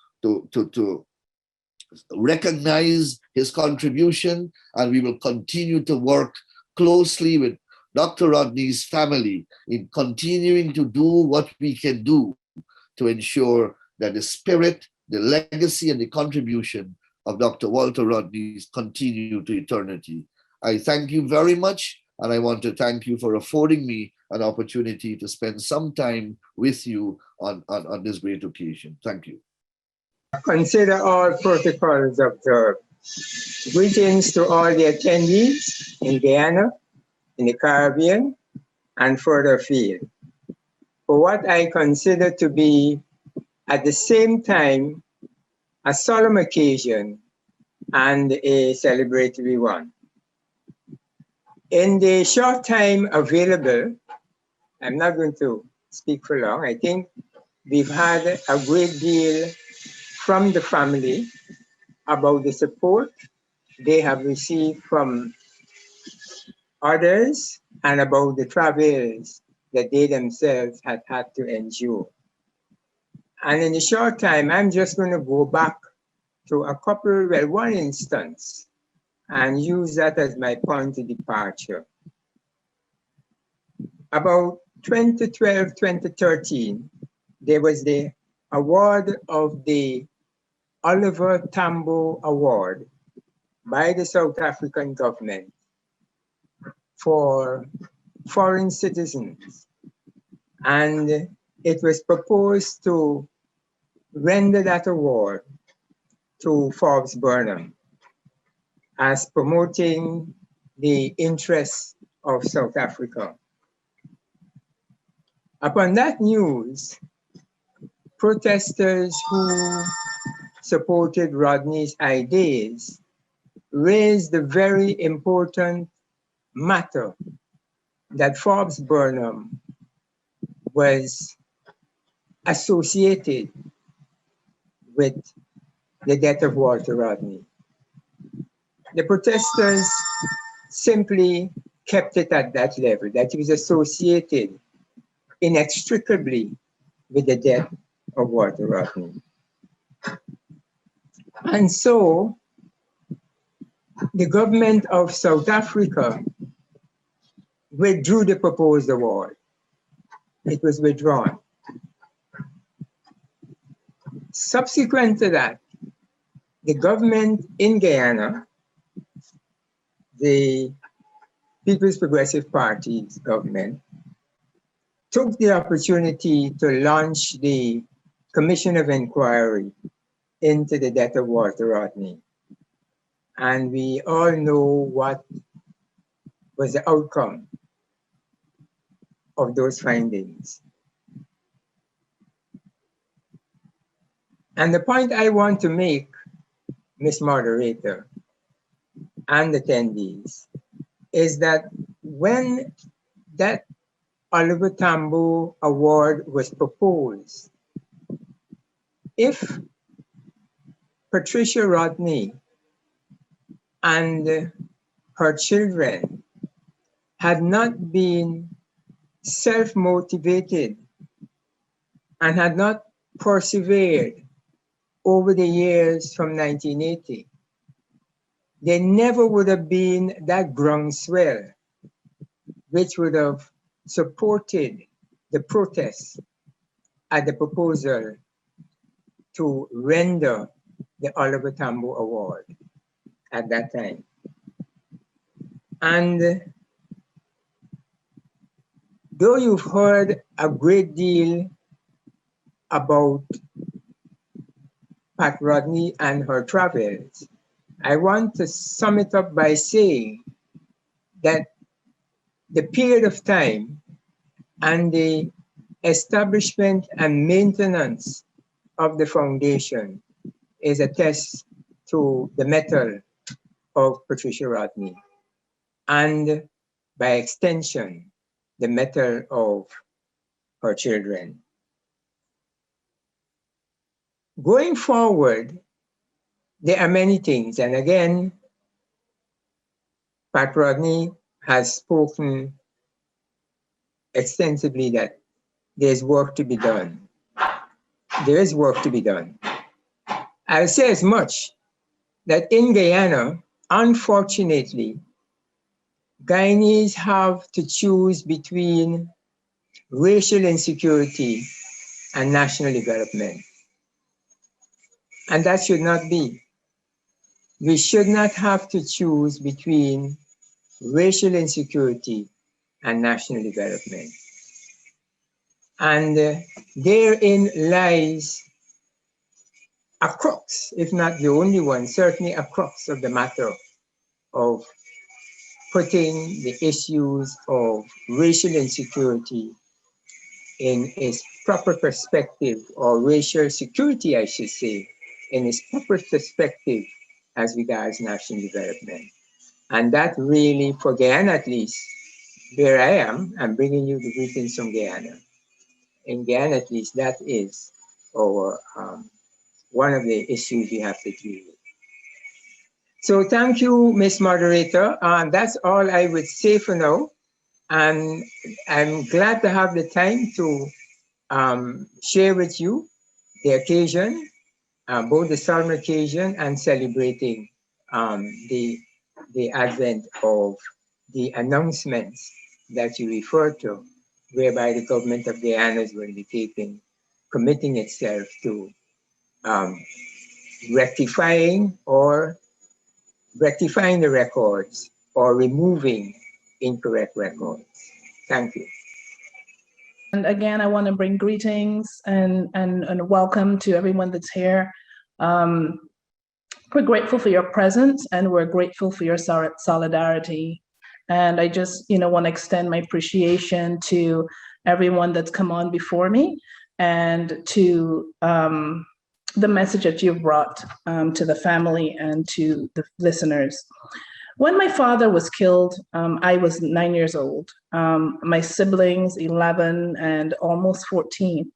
recognize his contribution, and we will continue to work closely with Dr. Rodney's family in continuing to do what we can do to ensure that the spirit, the legacy, and the contribution of Dr. Walter Rodney continue to eternity. I thank you very much, and I want to thank you for affording me an opportunity to spend some time with you on this great occasion. Thank you. Consider all protocols observed. Greetings to all the attendees in Guyana, in the Caribbean, and further afield, for what I consider to be at the same time a solemn occasion and a celebratory one. In the short time available, I'm not going to speak for long. I think we've had a great deal from the family about the support they have received from others and about the travails that they themselves had had to endure. And in a short time, I'm just going to go back to one instance and use that as my point of departure. About 2012, 2013, there was the award of the Oliver Tambo Award by the South African government for foreign citizens. And it was proposed to render that award to Forbes Burnham as promoting the interests of South Africa. Upon that news, protesters who supported Rodney's ideas raised the very important matter that Forbes Burnham was associated with the death of Walter Rodney. The protesters simply kept it at that level, that he was associated inextricably with the death of Walter Rodney. And so the government of South Africa withdrew the proposed award. It was withdrawn. Subsequent to that, the government in Guyana, the People's Progressive Party's government, took the opportunity to launch the Commission of Inquiry into the death of Walter Rodney. And we all know what was the outcome of those findings. And the point I want to make, Ms. Moderator and attendees, is that when that Oliver Tambo Award was proposed, if Patricia Rodney and her children had not been self-motivated and had not persevered over the years from 1980, there never would have been that groundswell which would have supported the protests at the proposal to render the Oliver Tambo Award at that time. And though you've heard a great deal about Pat Rodney and her travels, I want to sum it up by saying that the period of time and the establishment and maintenance of the foundation is a test to the mettle of Patricia Rodney, and by extension, the mettle of her children. Going forward, there are many things. And again, Pat Rodney has spoken extensively that there's work to be done. There is work to be done. I'll say as much that in Guyana, unfortunately, Guyanese have to choose between racial insecurity and national development. And that should not be. We should not have to choose between racial insecurity and national development. And therein lies a crux, if not the only one, certainly a crux of the matter of putting the issues of racial insecurity in its proper perspective, or racial security, I should say, in its proper perspective as regards national development. And that really, for Guyana at least, where I am, I'm bringing you the greetings from Guyana. In Guyana at least, that is our, one of the issues we have to deal with. So thank you, Ms. Moderator. That's all I would say for now. And I'm glad to have the time to share with you the occasion, both the solemn occasion and celebrating the advent of the announcements that you refer to, whereby the government of Guyana will be committing itself to rectifying the records or removing incorrect records. Thank you. And again, I want to bring greetings and welcome to everyone that's here. We're grateful for your presence and we're grateful for your solidarity. And I just, want to extend my appreciation to everyone that's come on before me and to the message that you've brought to the family and to the listeners. When my father was killed, I was 9 years old. My siblings, 11 and almost 14.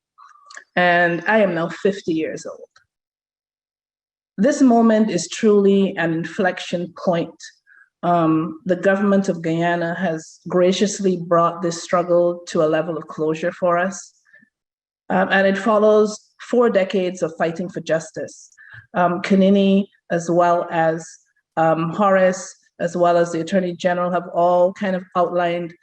And I am now 50 years old. This moment is truly an inflection point. The government of Guyana has graciously brought this struggle to a level of closure for us. And it follows 4 decades of fighting for justice. Kanini, as well as Horace, as well as the Attorney General have all kind of outlined,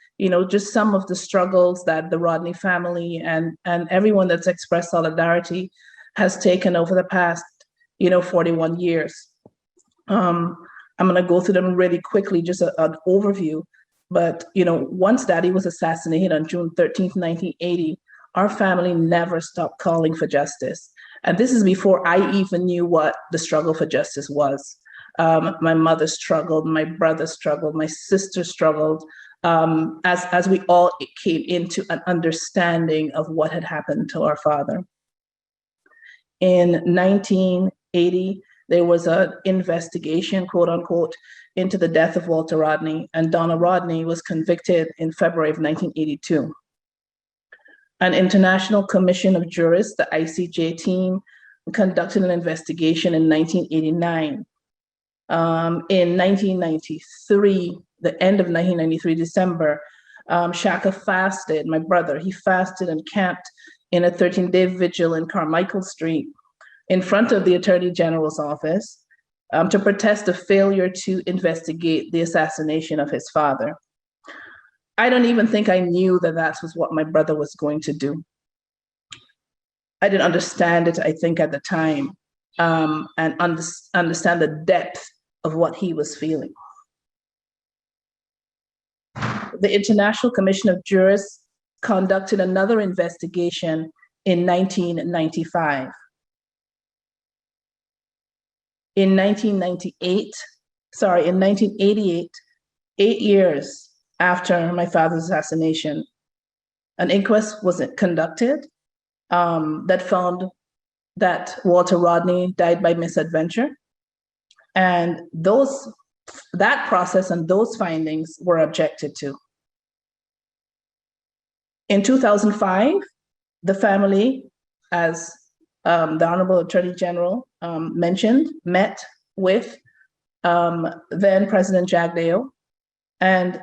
just some of the struggles that the Rodney family and everyone that's expressed solidarity has taken over the past, 41 years. I'm gonna go through them really quickly, just an overview. But, once Daddy was assassinated on June 13th, 1980, our family never stopped calling for justice. And this is before I even knew what the struggle for justice was. My mother struggled, my brother struggled, my sister struggled, as we all came into an understanding of what had happened to our father. In 1980, there was an investigation, quote unquote, into the death of Walter Rodney, and Donald Rodney was convicted in February of 1982. An International Commission of Jurists, the ICJ team, conducted an investigation in 1989. In 1993, the end of 1993, December, Shaka fasted, my brother, he fasted and camped in a 13-day vigil in Carmichael Street in front of the Attorney General's office to protest the failure to investigate the assassination of his father. I don't even think I knew that that was what my brother was going to do. I didn't understand it, I think, at the time, and understand the depth of what he was feeling. The International Commission of Jurists conducted another investigation in 1995. In 1988, 8 years after my father's assassination, an inquest was conducted that found that Walter Rodney died by misadventure. And that process and those findings were objected to. In 2005, the family, as the Honorable Attorney General mentioned, met with then President Jagdeo, and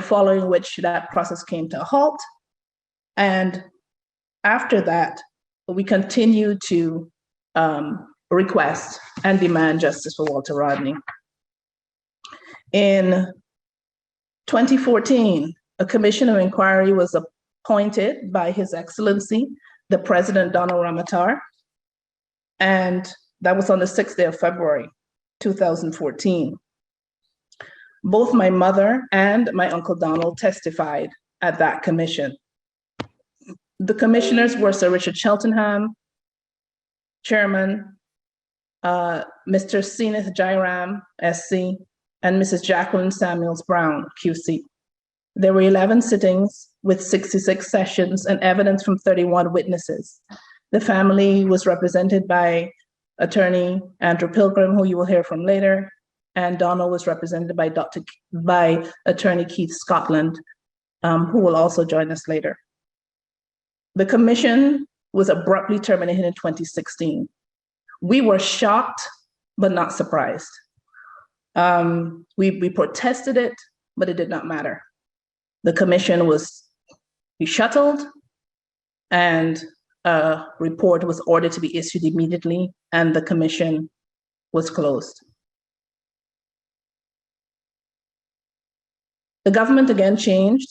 following which that process came to a halt. And after that, we continued to request and demand justice for Walter Rodney. In 2014, a commission of inquiry was appointed by His Excellency, the President Donald Rodney, and that was on the 6th day of February, 2014. Both my mother and my Uncle Donald testified at that commission. The commissioners were Sir Richard Cheltenham, Chairman, Mr. Seneth Jairam, SC, and Mrs. Jacqueline Samuels Brown, QC. There were 11 sittings with 66 sessions and evidence from 31 witnesses. The family was represented by Attorney Andrew Pilgrim, who you will hear from later, and Donald was represented by Attorney Keith Scotland, who will also join us later. The commission was abruptly terminated in 2016. We were shocked, but not surprised. We protested it, but it did not matter. The commission was shuttled, and a report was ordered to be issued immediately, and the commission was closed. The government again changed,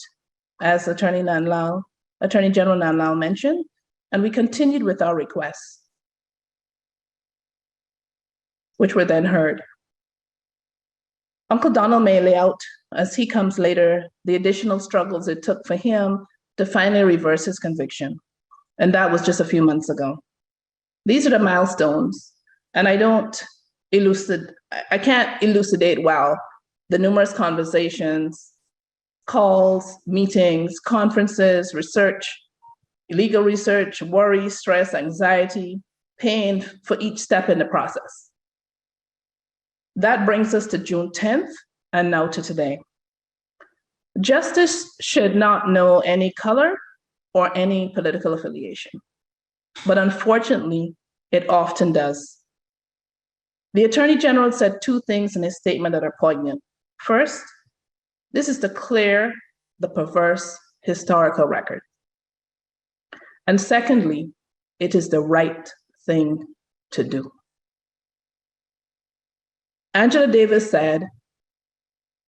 as Attorney General Nanlao mentioned, and we continued with our requests, which were then heard. Uncle Donald may lay out, as he comes later, the additional struggles it took for him to finally reverse his conviction. And that was just a few months ago. These are the milestones, and I can't elucidate well the numerous conversations, calls, meetings, conferences, research, legal research, worry, stress, anxiety, pain for each step in the process. That brings us to June 10th and now to today. Justice should not know any color or any political affiliation, but unfortunately, it often does. The Attorney General said two things in his statement that are poignant. First, this is to clear the perverse historical record. And secondly, it is the right thing to do. Angela Davis said,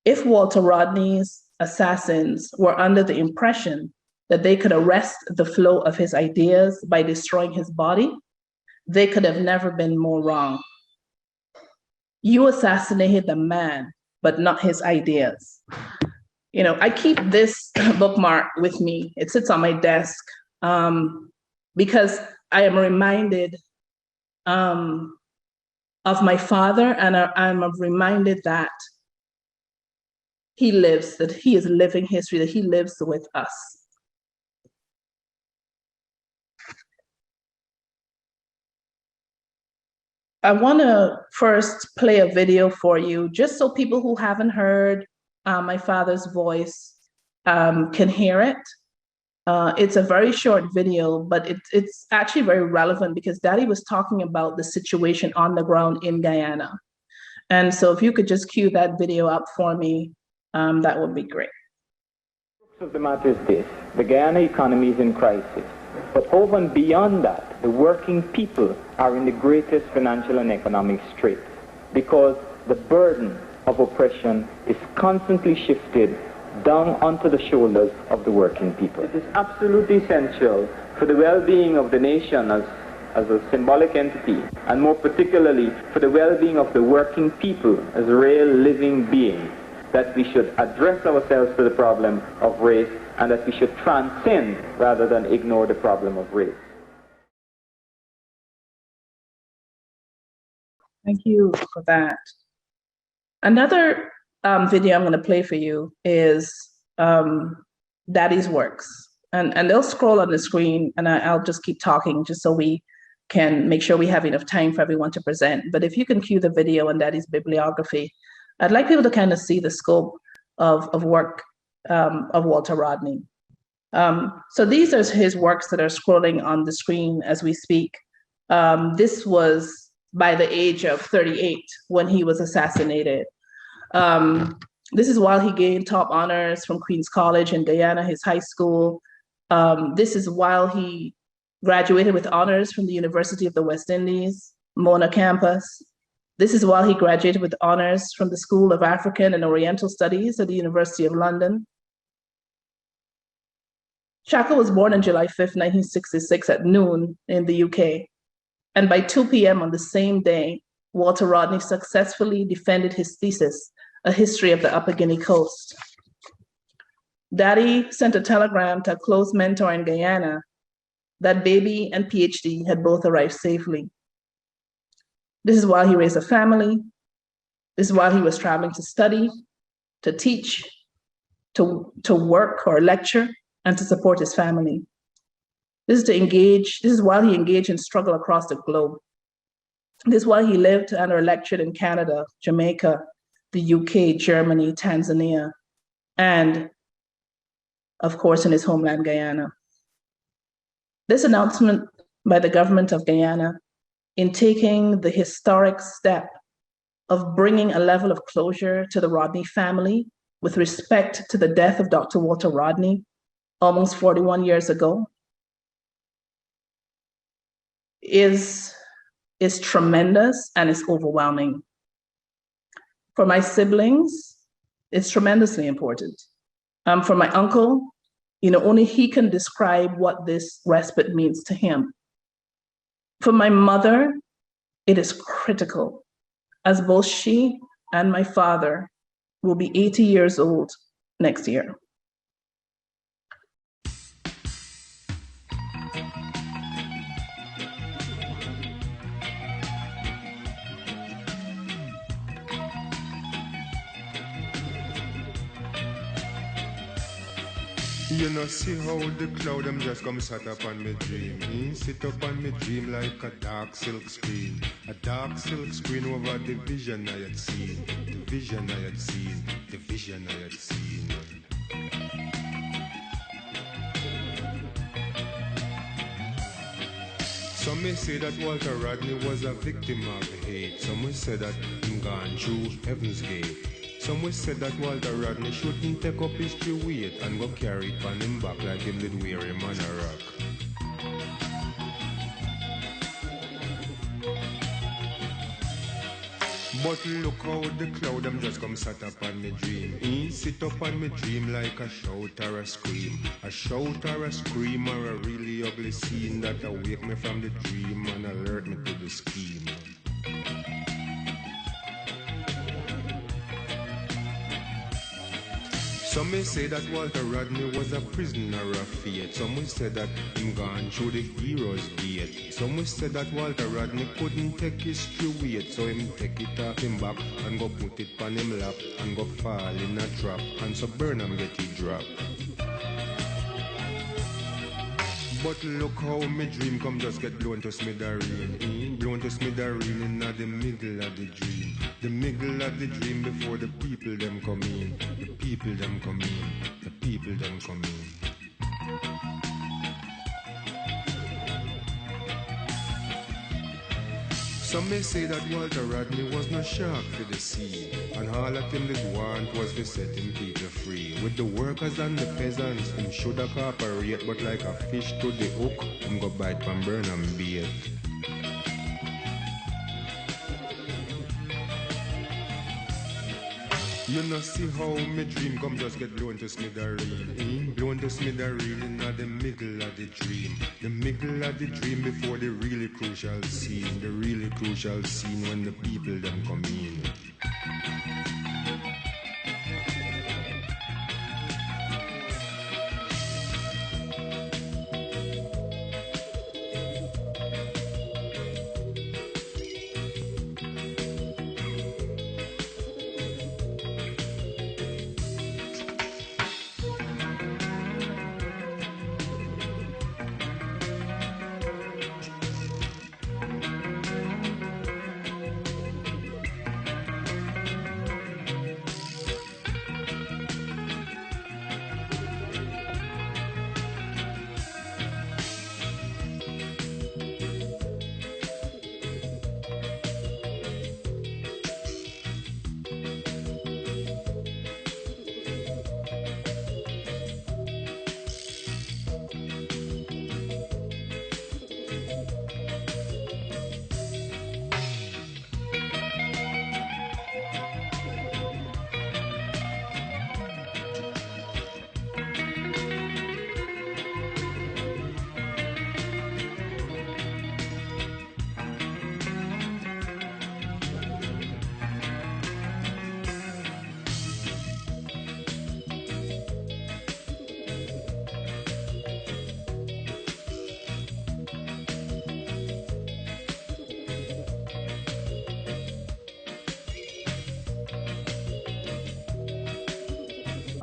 if Walter Rodney's assassins were under the impression that they could arrest the flow of his ideas by destroying his body, they could have never been more wrong. You assassinated the man, but not his ideas. I keep this bookmark with me. It sits on my desk because I am reminded of my father, and I'm reminded that he lives, that he is living history, that he lives with us. I want to first play a video for you, just so people who haven't heard my father's voice can hear it. It's a very short video, but it's actually very relevant because Daddy was talking about the situation on the ground in Guyana. And so if you could just cue that video up for me, that would be great. The the matter is this: the Guyana economy is in crisis. But over and beyond that, the working people are in the greatest financial and economic straits because the burden of oppression is constantly shifted down onto the shoulders of the working people. It is absolutely essential for the well-being of the nation as a symbolic entity, and more particularly for the well-being of the working people as real living beings, that we should address ourselves to the problem of race, and that we should transcend rather than ignore the problem of race. Thank you for that. Another video I'm going to play for you is Daddy's works. And they'll scroll on the screen, and I'll just keep talking just so we can make sure we have enough time for everyone to present. But if you can cue the video on Daddy's bibliography, I'd like people to kind of see the scope of work of Walter Rodney. So these are his works that are scrolling on the screen as we speak. This was by the age of 38 when he was assassinated. This is while he gained top honors from Queens College in Guyana, his high school. This is while he graduated with honors from the University of the West Indies, Mona campus. This is while he graduated with honors from the School of African and Oriental Studies at the University of London. Shaka was born on July 5th, 1966 at noon in the UK. And by 2 p.m. on the same day, Walter Rodney successfully defended his thesis, A History of the Upper Guinea Coast. Daddy sent a telegram to a close mentor in Guyana that baby and PhD had both arrived safely. This is while he raised a family. This is while he was traveling to study, to teach, to work or lecture, and to support his family. This is while he engaged in struggle across the globe. This is while he lived and or lectured in Canada, Jamaica, the UK, Germany, Tanzania, and of course in his homeland, Guyana. This announcement by the government of Guyana in taking the historic step of bringing a level of closure to the Rodney family with respect to the death of Dr. Walter Rodney almost 41 years ago is tremendous and is overwhelming. For my siblings, it's tremendously important. For my uncle, only he can describe what this respite means to him. For my mother, it is critical, as both she and my father will be 80 years old next year. You know, see how the cloud them just come sat up on me dream. Sit up on me dream like a dark silk screen. A dark silk screen over the vision I had seen. The vision I had seen. The vision I had seen. Some may say that Walter Rodney was a victim of hate. Some will say that him gone through heaven's gate. Some will say that Walter Rodney shouldn't take up his true weight and go carry it on him back like him did wear him on a rock. But look how the cloud them just come sat up on me dream. Sit up on me dream like a shout or a scream. A shout or a scream or a really ugly scene that awake me from the dream and alert me to the scheme. Some may say that Walter Rodney was a prisoner of fate. Some will say that him gone through the hero's gate. Some will say that Walter Rodney couldn't take his true weight, so him take it off him back and go put it on him lap and go fall in a trap and so Burnham get it drop. But look how me dream come just get blown to smithereen. Blown to smithereen in the middle of the dream. The middle of the dream before the people them come in. The people them come in. The people them come in. Some may say that Walter Rodney was no shark for the sea, and all that him did want was to set him people free. With the workers and the peasants, him shoulda cooperate, but like a fish to the hook, him go bite from Burnham bait. You know, see how me dream come just get blown to smithereen. Blown to smithereen in the middle of the dream. The middle of the dream before the really crucial scene. The really crucial scene when the people them come in.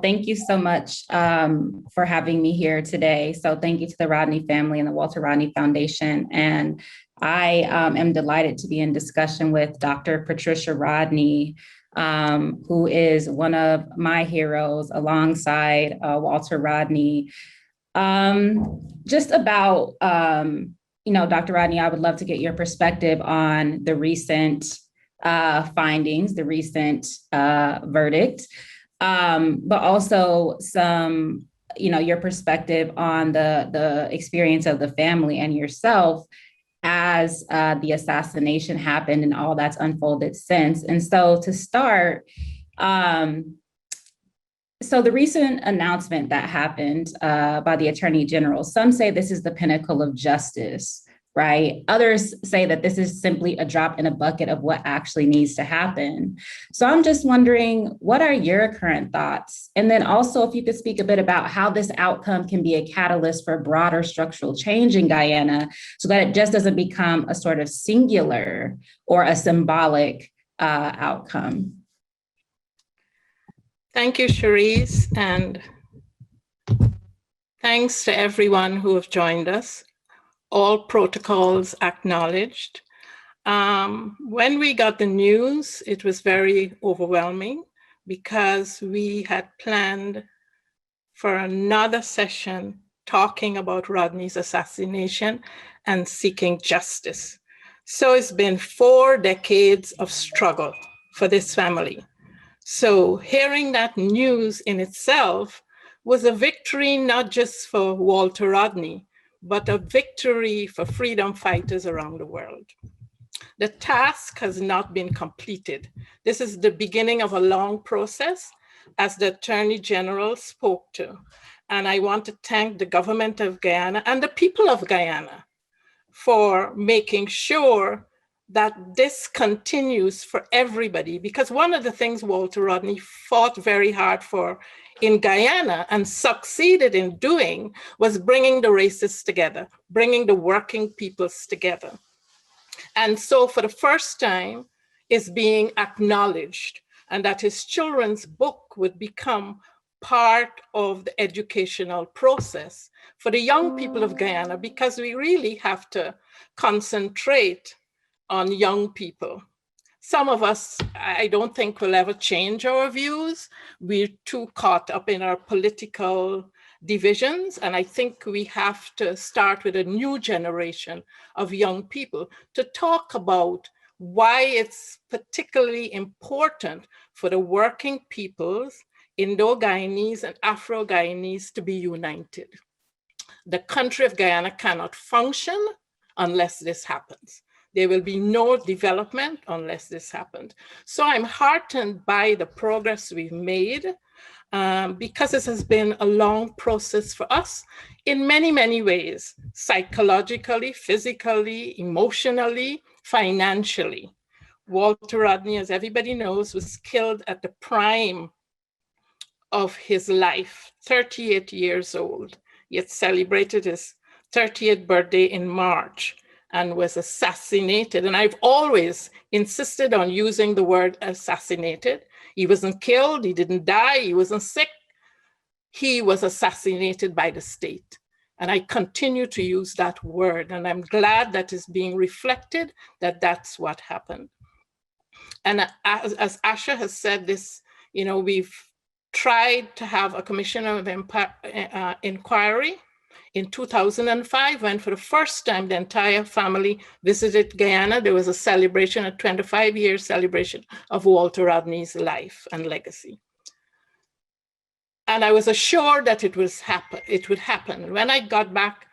thank you so much for having me here today. So thank you to the Rodney family and the Walter Rodney Foundation. And I am delighted to be in discussion with Dr. Patricia Rodney, who is one of my heroes alongside Walter Rodney. Just about, Dr. Rodney, I would love to get your perspective on the recent findings, the recent verdict, but also some, your perspective on the experience of the family and yourself as the assassination happened and all that's unfolded since. And so to start, so the recent announcement that happened by the Attorney General, some say this is the pinnacle of justice, right? Others say that this is simply a drop in a bucket of what actually needs to happen. So I'm just wondering, what are your current thoughts? And then also, if you could speak a bit about how this outcome can be a catalyst for broader structural change in Guyana, so that it just doesn't become a sort of singular or a symbolic outcome. Thank you, Cherise, and thanks to everyone who have joined us. All protocols acknowledged. When we got the news, it was very overwhelming because we had planned for another session talking about Rodney's assassination and seeking justice. So it's been 4 decades of struggle for this family. So hearing that news in itself was a victory, not just for Walter Rodney, but a victory for freedom fighters around the world. The task has not been completed. This is the beginning of a long process, as the Attorney General spoke to. And I want to thank the Government of Guyana and the people of Guyana for making sure that this continues for everybody, because one of the things Walter Rodney fought very hard for in Guyana and succeeded in doing was bringing the races together, bringing the working peoples together. And so for the first time, is being acknowledged, and that his children's book would become part of the educational process for the young people of Guyana, because we really have to concentrate on young people. Some of us, I don't think, will ever change our views. We're too caught up in our political divisions. And I think we have to start with a new generation of young people to talk about why it's particularly important for the working peoples, Indo-Guyanese and Afro-Guyanese, to be united. The country of Guyana cannot function unless this happens. There will be no development unless this happens. So I'm heartened by the progress we've made because this has been a long process for us in many, many ways, psychologically, physically, emotionally, financially. Walter Rodney, as everybody knows, was killed at the prime of his life, 38 years old. He had celebrated his 30th birthday in March and was assassinated. And I've always insisted on using the word assassinated. He wasn't killed, he didn't die, he wasn't sick. He was assassinated by the state. And I continue to use that word. And I'm glad that is being reflected, that that's what happened. And as Asha has said this, we've tried to have a commission of inquiry. In 2005, when for the first time the entire family visited Guyana, there was a celebration, a 25-year celebration of Walter Rodney's life and legacy. And I was assured that it would happen. When I got back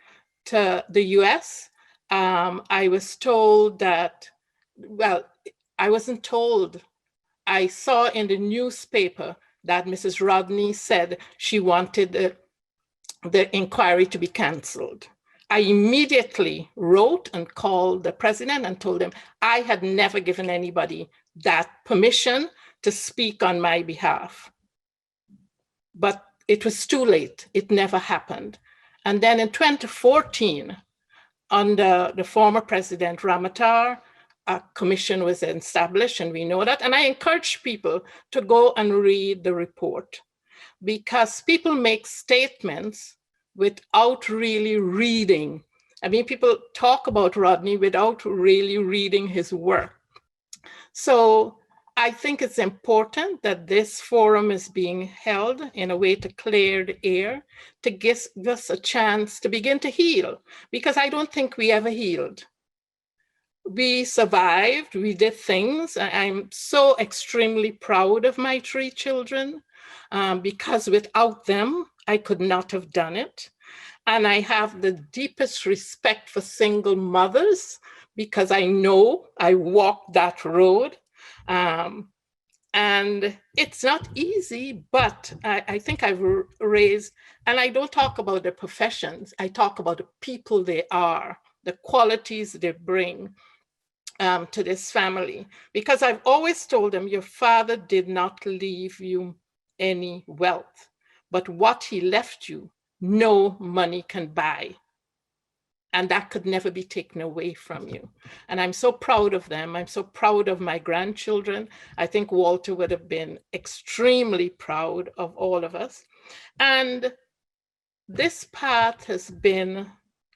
to the US, I was told that, well, I wasn't told. I saw in the newspaper that Mrs. Rodney said she wanted the inquiry to be canceled. I immediately wrote and called the president and told him I had never given anybody that permission to speak on my behalf. But it was too late. It never happened. And then in 2014, under the former president Ramatar, a commission was established, and we know that. And I encourage people to go and read the report. because people make statements without really reading. I mean, people talk about Rodney without really reading his work. So I think it's important that this forum is being held in a way to clear the air, to give us a chance to begin to heal, because I don't think we ever healed. We survived, we did things. I'm so extremely proud of my 3 children because without them, I could not have done it. And I have the deepest respect for single mothers because I know I walked that road. And it's not easy, but I think I've raised, and I don't talk about the professions, I talk about the people they are, the qualities they bring to this family. Because I've always told them, your father did not leave you any wealth, but what he left you, no money can buy. And that could never be taken away from you. And I'm so proud of them. I'm so proud of my grandchildren. I think Walter would have been extremely proud of all of us. And this path has been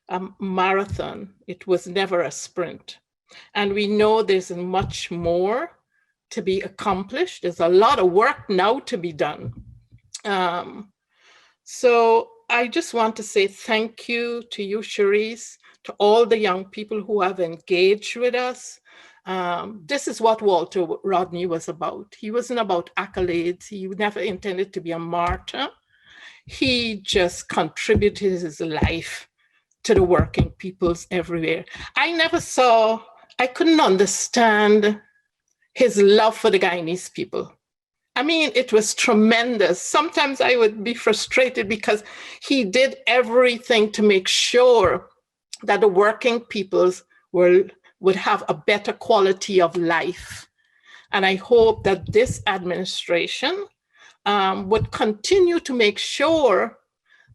a marathon. It was never a sprint. And we know there's much more to be accomplished. There's a lot of work now to be done. So I just want to say thank you to you, Cherise, to all the young people who have engaged with us. This is what Walter Rodney was about. He wasn't about accolades. He never intended to be a martyr. He just contributed his life to the working peoples everywhere. I couldn't understand his love for the Guyanese people. I mean, it was tremendous. Sometimes I would be frustrated because he did everything to make sure that the working peoples would have a better quality of life. And I hope that this administration would continue to make sure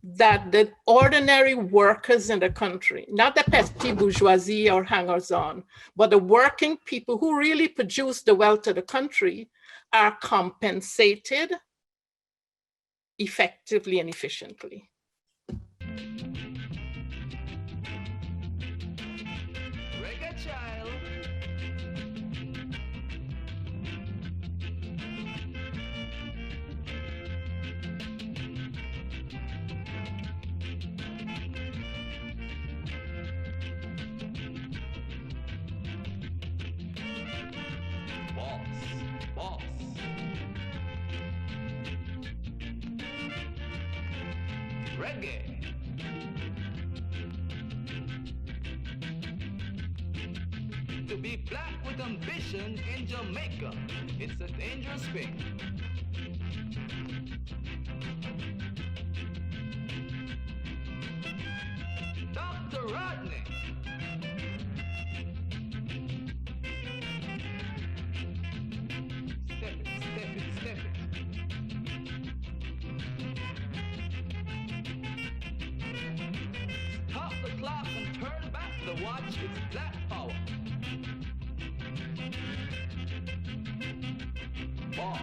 that the ordinary workers in the country, not the petty bourgeoisie or hangers-on, but the working people who really produce the wealth of the country are compensated effectively and efficiently. Reggae child. Boss. Reggae. To be black with ambition in Jamaica, it's a dangerous thing. Dr. Rodney. Step it. Stop the clock and turn back the watch. It's black power. Boss.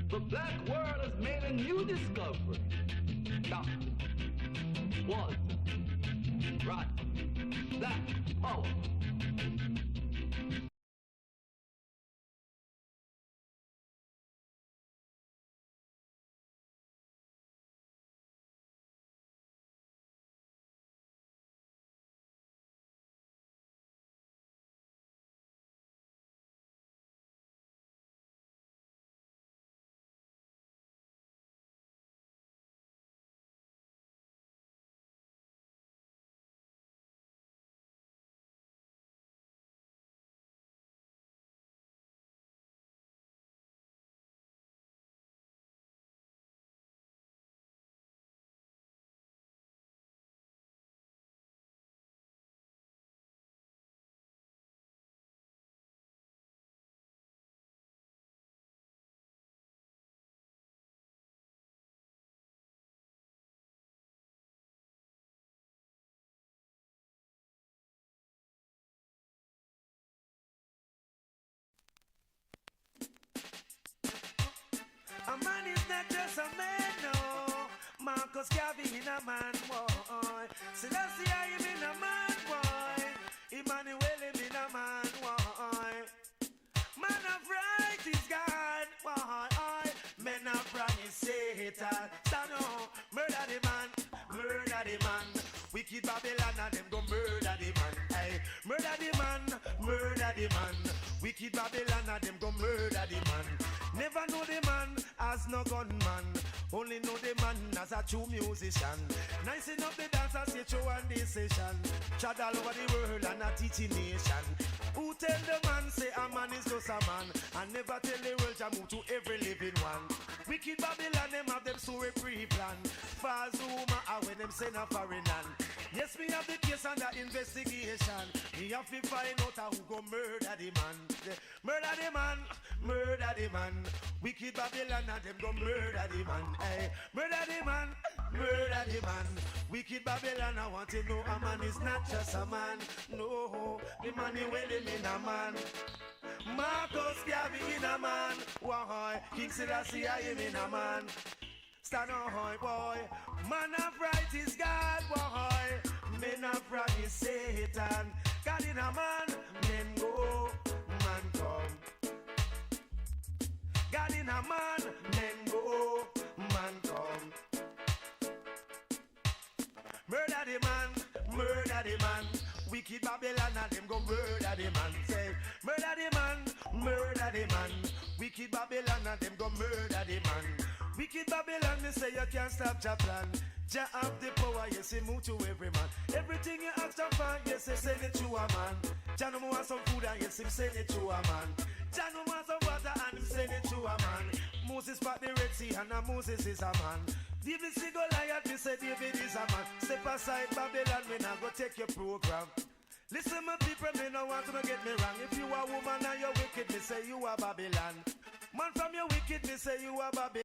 The black world has made a new discovery. Dr. Walter Rodney. Black power. not just a man, no. Marcus Garvey in a man, boy. Selassie, I am in a man, boy. Emmanuel him in a man, boy. Man of right is God, boy. Men of wrong is Satan. Stand up, murder the man, murder the man. Wicked Babylon and them go murder the man. Hey, murder the man, murder the man. Wicked Babylon and them go murder the man. Never know the man as no gunman. Only know the man as a true musician. Nice enough the dancer say show and decision. Trad all over the world and a teaching nation. Who tell the man say a man is just a man, and never tell the world to move to every living one. Wicked Babylon them have them story pre-plan. Far Zuma are when them send a foreign land. Yes, me have the case under investigation. Me have to find out who go murder the man. Murder the man, murder the man. Wicked Babylon and them go murder the man. Hey, murder the man, murder the man. Wicked Babylon, I want to know a man is not just a man. No, the man is well in a man. Marcus Garvey in a man. Why? King Selassie I am in a man. Stand ahoy, boy. Man of right is God, boy. Men of wrong is Satan. God in a man, men go, man come. God in a man, men go, man come. Murder the man, murder the man. Wicked Babylon and them go murder the man. Say, murder the man, murder the man. Wicked Babylon and them go murder the man. Wicked Babylon, they say you can't stop your plan. Jah have the power, yes, he move to every man. Everything you ask to find, yes, he send it to a man. Jah no want some food and yes, him send it to a man. Jah no want some water and him send it to a man. Moses part the Red Sea and now Moses is a man. David see Goliath, me say David is a man. Step aside Babylon, me now go take your program. Listen my people, me no want to get me wrong. If you a woman and you're wicked, me say you are Babylon. Man from your wicked, me say you are Babylon.